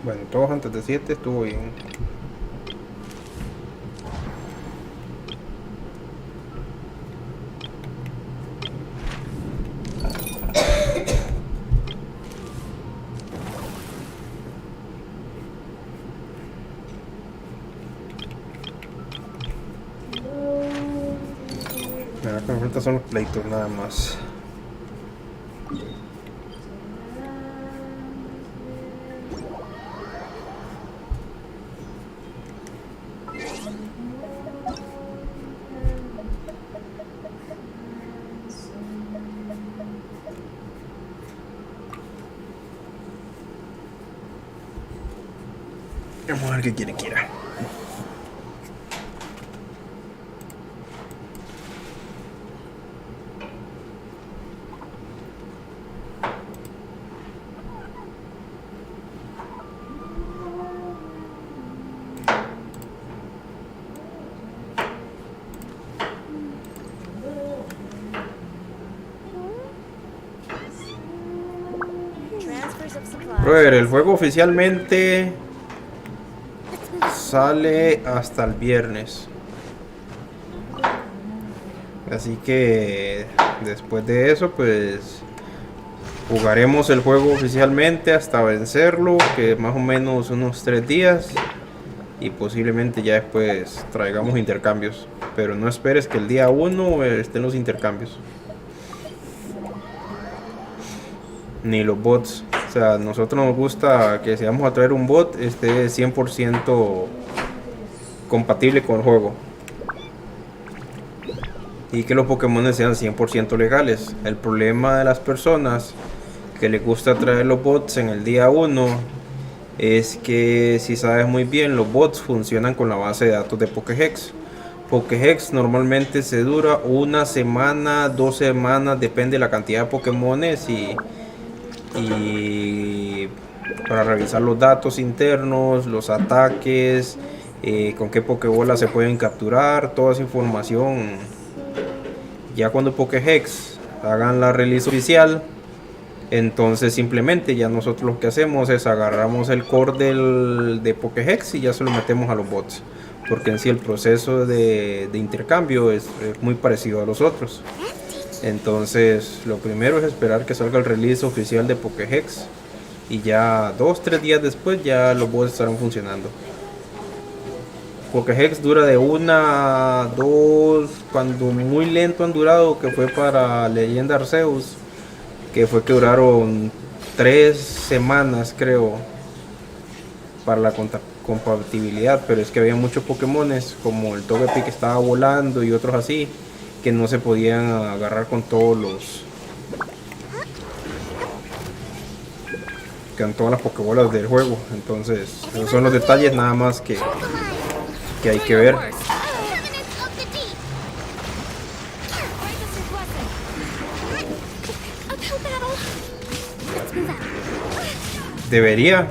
Bueno, todos antes de 7 estuvo bien. Ahora que me falta son los pleitos nada más. Vamos a ver qué quiere Kira. Brother, el juego oficialmente sale hasta el viernes. Así que después de eso, pues jugaremos el juego oficialmente hasta vencerlo, que más o menos unos 3 días. Y posiblemente ya después traigamos intercambios. Pero no esperes que el día 1 estén los intercambios. Ni los bots. O sea, a nosotros nos gusta que si vamos a traer un bot, esté 100% compatible con el juego. Y que los Pokémon sean 100% legales. El problema de las personas que les gusta traer los bots en el día 1 es que, si sabes muy bien, los bots funcionan con la base de datos de Pokéhex. Pokéhex normalmente se dura 1 semana, 2 semanas, depende de la cantidad de Pokémones y para revisar los datos internos, los ataques, con qué Pokébola se pueden capturar, toda esa información. Ya cuando Pokéhex hagan la release oficial, entonces simplemente ya nosotros lo que hacemos es agarramos el core de Pokéhex y ya se lo metemos a los bots, porque en sí el proceso de intercambio es muy parecido a los otros. Entonces lo primero es esperar que salga el release oficial de Pokéhex y ya 2-3 días después ya los bots estarán funcionando. Pokéhex dura de 1 a 2, cuando muy lento han durado, que fue para Leyenda Arceus, que fue que duraron 3 semanas creo para la compatibilidad, pero es que había muchos Pokémones como el Togepi que estaba volando y otros así que no se podían agarrar con todas las Pokébolas del juego. Entonces esos son los detalles nada más que hay que ver. Debería.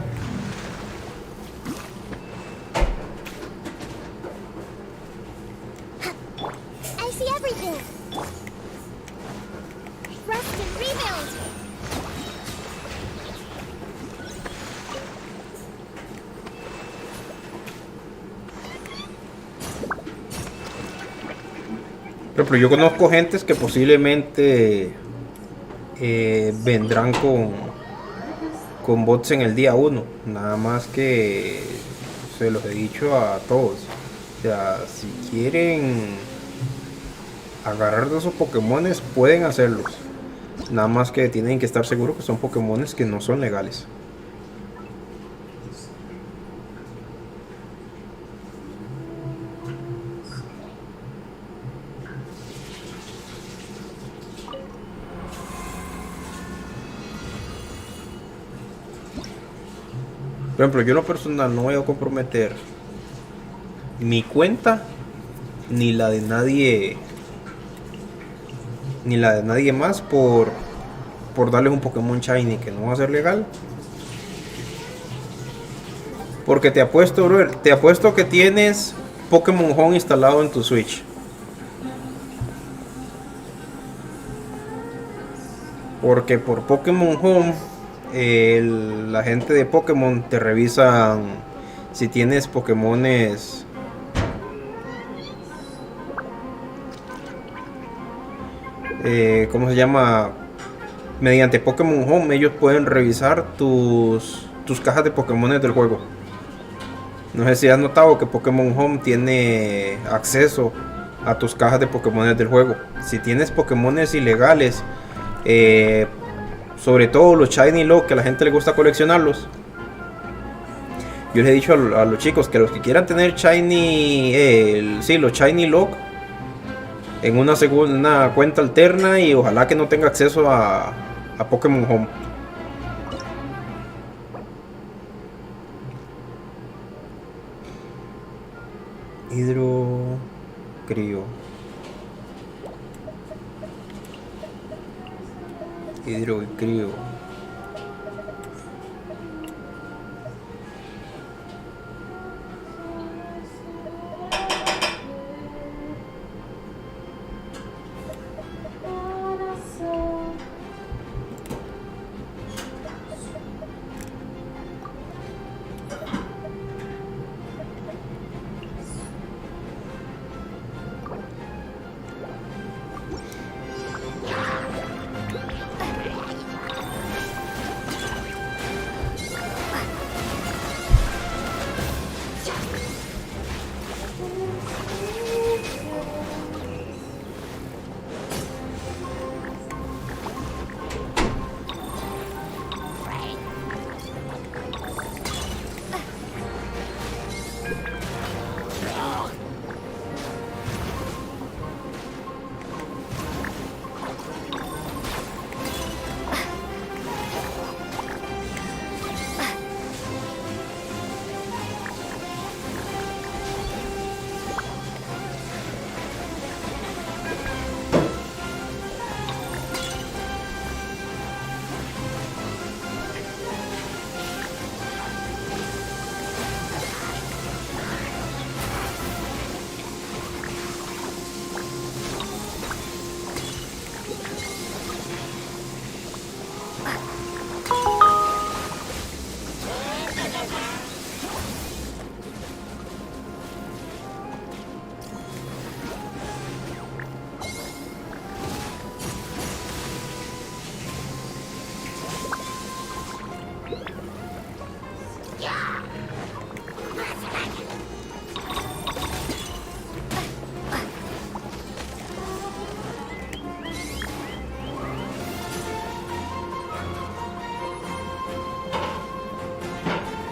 Pero yo conozco gentes que posiblemente vendrán con bots en el día 1. Nada más que se los he dicho a todos. O sea, si quieren agarrar de esos Pokémones, pueden hacerlos. Nada más que tienen que estar seguros que son Pokémones que no son legales. Por ejemplo, yo en lo personal no voy a comprometer mi cuenta ni la de nadie más por darles un Pokémon Shiny, que no va a ser legal. Porque te apuesto, brother, te apuesto que tienes Pokémon Home instalado en tu Switch. Porque por Pokémon Home, la gente de Pokémon te revisan si tienes Pokémones. ¿Cómo se llama? Mediante Pokémon Home ellos pueden revisar tus cajas de Pokémones del juego. No sé si has notado que Pokémon Home tiene acceso a tus cajas de Pokémones del juego. Si tienes Pokémones ilegales, sobre todo los Shiny Lock, que a la gente le gusta coleccionarlos, yo les he dicho a los chicos que los que quieran tener Shiny, los Shiny Lock en una segunda cuenta alterna, y ojalá que no tenga acceso a Pokémon Home. Hidrocrío.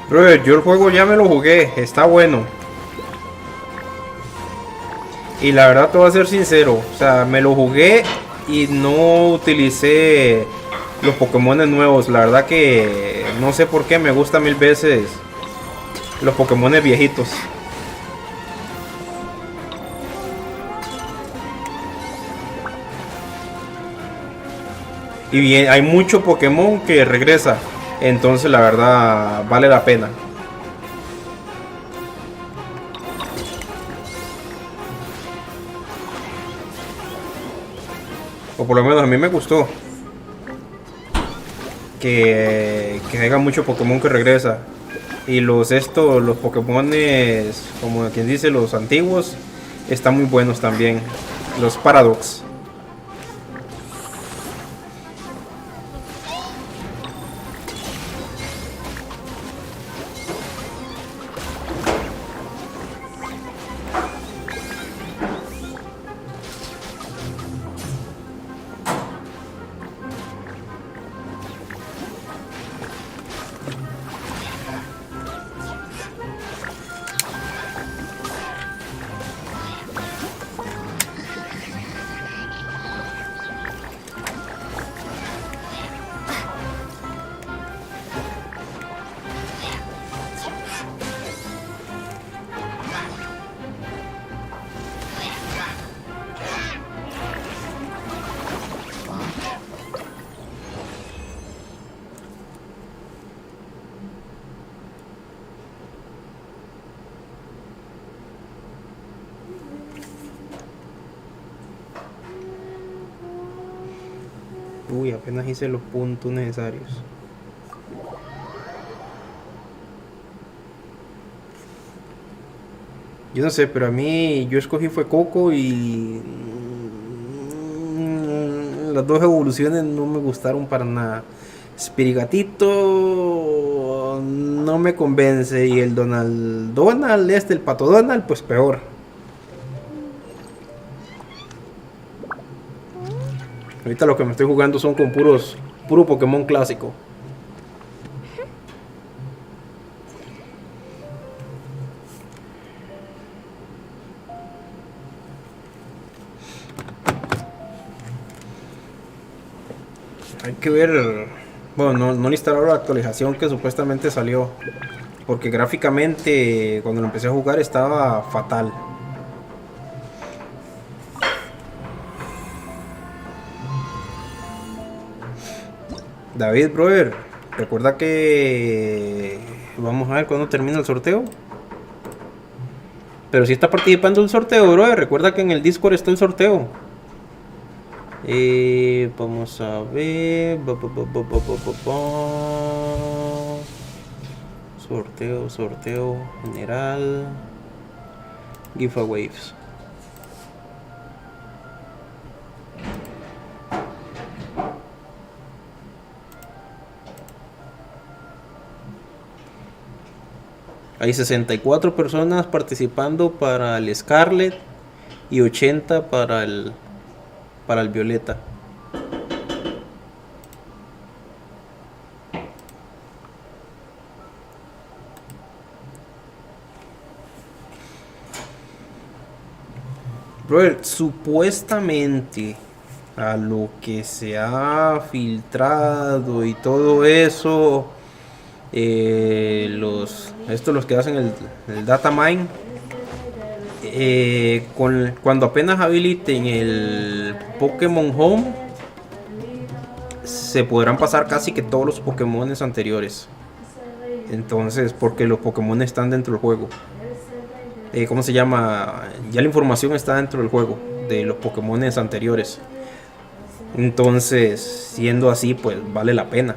Brother, yo el juego ya me lo jugué, está bueno. Y la verdad te voy a ser sincero, o sea, me lo jugué y no utilicé los Pokémon nuevos. La verdad que no sé por qué me gusta mil veces los Pokémon viejitos. Y bien, hay mucho Pokémon que regresa. Entonces la verdad vale la pena. O por lo menos a mí me gustó que haya mucho Pokémon que regresa. Y los Pokémones, como quien dice, los antiguos, están muy buenos también. Los Paradox. Uy, apenas hice los puntos necesarios. Yo no sé, pero a mí yo escogí fue Coco y las dos evoluciones no me gustaron para nada. Spirigatito no me convence y el Donald, el pato Donald, pues peor. Ahorita lo que me estoy jugando son con puro Pokémon clásico. Hay que ver, bueno, no instalar la actualización que supuestamente salió, porque gráficamente cuando lo empecé a jugar estaba fatal. David, brother, recuerda que vamos a ver cuándo termina el sorteo. Pero si está participando del sorteo, brother, recuerda que en el Discord está el sorteo. Vamos a ver. Sorteo general. Giveaways. Hay 64 personas participando para el Scarlet y 80 para el Violeta. Brother, supuestamente a lo que se ha filtrado y todo eso, los que hacen el data mine, cuando apenas habiliten el Pokémon Home, se podrán pasar casi que todos los Pokémones anteriores. Entonces, porque los Pokémon están dentro del juego. ¿Cómo se llama? Ya la información está dentro del juego de los Pokémones anteriores. Entonces, siendo así, pues vale la pena.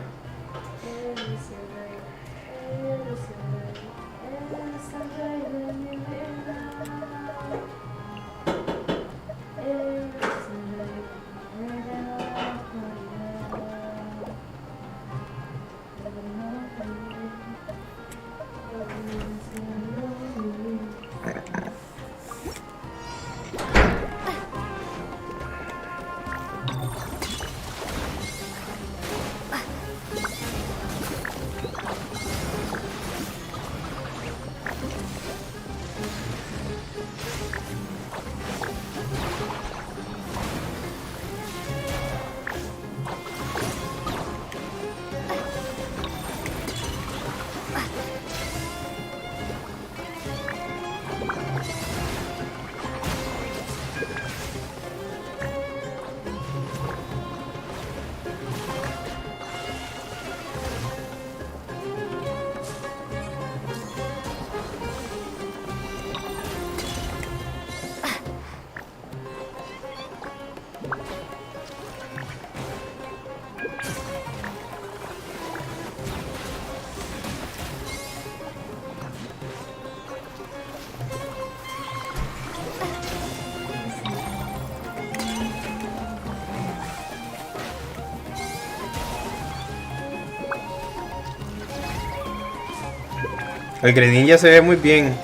El Grenin ya se ve muy bien.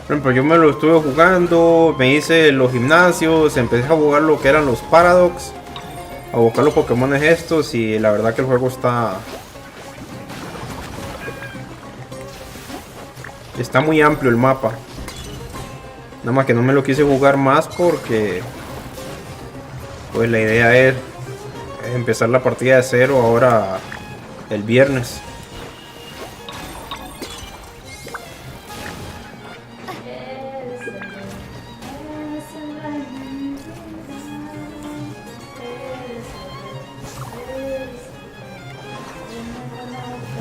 Por ejemplo, yo me lo estuve jugando, me hice los gimnasios, empecé a jugar lo que eran los Paradox, a buscar los Pokémon estos, y la verdad que el juego está muy amplio el mapa. Nada más que no me lo quise jugar más porque pues la idea es empezar la partida de cero ahora el viernes.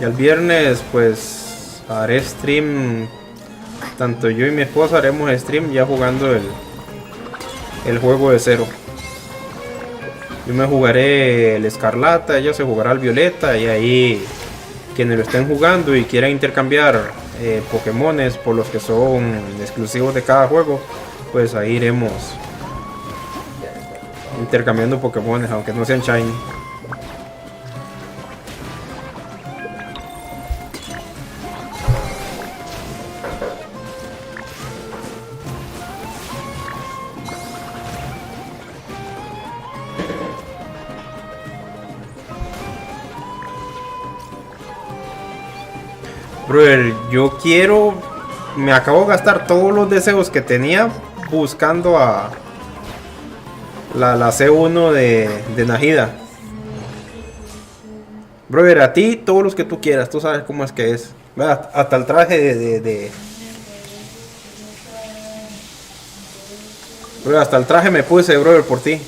Y el viernes pues haré stream tanto yo y mi esposa haremos stream ya jugando el juego de cero. Yo me jugaré el Escarlata, ella se jugará el Violeta, y ahí quienes lo estén jugando y quieran intercambiar Pokémones por los que son exclusivos de cada juego, pues ahí iremos intercambiando Pokémones, aunque no sean Shiny. Brother, yo quiero... Me acabo de gastar todos los deseos que tenía buscando a la C1 de Nahida. Brother, a ti todos los que tú quieras, tú sabes cómo es que es. ¿Verdad? Hasta el traje Brother, hasta el traje me puse, brother, por ti.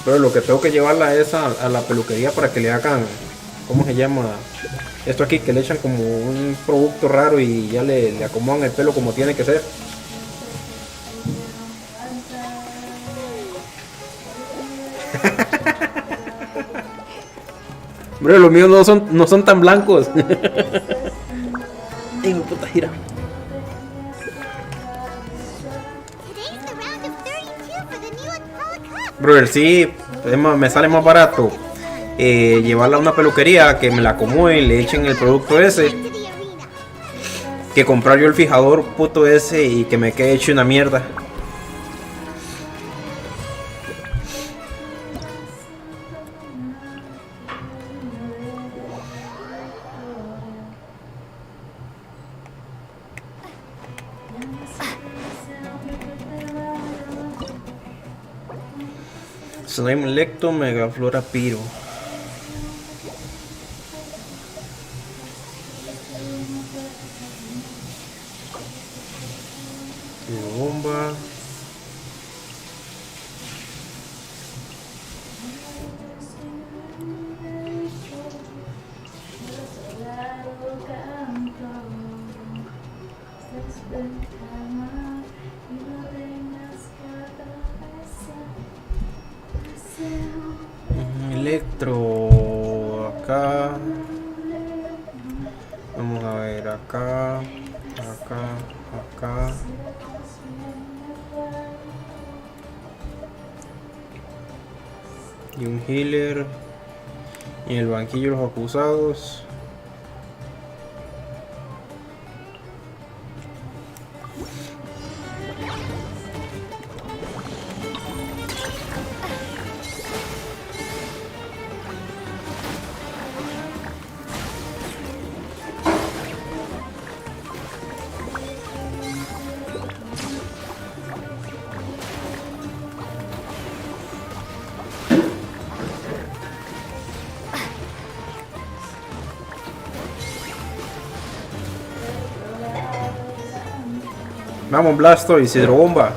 Pero lo que tengo que llevarla es a la peluquería para que le hagan, ¿cómo se llama? Esto aquí, que le echan como un producto raro y ya le acomodan el pelo como tiene que ser. Bro, los míos no son tan blancos. Ay, mi puta gira. Brother, sí, me sale más barato llevarla a una peluquería, que me la acomode y le echen el producto ese, que comprar yo el fijador puto ese y que me quede hecho una mierda. Slime Electo, Megaflora Piro. Bomba. Electro acá. Vamos a ver acá, acá. Y un healer. Y en el banquillo los acusados. Vamos, Blastoise, hidrobomba.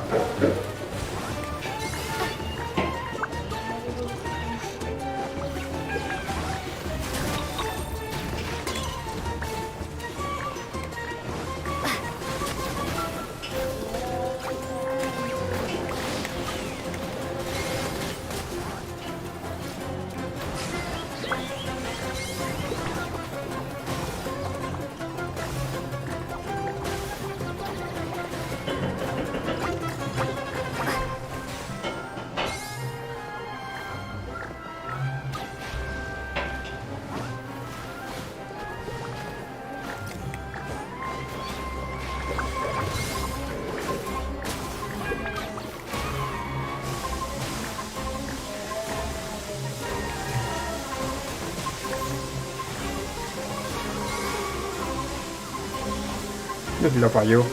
Lo falló.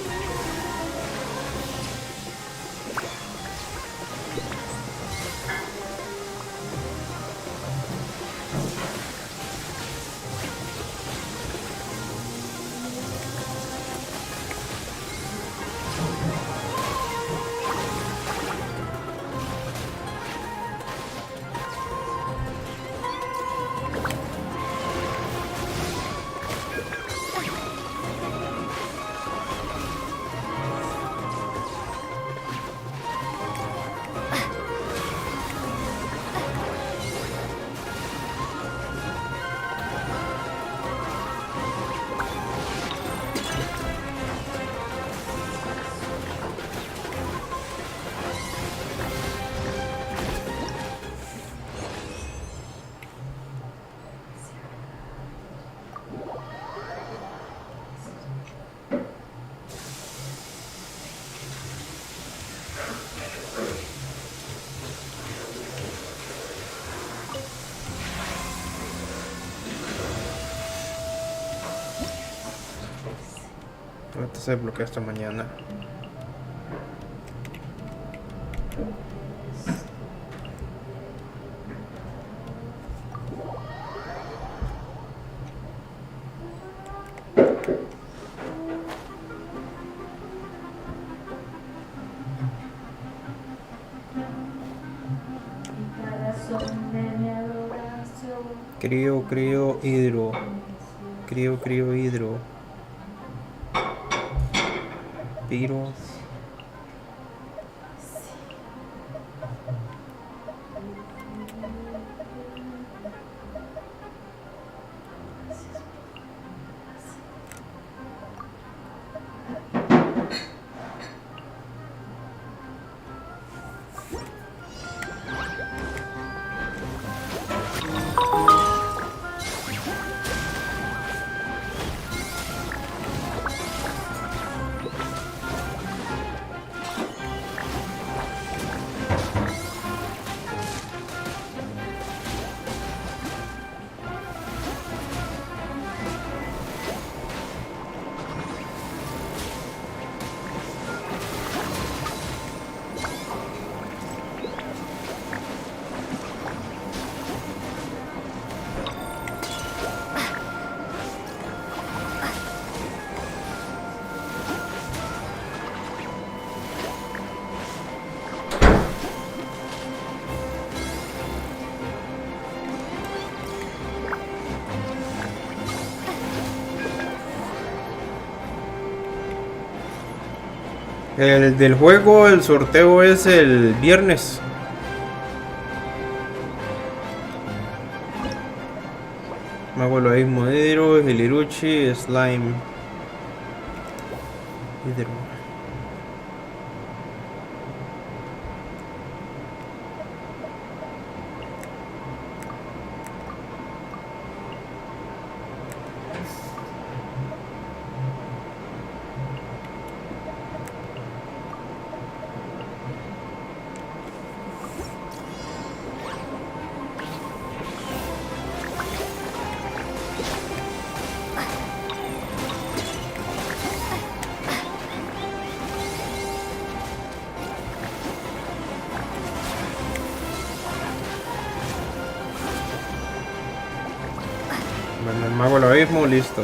Ahorita se bloquea esta mañana. Crío hidro. Crío hidro. Piro. El del juego, el sorteo es el viernes. Mago lo mismo, hidro, Hiliruchi, slime. Hidro. Bueno, el mago lo mismo, listo.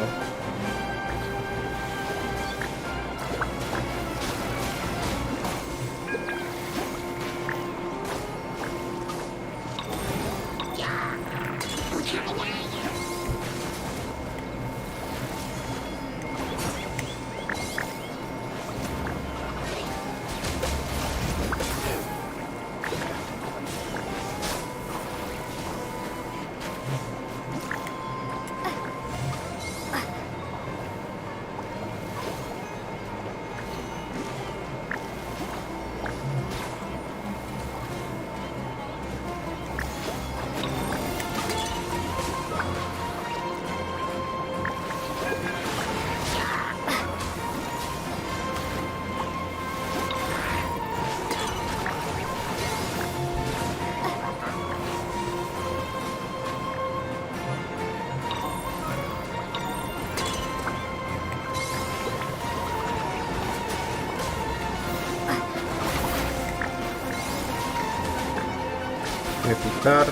Ejecutar.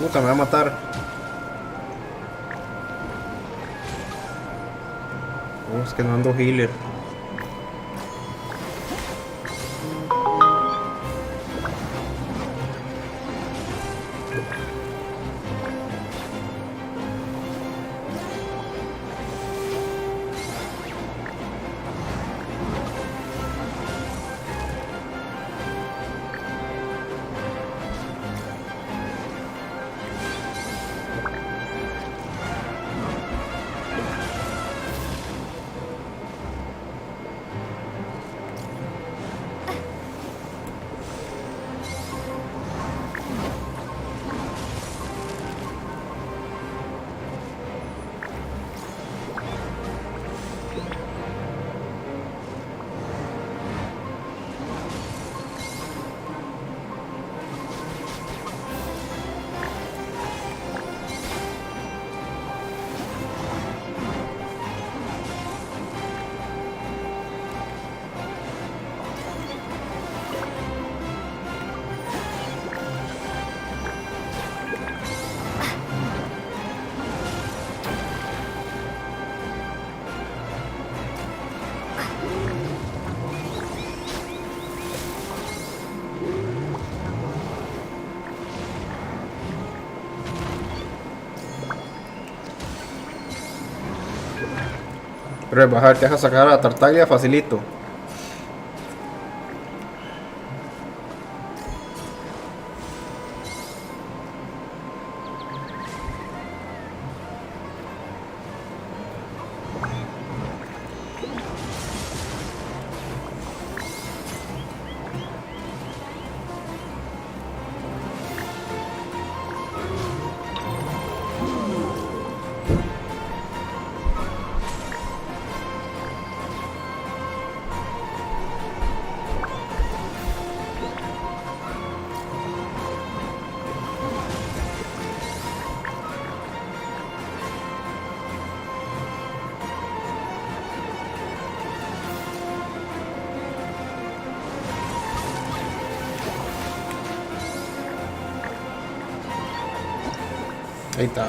Puta, me va a matar. Oh, es que no ando healer. Pero bajar, te deja sacar a la Tartaglia facilito. Ahí está.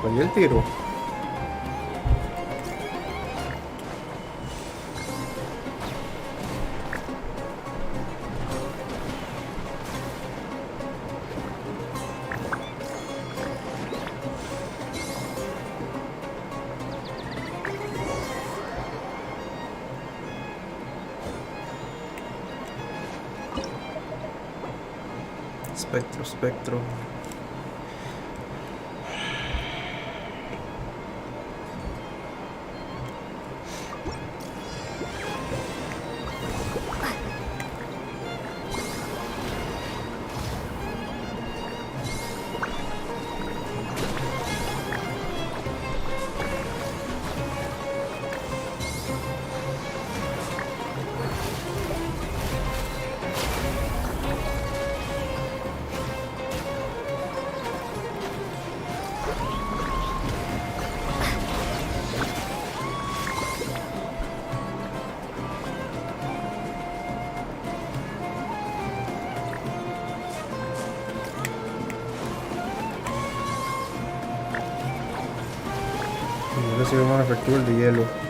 Falló el tiro. Espectro. Ahora sí vamos a efectuar el de hielo.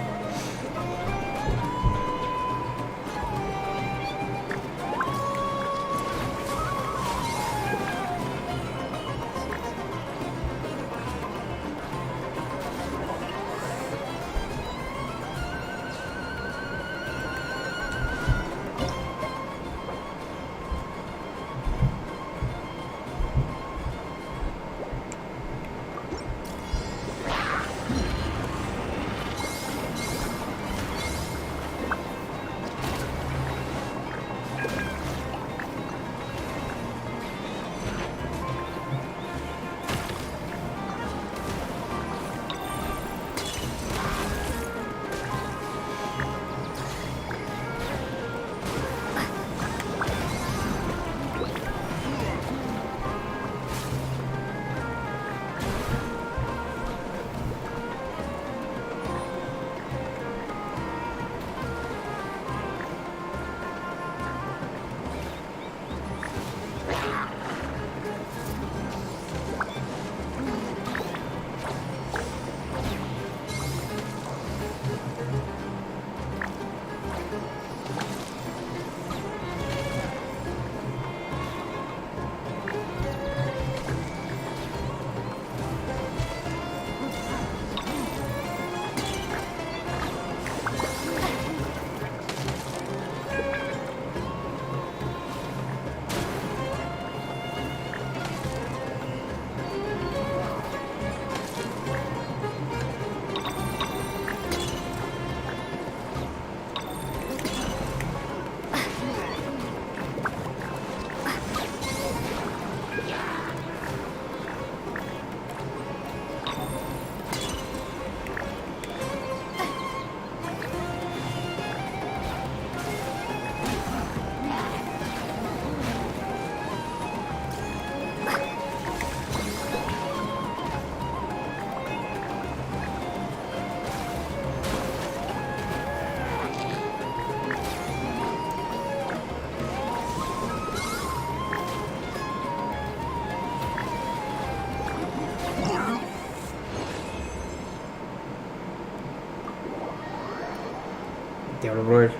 Diablo, brother,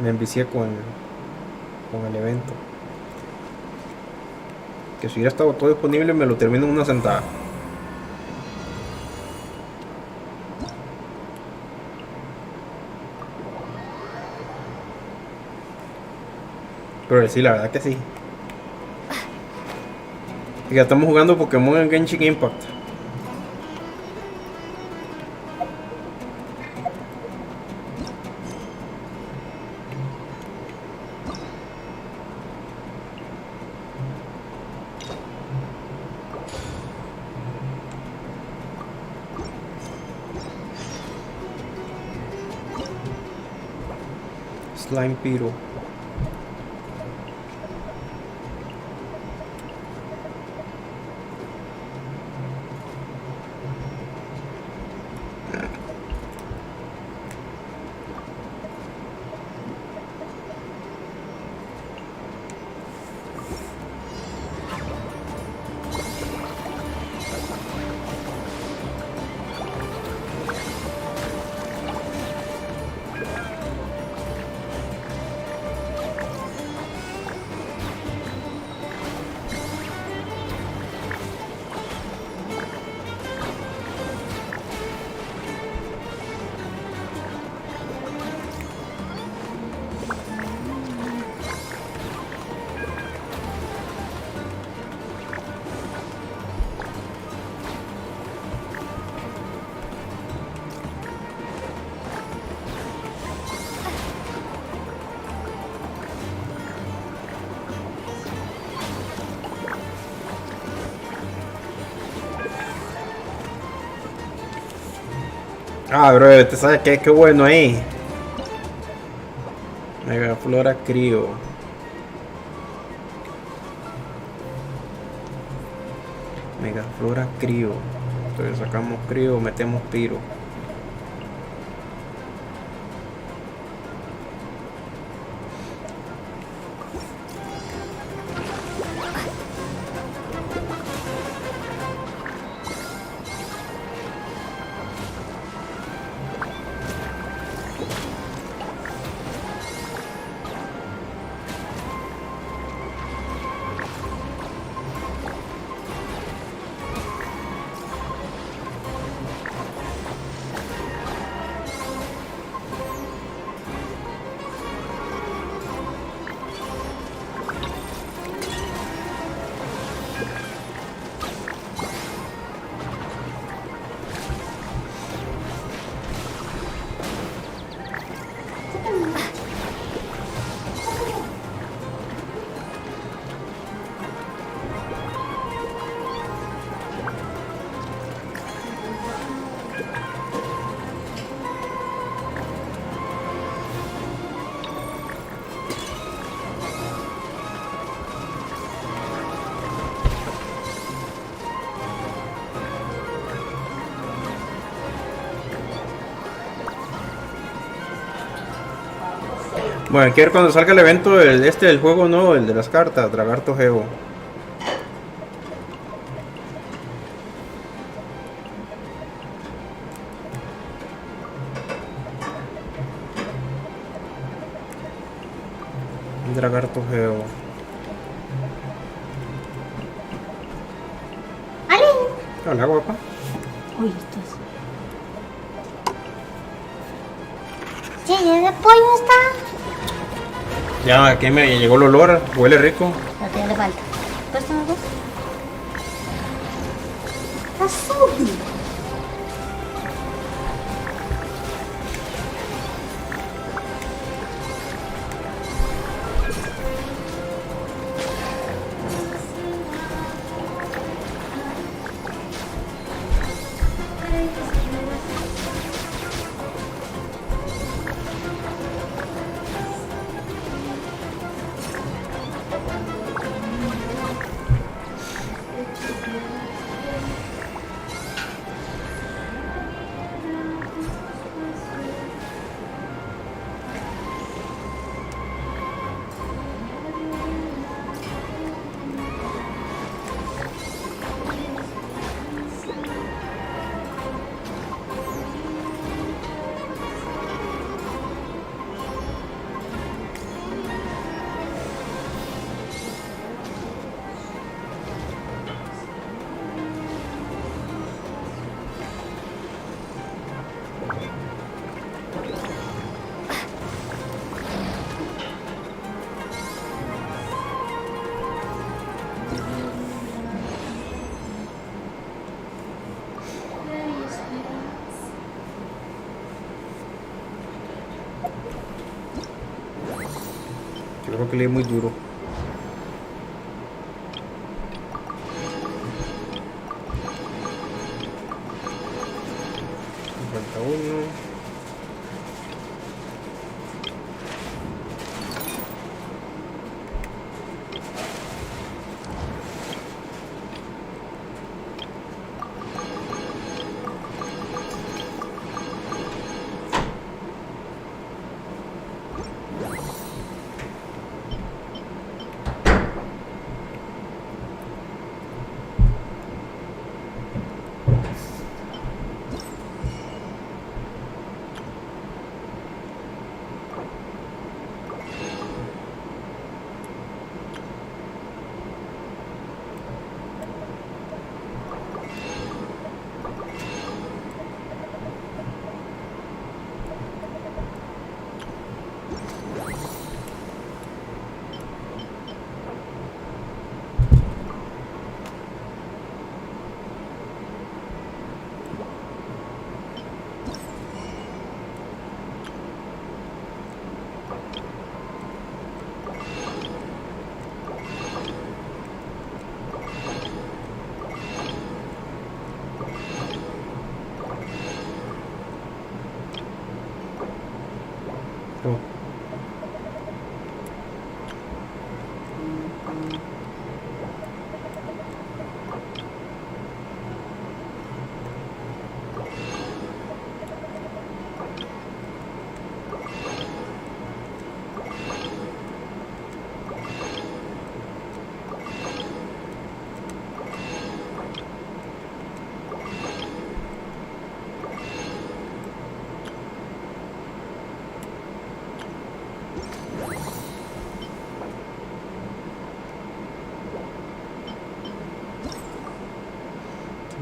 me envicié con el evento. Que si hubiera estado todo disponible me lo termino en una sentada. Pero sí, la verdad que sí. Y ya estamos jugando Pokémon en Genshin Impact. Slime Piro. Ah, bro, ¿te sabes qué? Qué bueno ahí. Megaflora crío. Megaflora crío. Entonces sacamos crío, metemos piro. Bueno, hay que ver cuando salga el evento del juego, no, el de las cartas, Dragarto Geo. Dragarto Geo. Hola, guapa. Uy, estás. Che, ¿ya el pollo está? Ya, aquí me llegó el olor, huele rico. No te le falta. ¿Cuesta algo? Azul. Yo creo que le di muy duro. Falta uno. Oh.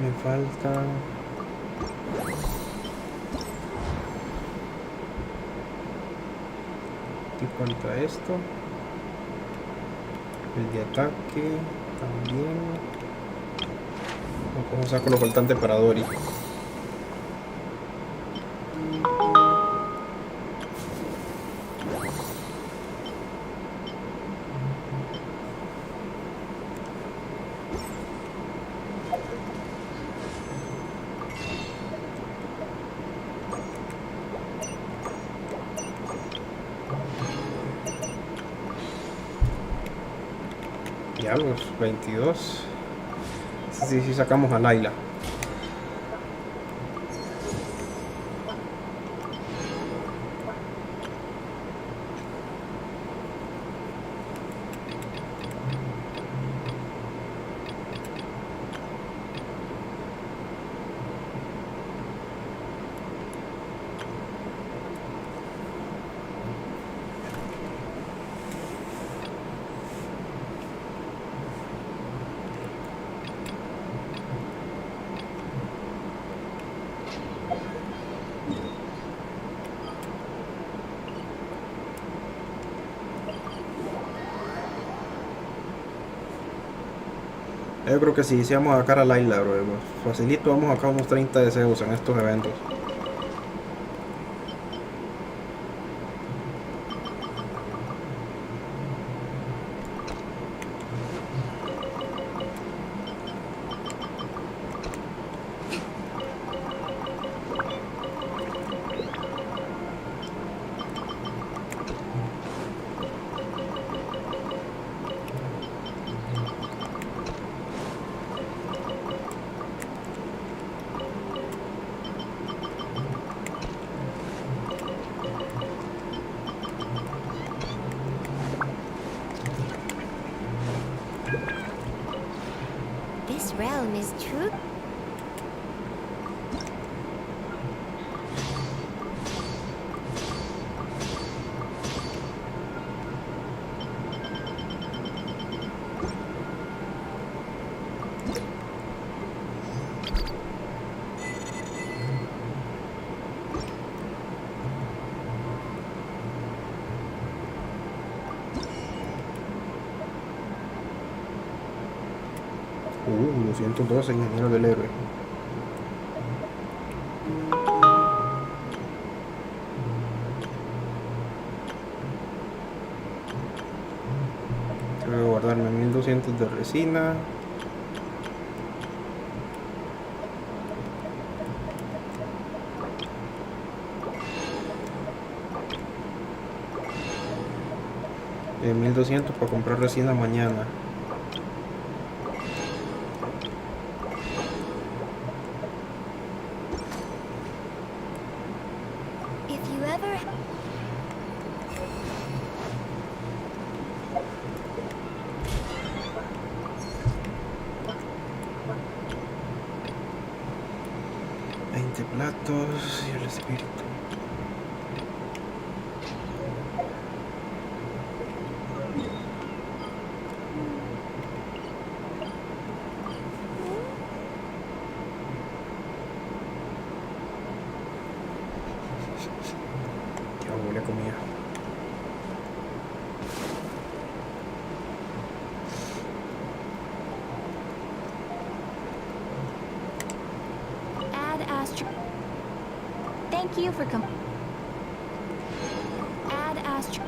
Me falta y falta esto, el de ataque también. ¿Cómo saco lo faltante para Dory? Ya los 22. Sí, sacamos a Layla. Yo creo que sí vamos a sacar a Layla, bro. Facilito, vamos a sacar unos 30 deseos en estos eventos. This realm is true. Uh, 212 ingeniero del héroe. Tengo que guardarme 1200 de resina. De 1200 para comprar resina mañana. Platos y el espíritu. Ya huele a comida. Thank you for Add Astro.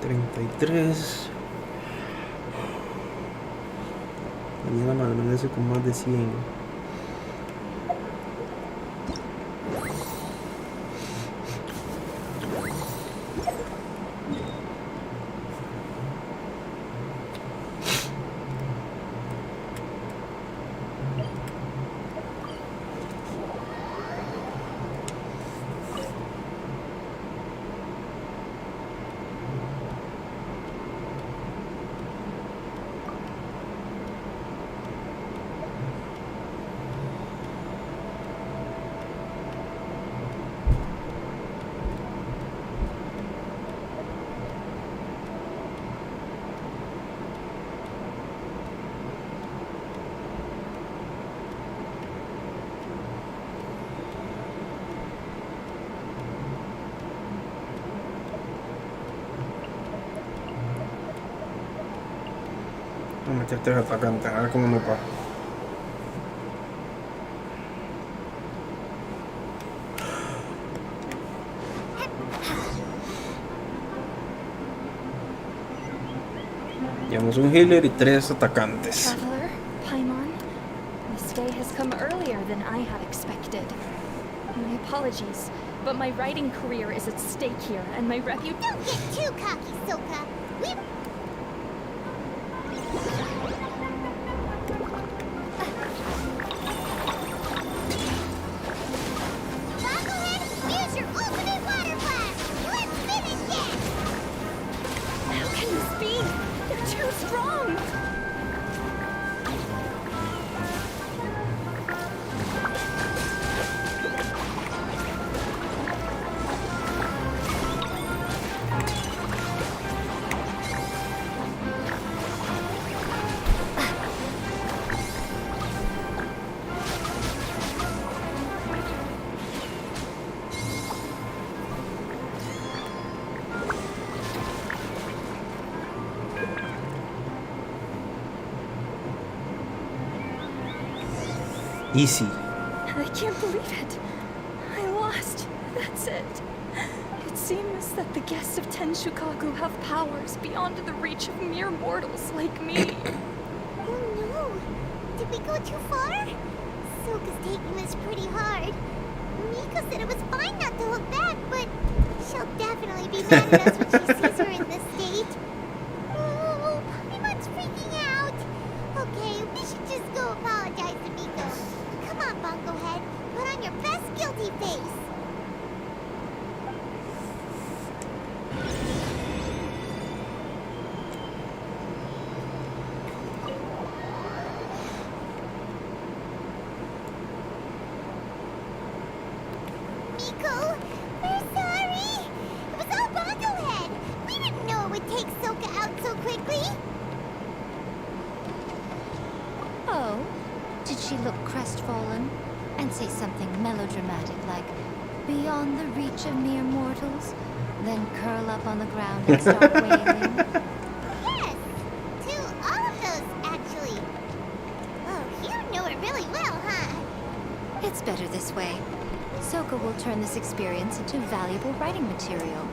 33. Mañana me amanece con más de 100. Voy a meter 3 atacantes, a ver cómo me pasa. Llevamos un healer y 3 atacantes. Traveler, Paimon, this day has come earlier than I had expected. My apologies, but my writing career is at stake here, and my reputation. Don't get too cocky, Soka. We. Bogglehead, use your ultimate water blast. Let's finish it. How can this be? They're too strong. Easy. I can't believe it. I lost. That's it. It seems that the guests of Tenshukaku have powers beyond the reach of mere mortals like me. Oh no! Did we go too far? Soka's taking this pretty hard. Miko said it was fine not to hold back, but she'll definitely be mad at us when she sees her in this state. Oh, Paimon's freaking out. Okay, we should just go apologize to Miko. Come on, Bungohead. Put on your best guilty face. Miko, we're sorry. It was all Bungohead. We didn't know it would take Soka out so quickly. Oh? Did she look crestfallen? And say something melodramatic like, beyond the reach of mere mortals? Then curl up on the ground and start wailing? Yes, to all of those, actually. Oh, you know it really well, huh? It's better this way. Soka will turn this experience into valuable writing material.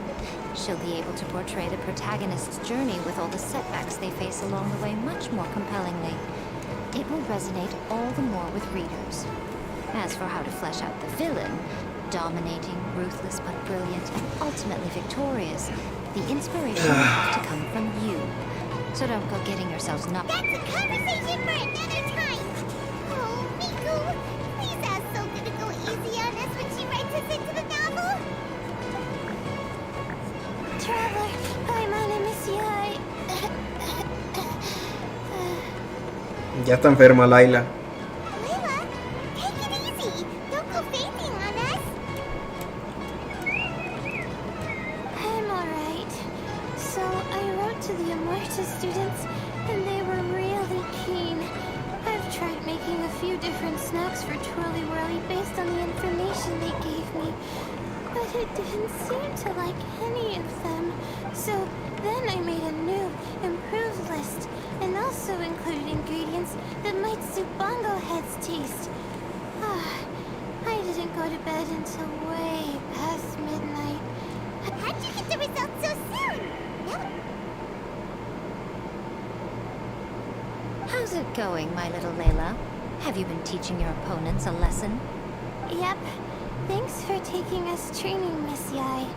She'll be able to portray the protagonist's journey with all the setbacks they face along the way much more compellingly. It will resonate all the more with readers. As for how to flesh out the villain, dominating, ruthless but brilliant, and ultimately victorious, the inspiration will have to come from you. So don't go getting yourselves knocked. That's a conversation for another time. Oh, Miku, please ask Soka to go easy on us when she writes us into the novel. Traveler, Paimon, I miss you. Ya está enferma Layla. Layla, take it easy. Don't go fainting on us. I'm alright. So I wrote to the Amorta students, and they were really keen. I've tried making a few different snacks for Twirly Whirly based on the information they gave me, but it didn't seem to like any of them. So then I made a new, improved list, and also included ingredients that might suit Bongo Head's taste. I didn't go to bed until way past midnight. How'd you get the results so soon? it going, my little Layla? Have you been teaching your opponents a lesson? Yep. Thanks for taking us training, Miss Yai.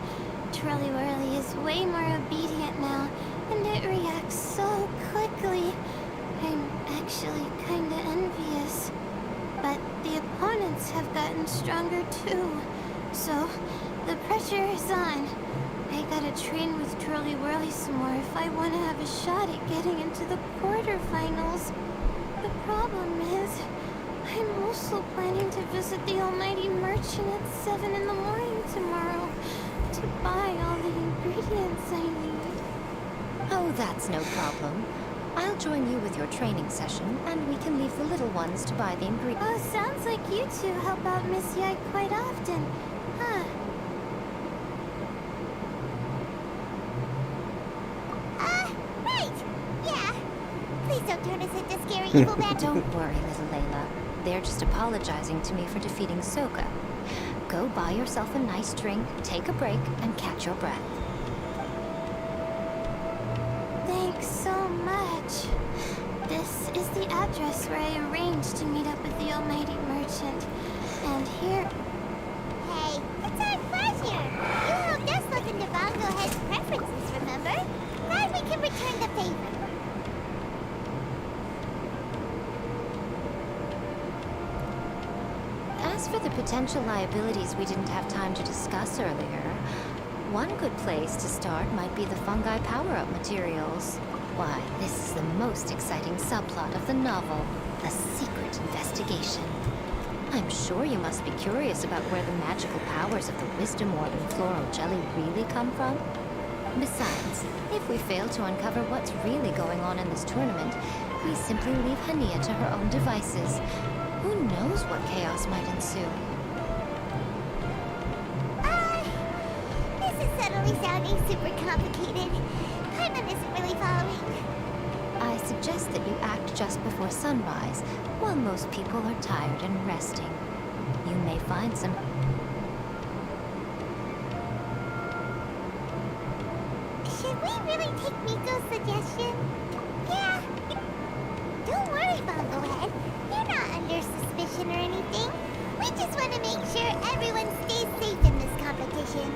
Twirly Whirly is way more obedient now, and it reacts so quickly. I'm actually kinda envious. But the opponents have gotten stronger too, so the pressure is on. I gotta train with Twirly Whirly some more if I want to have a shot at getting into the quarterfinals. The problem is, I'm also planning to visit the Almighty Merchant at 7 in the morning tomorrow to buy all the ingredients I need. Oh, that's no problem. I'll join you with your training session, and we can leave the little ones to buy the ingredients. Oh, sounds like you two help out Miss Yai quite often, huh? Right! Yeah. Please don't turn us into scary evil men. Don't worry, little Layla. They're just apologizing to me for defeating Soka. Go buy yourself a nice drink, take a break, and catch your breath. Thanks so much. This is the address where I arranged to meet up with the Almighty Merchant. And here... Hey, it's our pleasure. You helped us look into Bongo Head's preferences, remember? Glad we can return the favor. As for the potential liabilities we didn't have time to discuss earlier, one good place to start might be the fungi power-up materials. Why, this is the most exciting subplot of the novel, the secret investigation. I'm sure you must be curious about where the magical powers of the Wisdom Orb and Floral Jelly really come from. Besides, if we fail to uncover what's really going on in this tournament, we simply leave Hania to her own devices. Who knows what chaos might ensue? This is suddenly sounding super complicated. Paimon isn't really following. I suggest that you act just before sunrise, while most people are tired and resting. You may find some... Should we really take Miko's suggestion? Yeah. Don't worry, Bongo Head. You're not under suspicion or anything. We just want to make sure everyone stays safe in this competition.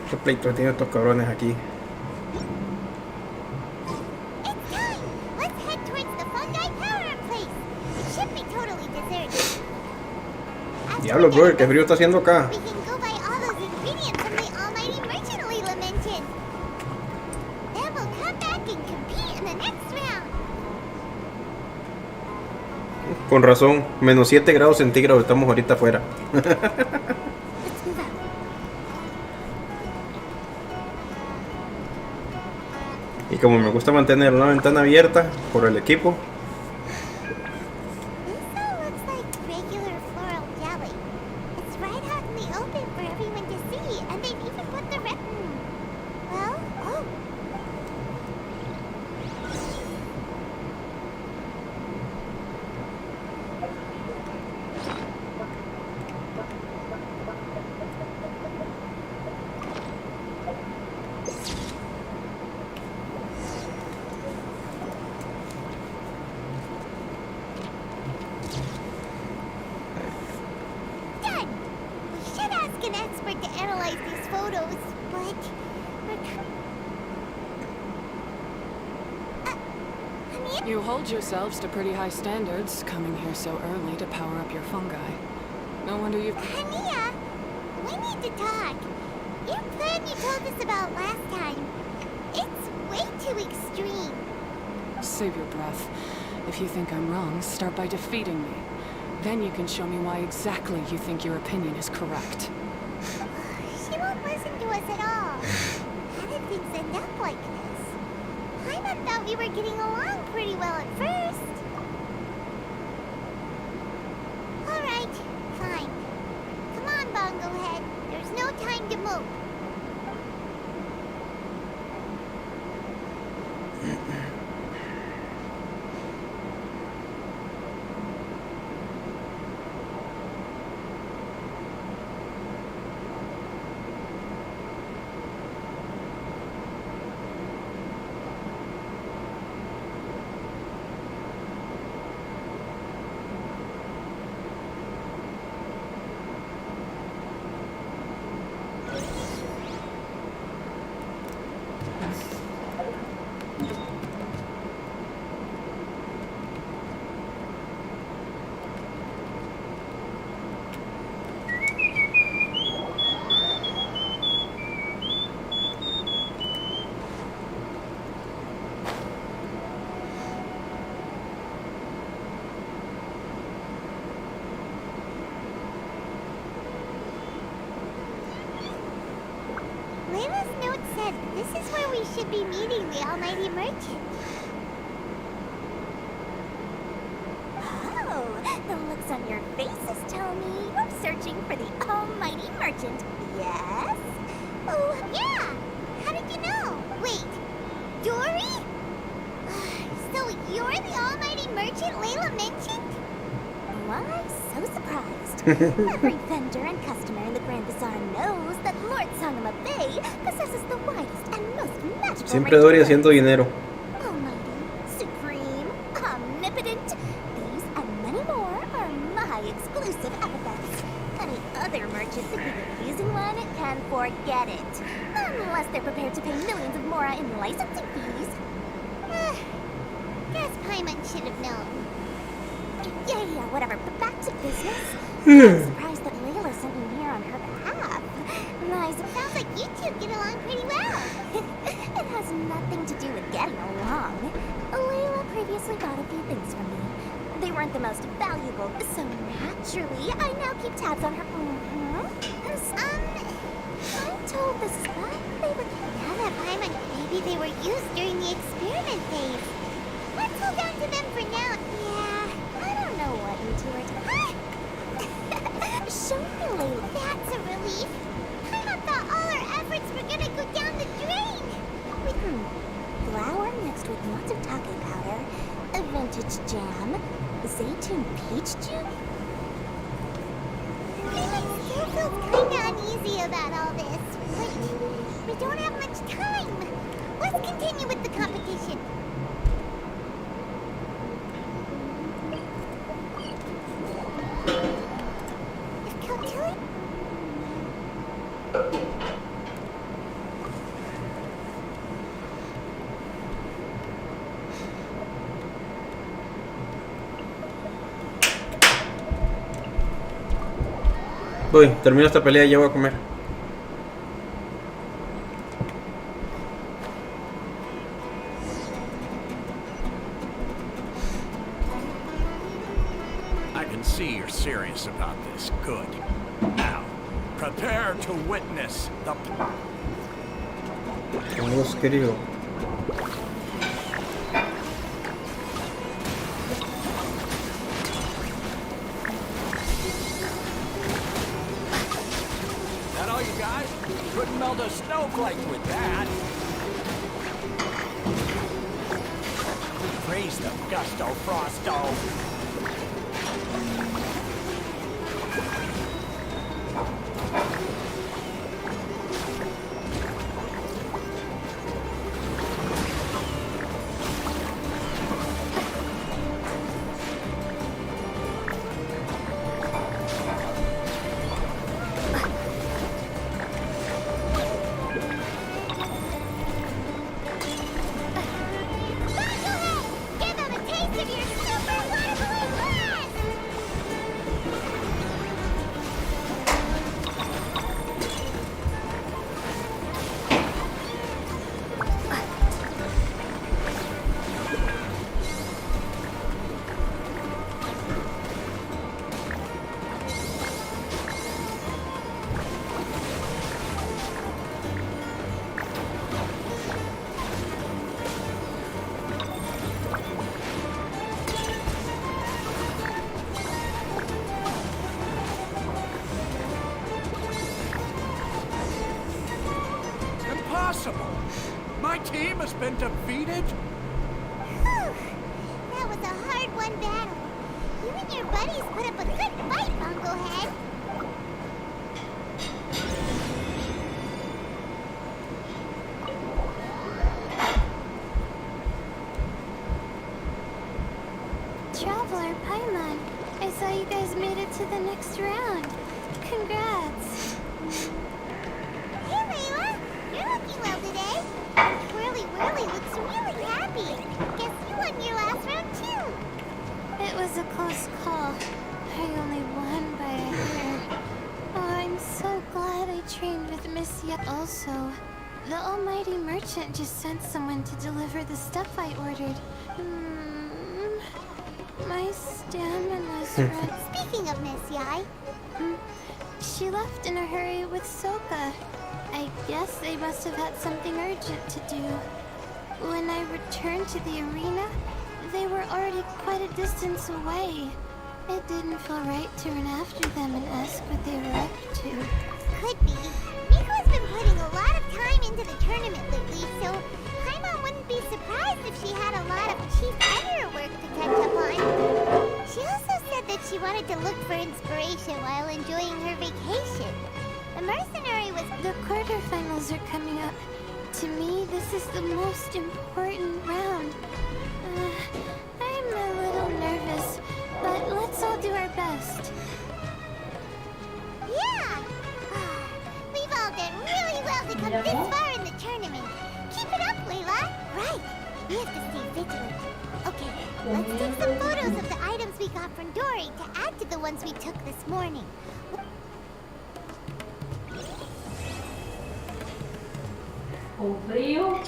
¿Qué pleito tienen estos cabrones aquí? It's time! Let's head towards the fungi power-up place. It should be totally deserted. Diablo, bro, qué frío está haciendo acá. We can go buy all those ingredients from the Almighty Merchant Leela mentioned. Then we'll come back and compete in the next round. Con razón, menos 7 grados centígrados estamos ahorita afuera. Y como me gusta mantener una ventana abierta por el equipo, You hold yourselves to pretty high standards, coming here so early to power up your fungi. No wonder you've... Hania, we need to talk. Your plan you told us about last time, it's way too extreme. Save your breath. If you think I'm wrong, start by defeating me. Then you can show me why exactly you think your opinion is correct. She won't listen to us at all. How did things end up like this? Paimon thought we were getting along pretty well at first. Alright, fine. Come on, Bongo Head. There's no time to move. Layla's note said this is where we should be meeting the Almighty Merchant. Oh, the looks on your faces tell me you're searching for the Almighty Merchant, yes? Oh, yeah! How did you know? Wait, Dory? So you're the Almighty Merchant Layla mentioned? Why so surprised? Every vendor and customer in the Grand Bazaar knows that Lord Sangama Bay possesses the widest and most magical Siempre range Dory of haciendo dinero. Almighty, supreme, omnipotent, these and many more are my exclusive epithets. Any other merchant thinking of using one can forget it. Unless they're prepared to pay millions of mora in licensing fees. Guess Paimon should have known. Yeah, whatever, but back to business. I'm surprised that Layla sent me here on her behalf. Sounds like you two get along pretty well. It has nothing to do with getting along. Layla previously bought a few things from me. They weren't the most valuable, so naturally, I now keep tabs on her. I'm told this is my favorite. Now that Paimon, maybe they were used during the experiment phase. Let's hold on to them for now. Yeah, I don't know what you two are doing. Show me, Layla. That's a relief. Paimon thought all our efforts were gonna go down the drain. Flour mixed with lots of take powder, a vintage jam, zaytun peach juice. Paimon still feels kinda uneasy about all this. Wait, we don't have much time. Let's continue with the competition. Voy, termino esta pelea y ya voy a comer. I can see you're serious about this. Good. Now, prepare to witness the... Vamos, querido. That all you got? Couldn't melt a snowflake with that. Praise the gusto, Frosto. Give him a My team has been defeated? Whew. That was a hard-won battle. You and your buddies put up a good fight, Bunglehead. Traveler, Paimon, I saw you guys made it to the next round. Congrats. Hey, Layla. You're looking well today. Whirly Whirly looks really happy. Guess you won your last round, too. It was a close call. I only won by a hair. Oh, I'm so glad I trained with Miss Ya. Also, the almighty merchant just sent someone to deliver the stuff I ordered. My stamina's run. Speaking of Miss Yai, she left in a hurry with Soka. I guess they must have had something urgent to do. When I returned to the arena, they were already quite a distance away. It didn't feel right to run after them and ask what they were up to. could be. Miko's been putting a lot of time into the tournament lately, so Paimon wouldn't be surprised if she had a lot of chief editor work to catch up on. She also said that she wanted to look for inspiration while enjoying her vacation. The mercenary was... The quarterfinals are coming up. To me, this is the most important round. I'm a little nervous, but let's all do our best. Yeah! We've all done really well to come this far in the tournament. Keep it up, Layla. Right. We have to stay vigilant. Okay, let's take some photos of the items we got from Dory to add to the ones we took this morning. Frío.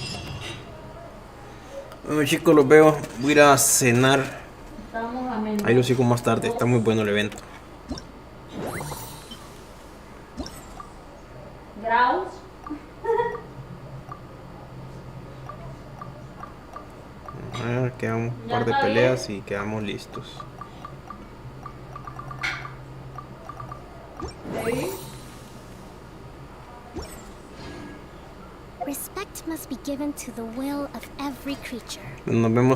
Bueno, chicos, los veo. Voy a ir a cenar. Estamos a menos. Ahí los sigo más tarde. Está muy bueno el evento. Graus. A ver, quedan un par de peleas y quedamos listos. Respect must be given to the will of every creature. Nos vemos